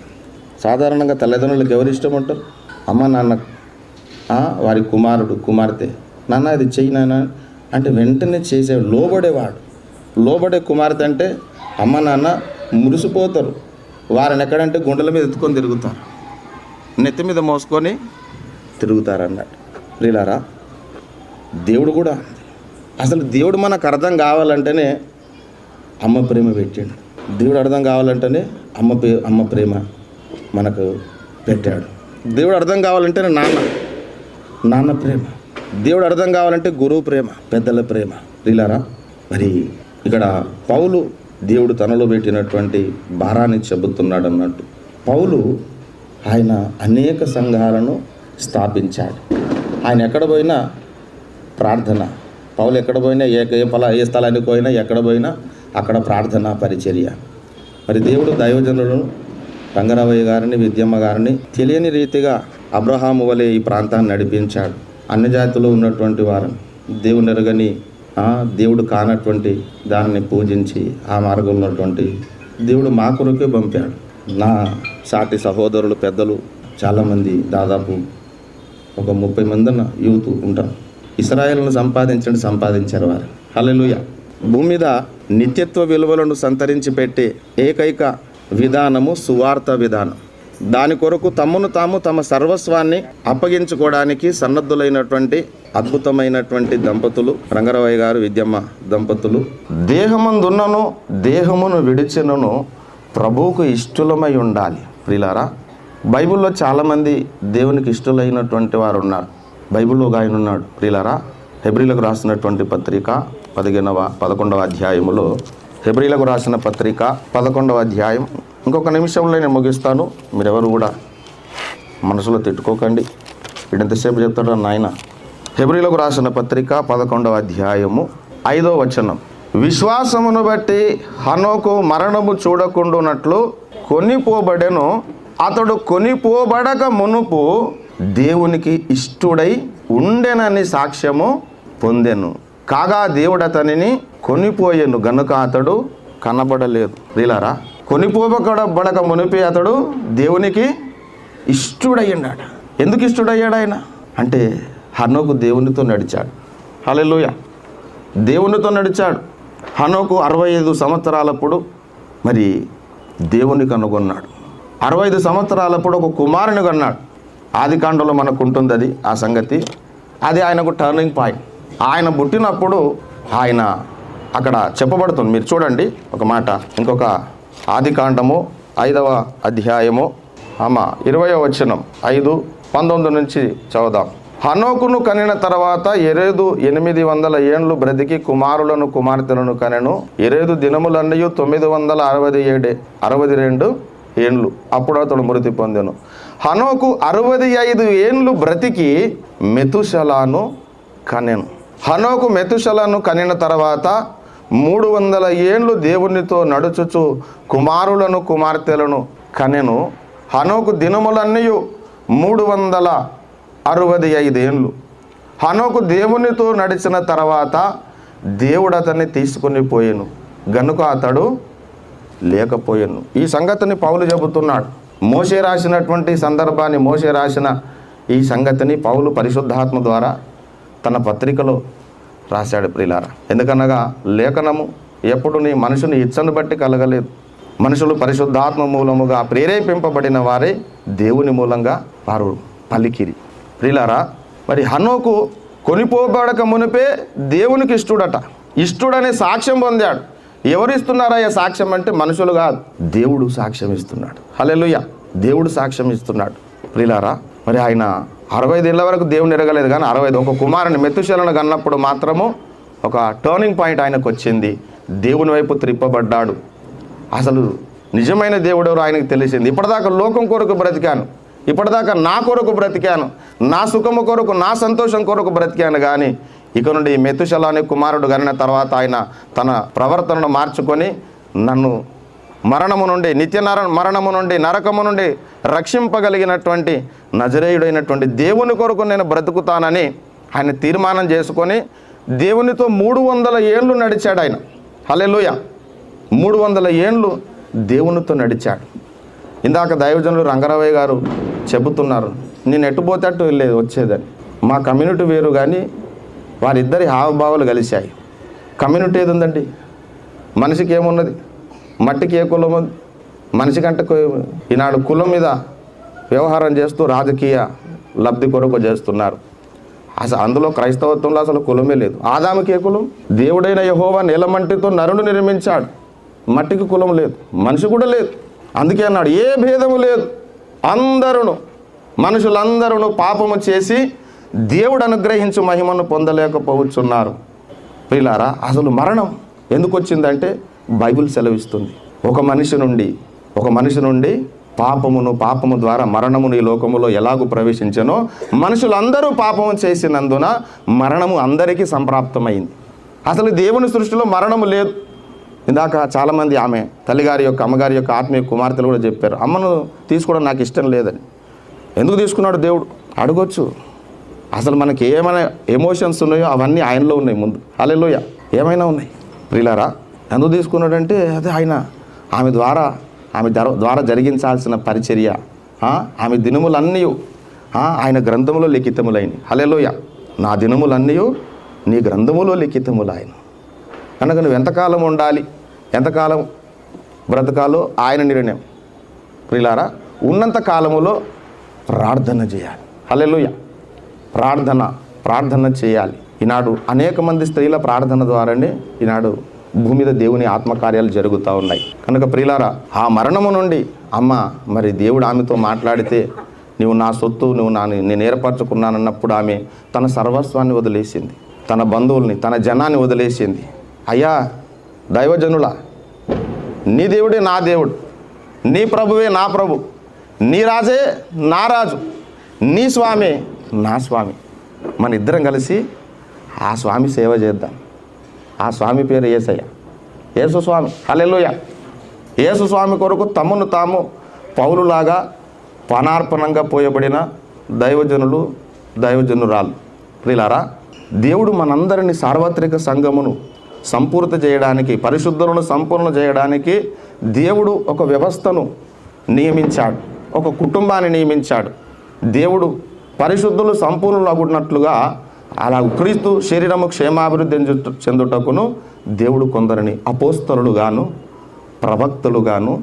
[SPEAKER 18] సాధారణంగా తల్లిదండ్రులకు ఎవరు ఇష్టం ఉంటారు? అమ్మ నాన్న, వారి కుమారుడు కుమార్తె, నాన్న అది చెయ్యి నాన్న అంటే వెంటనే చేసే లోబడేవాడు. లోబడే కుమార్తె అంటే అమ్మ నాన్న మురిసిపోతారు. వారిని ఎక్కడంటే గుండెల మీద ఎత్తుకొని తిరుగుతారు, నెత్తి మీద మోసుకొని తిరుగుతారు అన్నట్టు. ప్రియులారా, దేవుడు కూడా అసలు దేవుడు మనకు అర్థం కావాలంటేనే అమ్మ ప్రేమ పెట్టాడు. దేవుడు అర్థం కావాలంటేనే అమ్మ ప్రేమ మనకు పెట్టాడు. దేవుడు అర్థం కావాలంటేనే నాన్న ప్రేమ. దేవుడు అర్థం కావాలంటే గురువు ప్రేమ, పెద్దల ప్రేమ. ప్రియులారా, మరి ఇక్కడ పౌలు దేవుడు తనలో పెట్టినటువంటి భారాన్ని చెబుతున్నాడు అన్నట్టు. పౌలు ఆయన అనేక సంఘాలను స్థాపించాడు. ఆయన ఎక్కడ పోయినా ప్రార్థన. పౌలు ఎక్కడ పోయినా ఏ స్థలానికి పోయినా ఎక్కడ పోయినా అక్కడ ప్రార్థన పరిచర్య. మరి దేవుడు దైవజనులను రంగరావయ్య గారిని, విద్యమ్మ గారిని తెలియని రీతిగా అబ్రహాము వలె ఈ ప్రాంతాన్ని నడిపించాడు. అన్ని జాతిలో ఉన్నటువంటి వారిని దేవుని ఎరగని దేవుడు కానటువంటి దానిని పూజించి ఆ మార్గంలో ఉన్నటువంటి దేవుడు మా కొరకే పంపాడు. నా సాటి సహోదరులు పెద్దలు చాలామంది, దాదాపు ఒక 30 మంది యూత్ ఉంటారు. ఇశ్రాయేలును సంపాదించారు వారు. హల్లెలూయా. భూమి మీద నిత్యత్వ విలువలను సంతరించి పెట్టే ఏకైక విధానము సువార్త విధానం. దాని కొరకు తమను తాము తమ సర్వస్వాన్ని అప్పగించుకోవడానికి సన్నద్ధులైనటువంటి అద్భుతమైనటువంటి దంపతులు రంగరావయ్య గారు, విద్యమ్మ దంపతులు. దేహమందున్నను దేహమును విడిచినను ప్రభువుకు ఇష్టలమై ఉండాలి. ప్రియులారా, బైబిల్లో చాలామంది దేవునికి ఇష్టలైనటువంటి వారు ఉన్నారు. బైబిల్లో ఒక ఆయన ఉన్నాడు. ప్రియులారా, హెబ్రీలకు రాసినటువంటి పత్రిక 11వ అధ్యాయములో, హెబ్రీలకు రాసిన పత్రిక 11వ అధ్యాయం. ఇంకొక నిమిషంలో నేను ముగిస్తాను. మీరెవరు కూడా మనసులో తిట్టుకోకండి, వీడంతసేపు చెప్తాడు నాయన. హెబ్రీలకు రాసిన పత్రిక 11వ అధ్యాయము 5వ వచనం. విశ్వాసమును బట్టి హనోకు మరణము చూడకుండానట్లు కొనిపోబడెను. అతడు కొనిపోబడక మునుపు దేవునికి ఇష్టుడై ఉండెనని సాక్ష్యము పొందెను. కాగా దేవుడు అతనిని కొనిపోయెను గనుక అతడు కనబడలేదు. ప్రియులారా, కొనిపోబడక మునిపి అతడు దేవునికి ఇష్టుడయ్యాడు. ఎందుకు ఇష్టుడయ్యాడు ఆయన అంటే హనోకు దేవునితో నడిచాడు. హల్లెలూయా. దేవునితో నడిచాడు. హనోకు 65 సంవత్సరాలప్పుడు మరి దేవుని కనుగొన్నాడు. 65 సంవత్సరాలప్పుడు ఒక కుమారుని కన్నాడు. ఆదికాండంలో మనకు ఉంటుంది అది, ఆ సంగతి. అది ఆయనకు టర్నింగ్ పాయింట్. ఆయన పుట్టినప్పుడు ఆయన అక్కడ చెప్పబడుతుంది. మీరు చూడండి ఒక మాట. ఇంకొక ఆదికాండము 5వ అధ్యాయము 20వ వచనం 5:19 నుంచి చదువుదాం. హనోకును కనిన తర్వాత ఎరేదు 800 ఏండ్లు బ్రతికి కుమారులను కుమార్తెలను కనెను. ఎరేదు దినములన్నీ 962 ఏండ్లు. అప్పుడు అతడు మృతి పొందెను. హనోకు 65 ఏండ్లు బ్రతికి మెతుషలాను కనెను. హనోకు మెతుషలను కనిన తర్వాత 300 ఏండ్లు దేవునితో నడుచుచు కుమారులను కుమార్తెలను కనెను. హనోకు దినములన్నీ 365 ఏండ్లు. హనోకు దేవునితో నడిచిన తర్వాత దేవుడు అతన్ని తీసుకుని పోయాను గనుక అతడు లేకపోయాను. ఈ సంగతిని పౌలు చెబుతున్నాడు. మోషే రాసినటువంటి సందర్భాన్ని, మోషే రాసిన ఈ సంగతిని పౌలు పరిశుద్ధాత్మ ద్వారా తన పత్రికలో రాశాడు. ప్రియులారా, ఎందుకనగా లేఖనము ఎప్పుడు నీ మనుషుని ఇచ్చను బట్టి కలగలేదు. మనుషులు పరిశుద్ధాత్మ మూలముగా ప్రేరేపింపబడిన వారే దేవుని మూలంగా వారు పలికిరి. ప్రియులారా, మరి హనోకు కొనిపోబడక మునిపే దేవునికి ఇష్టుడట. ఇష్టుడనే సాక్ష్యం పొందాడు. ఎవరు ఇస్తున్నారయ్యా సాక్ష్యం అంటే మనుషులు కాదు, దేవుడు సాక్ష్యం ఇస్తున్నాడు. హల్లెలూయా. దేవుడు సాక్ష్యం ఇస్తున్నాడు. ప్రియులారా, మరి ఆయన 65 ఏళ్ళ వరకు దేవుని ఎరగలేదు, కానీ 65 ఒక కుమారుని మెతుషలను కన్నప్పుడు మాత్రము ఒక టర్నింగ్ పాయింట్ ఆయనకు వచ్చింది. దేవుని వైపు త్రిప్పబడ్డాడు. అసలు నిజమైన దేవుడు ఎవరు ఆయనకు తెలిసింది. ఇప్పటిదాకా లోకం కొరకు బ్రతికాను, ఇప్పటిదాకా నా కొరకు బ్రతికాను, నా సుఖము కొరకు, నా సంతోషం కొరకు బ్రతికాను. కానీ ఇక నుండి మెతుషల అనే కుమారుడు కనిన తర్వాత ఆయన తన ప్రవర్తనను మార్చుకొని నన్ను
[SPEAKER 6] మరణము నుండి మరణము నుండి నరకము నుండి రక్షింపగలిగినటువంటి నజరేయుడైనటువంటి దేవుని కొరకు నేను బ్రతుకుతానని ఆయన తీర్మానం చేసుకొని దేవునితో 300 ఏళ్ళు నడిచాడు ఆయన. హల్లెలూయా. 300 ఏళ్ళు దేవునితో నడిచాడు. ఇందాక దైవజనులు రంగరావయ్య గారు చెబుతున్నారు, నేను ఎట్టుపోతే అటు వెళ్ళేది వచ్చేదని. మా కమ్యూనిటీ వేరు కానీ వారిద్దరి హావభావాలు కలిశాయి. కమ్యూనిటీ ఏది ఉందండి? మనిషికి ఏమున్నది? మట్టికి ఏ కులం ఉంది? మనిషి కంటే ఈనాడు కులం మీద వ్యవహారం చేస్తూ రాజకీయ లబ్ధి కొరకు చేస్తున్నారు. అసలు అందులో క్రైస్తవత్వంలో అసలు కులమే లేదు. ఆదాముకి ఏ కులం? దేవుడైన యెహోవా నీలమట్టితో నరుడు నిర్మించాడు. మట్టికి కులం లేదు, మనిషి కూడా లేదు. అందుకే అన్నాడు ఏ భేదము లేదు, మనుషులందరూ పాపము చేసి దేవుడు అనుగ్రహించు మహిమను పొందలేకపోవచ్చున్నారు. ప్రియులారా, అసలు మరణం ఎందుకు వచ్చిందంటే బైబిల్ సెలవిస్తుంది. ఒక మనిషి నుండి పాపము ద్వారా మరణమును ఈ లోకములో ఎలాగూ ప్రవేశించనో మనుషులందరూ పాపము చేసినందున మరణము అందరికీ సంప్రాప్తమైంది. అసలు దేవుని సృష్టిలో మరణము లేదు. ఇందాక చాలామంది ఆమె తల్లిగారి యొక్క అమ్మగారి యొక్క ఆత్మీయ కుమార్తెలు కూడా చెప్పారు, అమ్మను తీసుకోవడం నాకు ఇష్టం లేదని. ఎందుకు తీసుకున్నాడు దేవుడు అడగొచ్చు. అసలు మనకి ఏమైనా ఎమోషన్స్ ఉన్నాయో అవన్నీ ఆయనలో ఉన్నాయి ముందు. హల్లెలూయా. ఏమైనా ఉన్నాయి ప్రియులారా. ఎందుకు తీసుకున్నాడంటే అదే ఆమె ద్వారా జరిగించాల్సిన పరిచర్య, ఆమె దినములన్నీ ఆయన గ్రంథములో లిఖితములైన. హల్లెలూయా. నా దినములన్నీ నీ గ్రంథములో లిఖితములైన. కనుక నువ్వు ఎంతకాలం ఉండాలి, ఎంతకాలం బ్రతకాలో ఆయన నిర్ణయం. ప్రియులారా, ఉన్నంత కాలములో ప్రార్థన చేయాలి. హల్లెలూయా. ప్రార్థన చేయాలి. ఈనాడు అనేక మంది స్త్రీల ప్రార్థన ద్వారానే ఈనాడు భూమి మీద దేవుని ఆత్మకార్యాలు జరుగుతూ ఉన్నాయి. కనుక ప్రియులారా, ఆ మరణము నుండి అమ్మ మరి దేవుడు ఆమెతో మాట్లాడితే నువ్వు నా సొత్తు, నేను ఏర్పరచుకున్నానన్నప్పుడు ఆమె తన సర్వస్వాన్ని వదిలేసింది, తన బంధువుల్ని, తన జనాన్ని వదిలేసింది. అయ్యా దైవజనుల, నీ దేవుడే నా దేవుడు, నీ ప్రభువే నా ప్రభు, నీ రాజే నా రాజు, నీ స్వామి నా స్వామి. మన ఇద్దరం కలిసి ఆ స్వామి సేవ చేద్దాం. ఆ స్వామి పేరు యేసయ్య, యేసు స్వామి. హల్లెలూయా. యేసు స్వామి కొరకు తమను తాము పౌలులాగా పనార్పణంగా పోయబడిన దైవజనురాలు. ప్రియులారా, దేవుడు మనందరినీ సార్వత్రిక సంఘమును సంపూర్తి చేయడానికి, పరిశుద్ధులను సంపూర్ణ చేయడానికి దేవుడు ఒక వ్యవస్థను నియమించాడు, ఒక కుటుంబాన్ని నియమించాడు. దేవుడు పరిశుద్ధులు సంపూర్ణులు అగునట్లుగా అలా క్రీస్తు శరీరము క్షేమాభివృద్ధి చెందుటకును దేవుడు కొందరిని అపోస్తలులుగాను, ప్రవక్తలుగాను,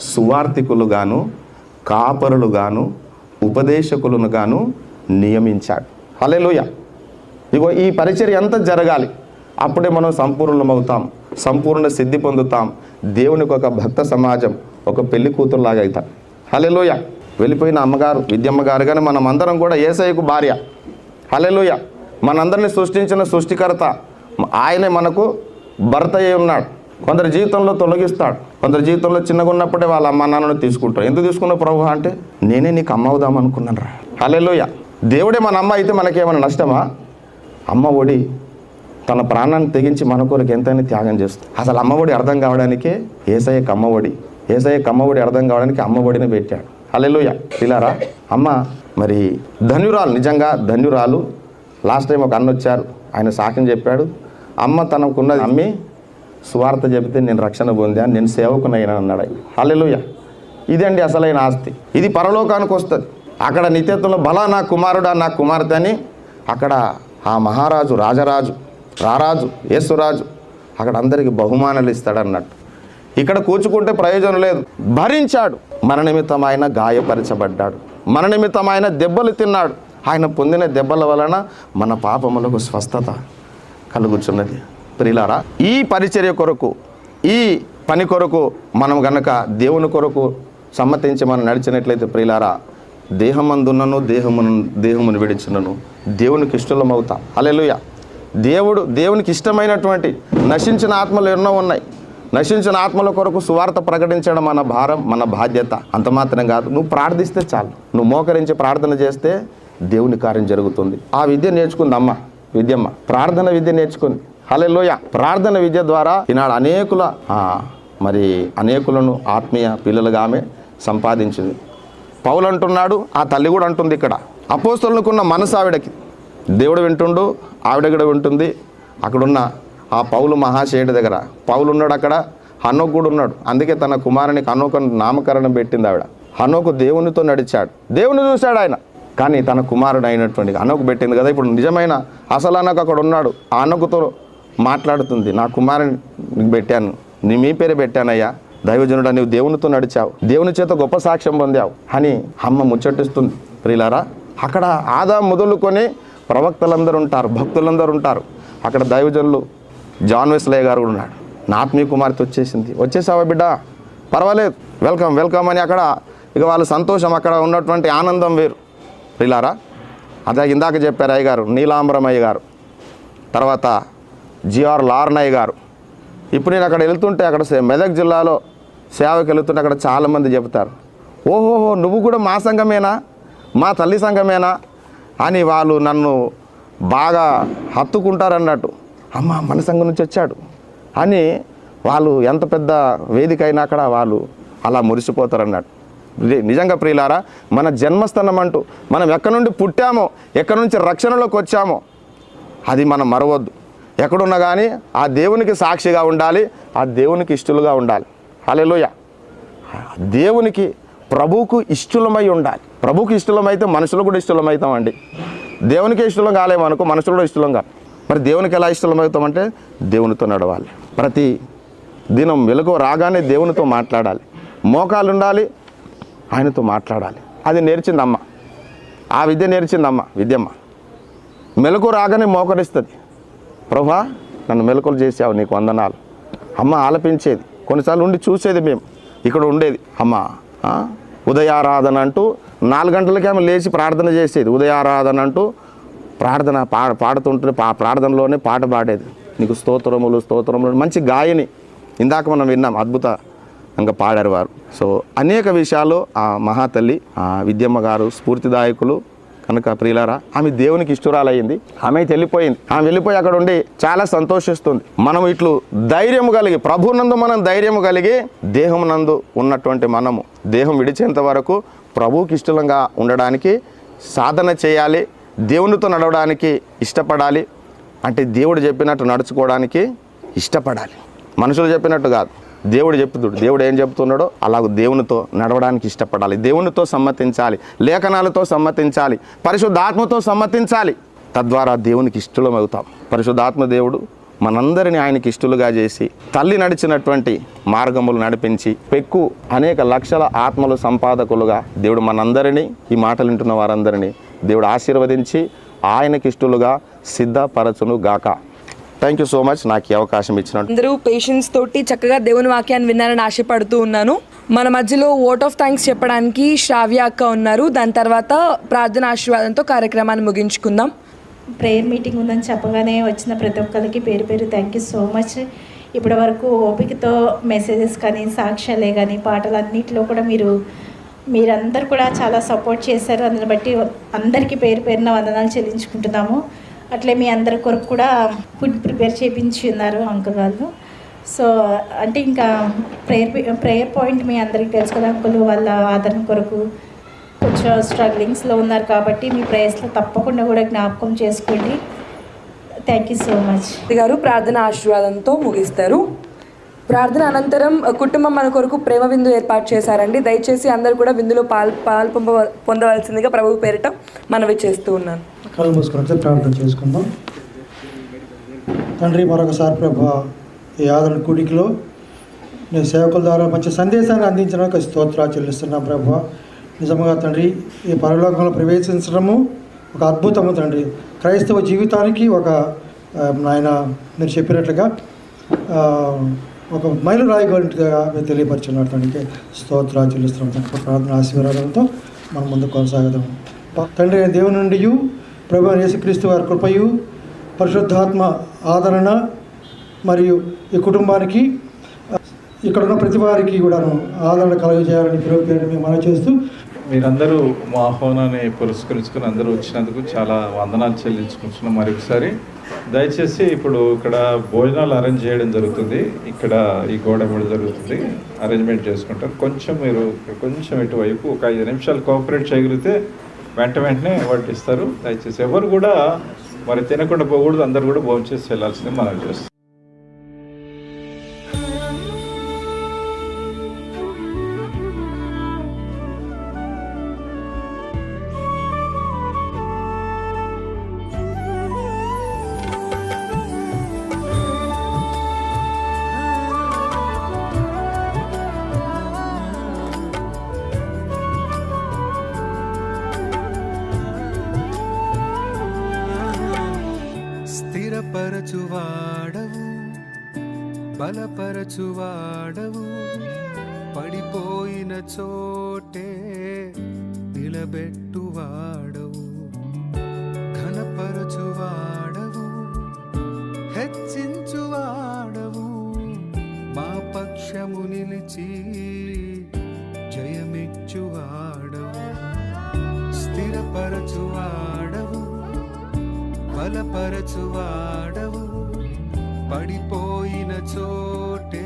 [SPEAKER 6] సువార్థికులుగాను, కాపరులుగాను, ఉపదేశకులను గాను నియమించాడు. హల్లెలూయా. ఇగో ఈ పరిచర్య అంతా జరగాలి. అప్పుడే మనం సంపూర్ణమవుతాం, సంపూర్ణ సిద్ధి పొందుతాం. దేవునికి ఒక భక్త సమాజం, ఒక పెళ్లి కూతురులాగా అవుతాం. హల్లెలూయా. వెళ్ళిపోయిన అమ్మగారు విద్యమ్మ గారు కానీ మనం అందరం కూడా యేసయ్యకు భార్య. హల్లెలూయా. మనందరినీ సృష్టించిన సృష్టికర్త ఆయనే మనకు భర్త అయి ఉన్నాడు. కొందరి జీవితంలో తొలగిస్తాడు, కొందరి జీవితంలో చిన్నగా ఉన్నప్పుడే వాళ్ళ అమ్మ నాన్నను తీసుకుంటారు. ఎందుకు తీసుకున్నావు ప్రభు అంటే, నేనే నీకు అమ్మ అవుదాం అనుకున్నాను రా. హల్లెలూయా. దేవుడే మన అమ్మ అయితే మనకేమైనా నష్టమా? అమ్మ ఒడి తన ప్రాణాన్ని తెగించి మన కొరకు ఎంతైనా త్యాగం చేస్తుంది. అసలు అమ్మఒడి అర్థం కావడానికే యేసయ్యకు అమ్మఒడి, యేసయ్యకు అమ్మఒడి అర్థం కావడానికి అమ్మఒడిని పెట్టాడు. హల్లెలూయా. పిల్లారా, అమ్మ మరి ధన్యురాలు, నిజంగా ధన్యురాలు. లాస్ట్ టైం ఒక అన్న వచ్చారు, ఆయన సాక్ష్యం చెప్పాడు. అమ్మ తనకున్నది అమ్మి సువార్త చెబితే నేను రక్షణ పొందాను, నేను సేవకునైనా అన్నాడు. హల్లెలూయా. ఇదండి అసలైన ఆస్తి. ఇది పరలోకానికి వస్తుంది. అక్కడ నిత్యత్వంలో బలా నా కుమారుడా నా కుమార్తె అని అక్కడ ఆ మహారాజు, రారాజు యేసురాజు అక్కడ అందరికీ బహుమానాలు ఇస్తాడన్నట్టు. ఇక్కడ కూర్చుకుంటే ప్రయోజనం లేదు. భరించాడు, మన నిమిత్తం ఆయన గాయపరచబడ్డాడు, మన నిమిత్తం ఆయన దెబ్బలు తిన్నాడు. ఆయన పొందిన దెబ్బల వలన మన పాపములకు స్వస్థత కలుగుచున్నది. ప్రియులారా, ఈ పరిచర్య కొరకు, ఈ పని కొరకు మనం గనక దేవుని కొరకు సమ్మతించి మనం నడిచినట్లయితే ప్రియులారా, దేహమందున్నను దేహమును విడిచినను దేవునికి ఇష్టలమవుతాం. హల్లెలూయా. దేవునికి ఇష్టమైనటువంటి నశించిన ఆత్మలు ఎన్నో ఉన్నాయి. నశించిన ఆత్మల కొరకు సువార్త ప్రకటించడం మన భారం, మన బాధ్యత. అంత మాత్రం కాదు, నువ్వు ప్రార్థిస్తే చాలు, నువ్వు మోకరించి ప్రార్థన చేస్తే దేవుని కార్యం జరుగుతుంది. ఆ విద్య నేర్చుకుంది అమ్మ ప్రార్థన విద్య నేర్చుకుంది. హల్లెలూయా. ప్రార్థన విద్య ద్వారా ఈనాడు అనేకుల మరి అనేకులను ఆత్మీయ పిల్లలుగా ఆమె సంపాదించింది. పౌలు అంటున్నాడు, ఆ తల్లి కూడా అంటుంది ఇక్కడ, అపోస్తలుకున్న మనసు ఆవిడకి, దేవుడు వింటుండు, ఆవిడ కూడా వింటుంది. అక్కడున్న ఆ పౌలు మహాశయుడి దగ్గర పౌలు ఉన్నాడు, అక్కడ హనోకు కూడా ఉన్నాడు. అందుకే తన కుమారునికి హనోకు నామకరణం పెట్టింది ఆవిడ. హనోకు దేవునితో నడిచాడు, దేవుని చూశాడు ఆయన, కానీ తన కుమారుడు అయినటువంటి హనోకు పెట్టింది కదా. ఇప్పుడు నిజమైన అసలు హనోకు అక్కడ ఉన్నాడు, ఆ హనోకుతో మాట్లాడుతుంది, నా కుమారునికి పెట్టాను, మీ పేరే పెట్టానయ్యా, దైవజనుడా నీవు దేవునితో నడిచావు, దేవుని చేత గొప్ప సాక్ష్యం పొందావు అని అమ్మ ముచ్చటిస్తుంది. ప్రియులారా, అక్కడ ఆదాం మొదలుకొని ప్రవక్తలందరూ ఉంటారు, భక్తులందరూ ఉంటారు. అక్కడ దైవజనులు జాన్ వెస్లే గారు కూడా ఉన్నాడు. నా ఆత్మీయ కుమార్తె వచ్చేసావా బిడ్డ, పర్వాలేదు, వెల్కమ్ వెల్కమ్ అని అక్కడ ఇక వాళ్ళ సంతోషం, అక్కడ ఉన్నటువంటి ఆనందం వేరు. ప్రియులారా, అదే ఇందాక చెప్పారు అయ్య గారు, నీలాంబరమయ్య గారు, తర్వాత జిఆర్ లార్నయ్య గారు. ఇప్పుడు నేను అక్కడ వెళ్తుంటే, అక్కడ మెదక్ జిల్లాలో సేవకి వెళ్తుంటే అక్కడ చాలామంది చెబుతారు, ఓహోహో నువ్వు కూడా మా సంఘమేనా, మా తల్లి సంఘమేనా అని వాళ్ళు నన్ను బాగా హత్తుకుంటారన్నట్టు. అమ్మ మన సంఘం నుంచి వచ్చాడు అని వాళ్ళు ఎంత పెద్ద వేదిక అయినా అక్కడ వాళ్ళు అలా మురిసిపోతారు అన్నట్టు. నిజంగా ప్రియులారా, మన జన్మస్థానం అంటూ మనం ఎక్కడి నుండి పుట్టామో, ఎక్కడి నుంచి రక్షణలోకి వచ్చామో అది మనం మరవద్దు. ఎక్కడున్నా కానీ ఆ దేవునికి సాక్షిగా ఉండాలి, ఆ దేవునికి ఇష్టలుగా ఉండాలి. హల్లెలూయా. దేవునికి ప్రభువుకు ఇష్టలమై ఉండాలి. ప్రభువుకి ఇష్టలమైతే మనుషులు కూడా ఇష్టలమవుతామండి. దేవునికి ఇష్టలం కాలేమనుకో, మనుషులు కూడా ఇష్టలం కాదు. మరి దేవునికి ఎలా ఇష్టలమవుతామంటే దేవునితో నడవాలి. ప్రతి దినం వెలుగు రాగానే దేవునితో మాట్లాడాలి, మోకాలు ఉండాలి, ఆయనతో మాట్లాడాలి. అది నేర్చిందమ్మ, ఆ విద్య నేర్చిందమ్మ, విద్యమ్మ. మెలకు రాగానే మోకరిస్తుంది, ప్రభువా నన్ను మెలకులు చేసావు, నీకు వందనాలు. అమ్మ ఆలపించేది, కొన్నిసార్లు ఉండి చూసేది, మేము ఇక్కడ ఉండేది. అమ్మ ఉదయారాధన అంటూ 4 గంటలకి ఆమె లేచి ప్రార్థన చేసేది. ఉదయారాధన అంటూ ప్రార్థన పాడుతుంటే ప్రార్థనలోనే పాట పాడేది, నీకు స్తోత్రములు స్తోత్రములు. మంచి గాయని, ఇందాక మనం విన్నాం, అద్భుతంగా పాడారు వారు. సో అనేక విషయాలు ఆ మహాతల్లి విద్యమ్మ గారు స్ఫూర్తిదాయకులు కనుక ప్రియులారా, ఆమె దేవునికి ఇష్టరాలయ్యింది. ఆమె వెళ్ళిపోయింది, ఆమె వెళ్ళిపోయి అక్కడ ఉండి చాలా సంతోషిస్తుంది. మనం ఇట్లు ధైర్యము కలిగి, ప్రభునందు మనం ధైర్యము కలిగి, దేహం నందు ఉన్నటువంటి మనము దేహం విడిచేంత వరకు ప్రభువుకి ఇష్టంగా ఉండడానికి సాధన చేయాలి, దేవునితో నడవడానికి ఇష్టపడాలి. అంటే దేవుడు చెప్పినట్టు నడుచుకోవడానికి ఇష్టపడాలి, మనుషులు చెప్పినట్టు కాదు. దేవుడు చెప్తుడు, దేవుడు ఏం చెప్తున్నాడో అలాగ దేవునితో నడవడానికి ఇష్టపడాలి, దేవునితో సమ్మతించాలి, లేఖనాలతో సమ్మతించాలి, పరిశుద్ధాత్మతో సమ్మతించాలి. తద్వారా దేవునికి ఇష్టలం అవుతాం. పరిశుద్ధాత్మ దేవుడు మనందరినీ ఆయనకి ఇష్టలుగా చేసి తల్లి నడిచినటువంటి మార్గములు నడిపించి పెక్కు అనేక లక్షల ఆత్మలు సంపాదకులుగా దేవుడు మనందరినీ, ఈ మాటలు వింటున్న వారందరినీ దేవుడు ఆశీర్వదించి ఆయనకి ఇష్టలుగా సిద్ధపరచును గాక. థ్యాంక్ యూ సో మచ్ నాకు ఈ అవకాశం ఇచ్చినట్టు.
[SPEAKER 1] అందరూ పేషెన్స్ తోటి చక్కగా దేవుని వాక్యాన్ని విన్నారని ఆశపడుతూ ఉన్నాను. మన మధ్యలో ఓట్ ఆఫ్ థ్యాంక్స్ చెప్పడానికి శ్రావ్య అక్క ఉన్నారు. దాని తర్వాత ప్రార్థన ఆశీర్వాదంతో కార్యక్రమాన్ని ముగించుకుందాం.
[SPEAKER 10] ప్రేయర్ మీటింగ్ ఉందని చెప్పగానే వచ్చిన ప్రతి ఒక్కరికి పేరు పేరు థ్యాంక్ యూ సో మచ్. ఇప్పటి వరకు ఓపికతో మెసేజెస్ కానీ, సాక్ష్యాలే కానీ, పాటలన్నింటిలో కూడా మీరందరూ కూడా చాలా సపోర్ట్ చేశారు. అందుని బట్టి అందరికీ పేరు పేరున వందనాలు చెల్లించుకుంటున్నాము. అట్లే మీ అందరి కొరకు కూడా ఫుడ్ ప్రిపేర్ చేయించి ఉన్నారు అంకుల్ వాళ్ళు. సో అంటే ఇంకా ప్రేయర్ పాయింట్ మీ అందరికీ తెలుసు కదా, అంకుల్ వాళ్ళ ఆదరణ కొరకు కొంచెం స్ట్రగ్లింగ్స్లో ఉన్నారు కాబట్టి మీ ప్రేయర్స్లో తప్పకుండా కూడా జ్ఞాపకం చేసుకోండి. Thank you so much.
[SPEAKER 1] గారు ప్రార్థన ఆశీర్వాదంతో ముగిస్తారు. ప్రార్థన అనంతరం కుటుంబం మన కొరకు ప్రేమ విందు ఏర్పాటు చేశారండి. దయచేసి అందరూ కూడా విందులో పాలు పొందవలసిందిగా ప్రభు పేరిట మనవి చేస్తూ ఉన్నాను.
[SPEAKER 2] కళ్ళు మూసుకొని ప్రార్థన చేసుకుందాం. తండ్రి, మరొకసారి ప్రభా ఈ ఆదరణ కూడికలో నేను సేవకుల ద్వారా మంచి సందేశాన్ని అందించడానికి స్తోత్రాలు చెల్లిస్తున్నాం ప్రభా. నిజంగా తండ్రి, ఈ పరలోకంలో ప్రవేశించడము ఒక అద్భుతము తండ్రి. క్రైస్తవ జీవితానికి ఒక ఆయన మీరు చెప్పినట్లుగా ఒక మైలురాయి గంటగా మీరు తెలియపరిచున్నారు. తండ్రికి స్తోత్రాలు చెల్లిస్తున్నాం. తండ్రి ప్రార్థన ఆశీర్వాదంతో మనం ముందు కొనసాగదాం. తండ్రి దేవుని నుండి ప్రభువైన యేసుక్రీస్తు వారి కృపయు, పరిశుద్ధాత్మ ఆదరణ మరియు ఈ కుటుంబానికి ఇక్కడ ఉన్న ప్రతి వారికి కూడాను ఆదరణ కలుగజేయాలని పేరు మేము మనం చేస్తూ
[SPEAKER 13] మీరందరూ మా ఆహ్వానాన్ని పురస్కరించుకుని అందరూ వచ్చినందుకు చాలా వందనాలు చెల్లించుకుంటున్నాం. మరొకసారి దయచేసి ఇప్పుడు ఇక్కడ భోజనాలు అరేంజ్ చేయడం జరుగుతుంది. ఇక్కడ ఈ గోడ మీద జరుగుతుంది, అరేంజ్మెంట్ చేసుకుంటారు. కొంచెం మీరు కొంచెం ఇటువైపు ఒక 5 నిమిషాలు కోఆపరేట్ చేయగలిగితే వెంటనే వడ్డిస్తారు. దయచేసి ఎవరు కూడా మరి తినకుండా పోకూడదు, అందరు కూడా భోజనం చేసి వెళ్ళాల్సింది మనం చేస్తాం.
[SPEAKER 19] స్థిరపరచువాడవు, బలపరచువాడవు, పడిపోయిన చోటే నిలబెట్టువాడవు, ఘనపరచువాడవు, హెచ్చించువాడవు, మా పక్షము నిలిచి జయమిచ్చువాడవు. స్థిరపరచువాడవు, బలపరచువాడవు, పడిపోయిన చోటే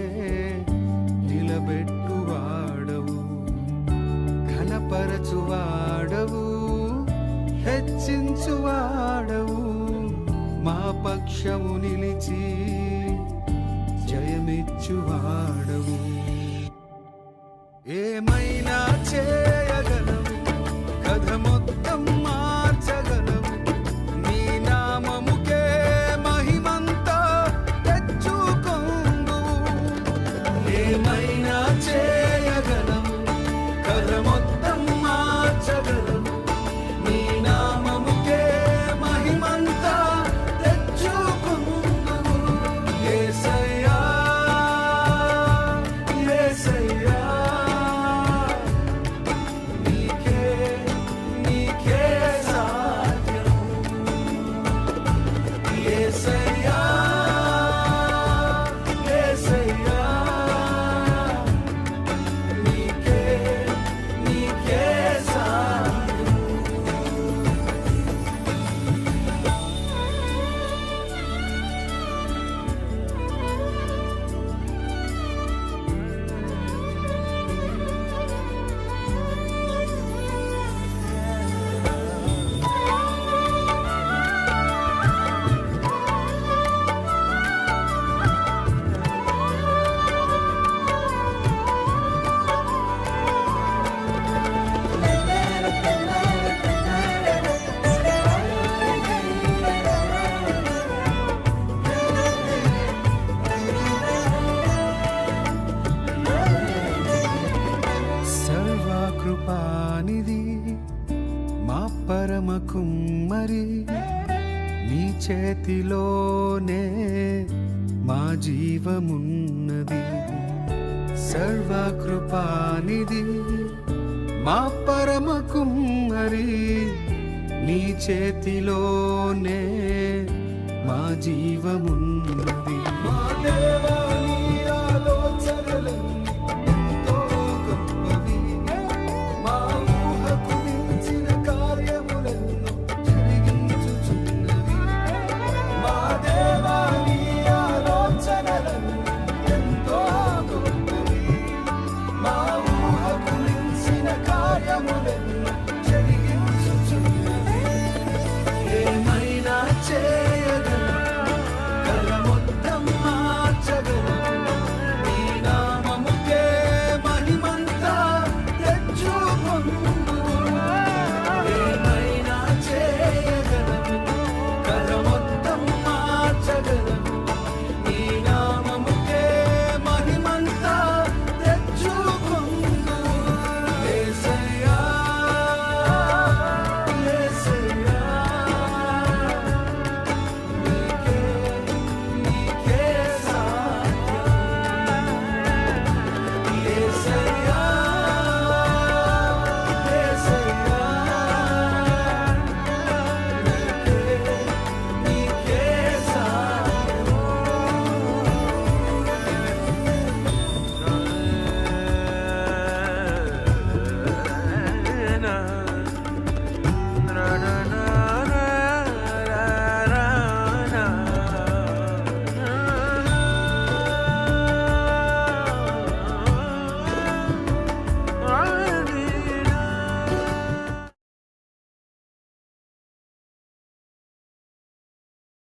[SPEAKER 19] నిలబెట్టువాడవు, ఘనపరచువాడవు, హెచ్చించువాడవు, మా పక్షము నిలిచి జయమిచ్చువాడవు. ఏమైనా చేయగలవు, కథ మొత్తం మార్చగలవు, నీ నామముకే మహిమంతా తెచ్చుకొందు. ఏమైనా చేయగలవు, కథ మొత్తం మార్చగలవు, నీ నామముకే మహిమంతా తెచ్చుకొందు. యేసయ్యా, యేసయ్యా, నీకే నీకే సాధ్యము. యేసయ్యా, యేసయ్యా, నీకే నీకే సాధ్యము. సర్వకృపానిధి మా పరమ కుమ్మరి, నీ చేతిలోనే మా జీవమున్నది. సర్వకృపానిధి మా పరమ కుమ్మరి, నీ చేతిలోనే మా జీవమున్నది.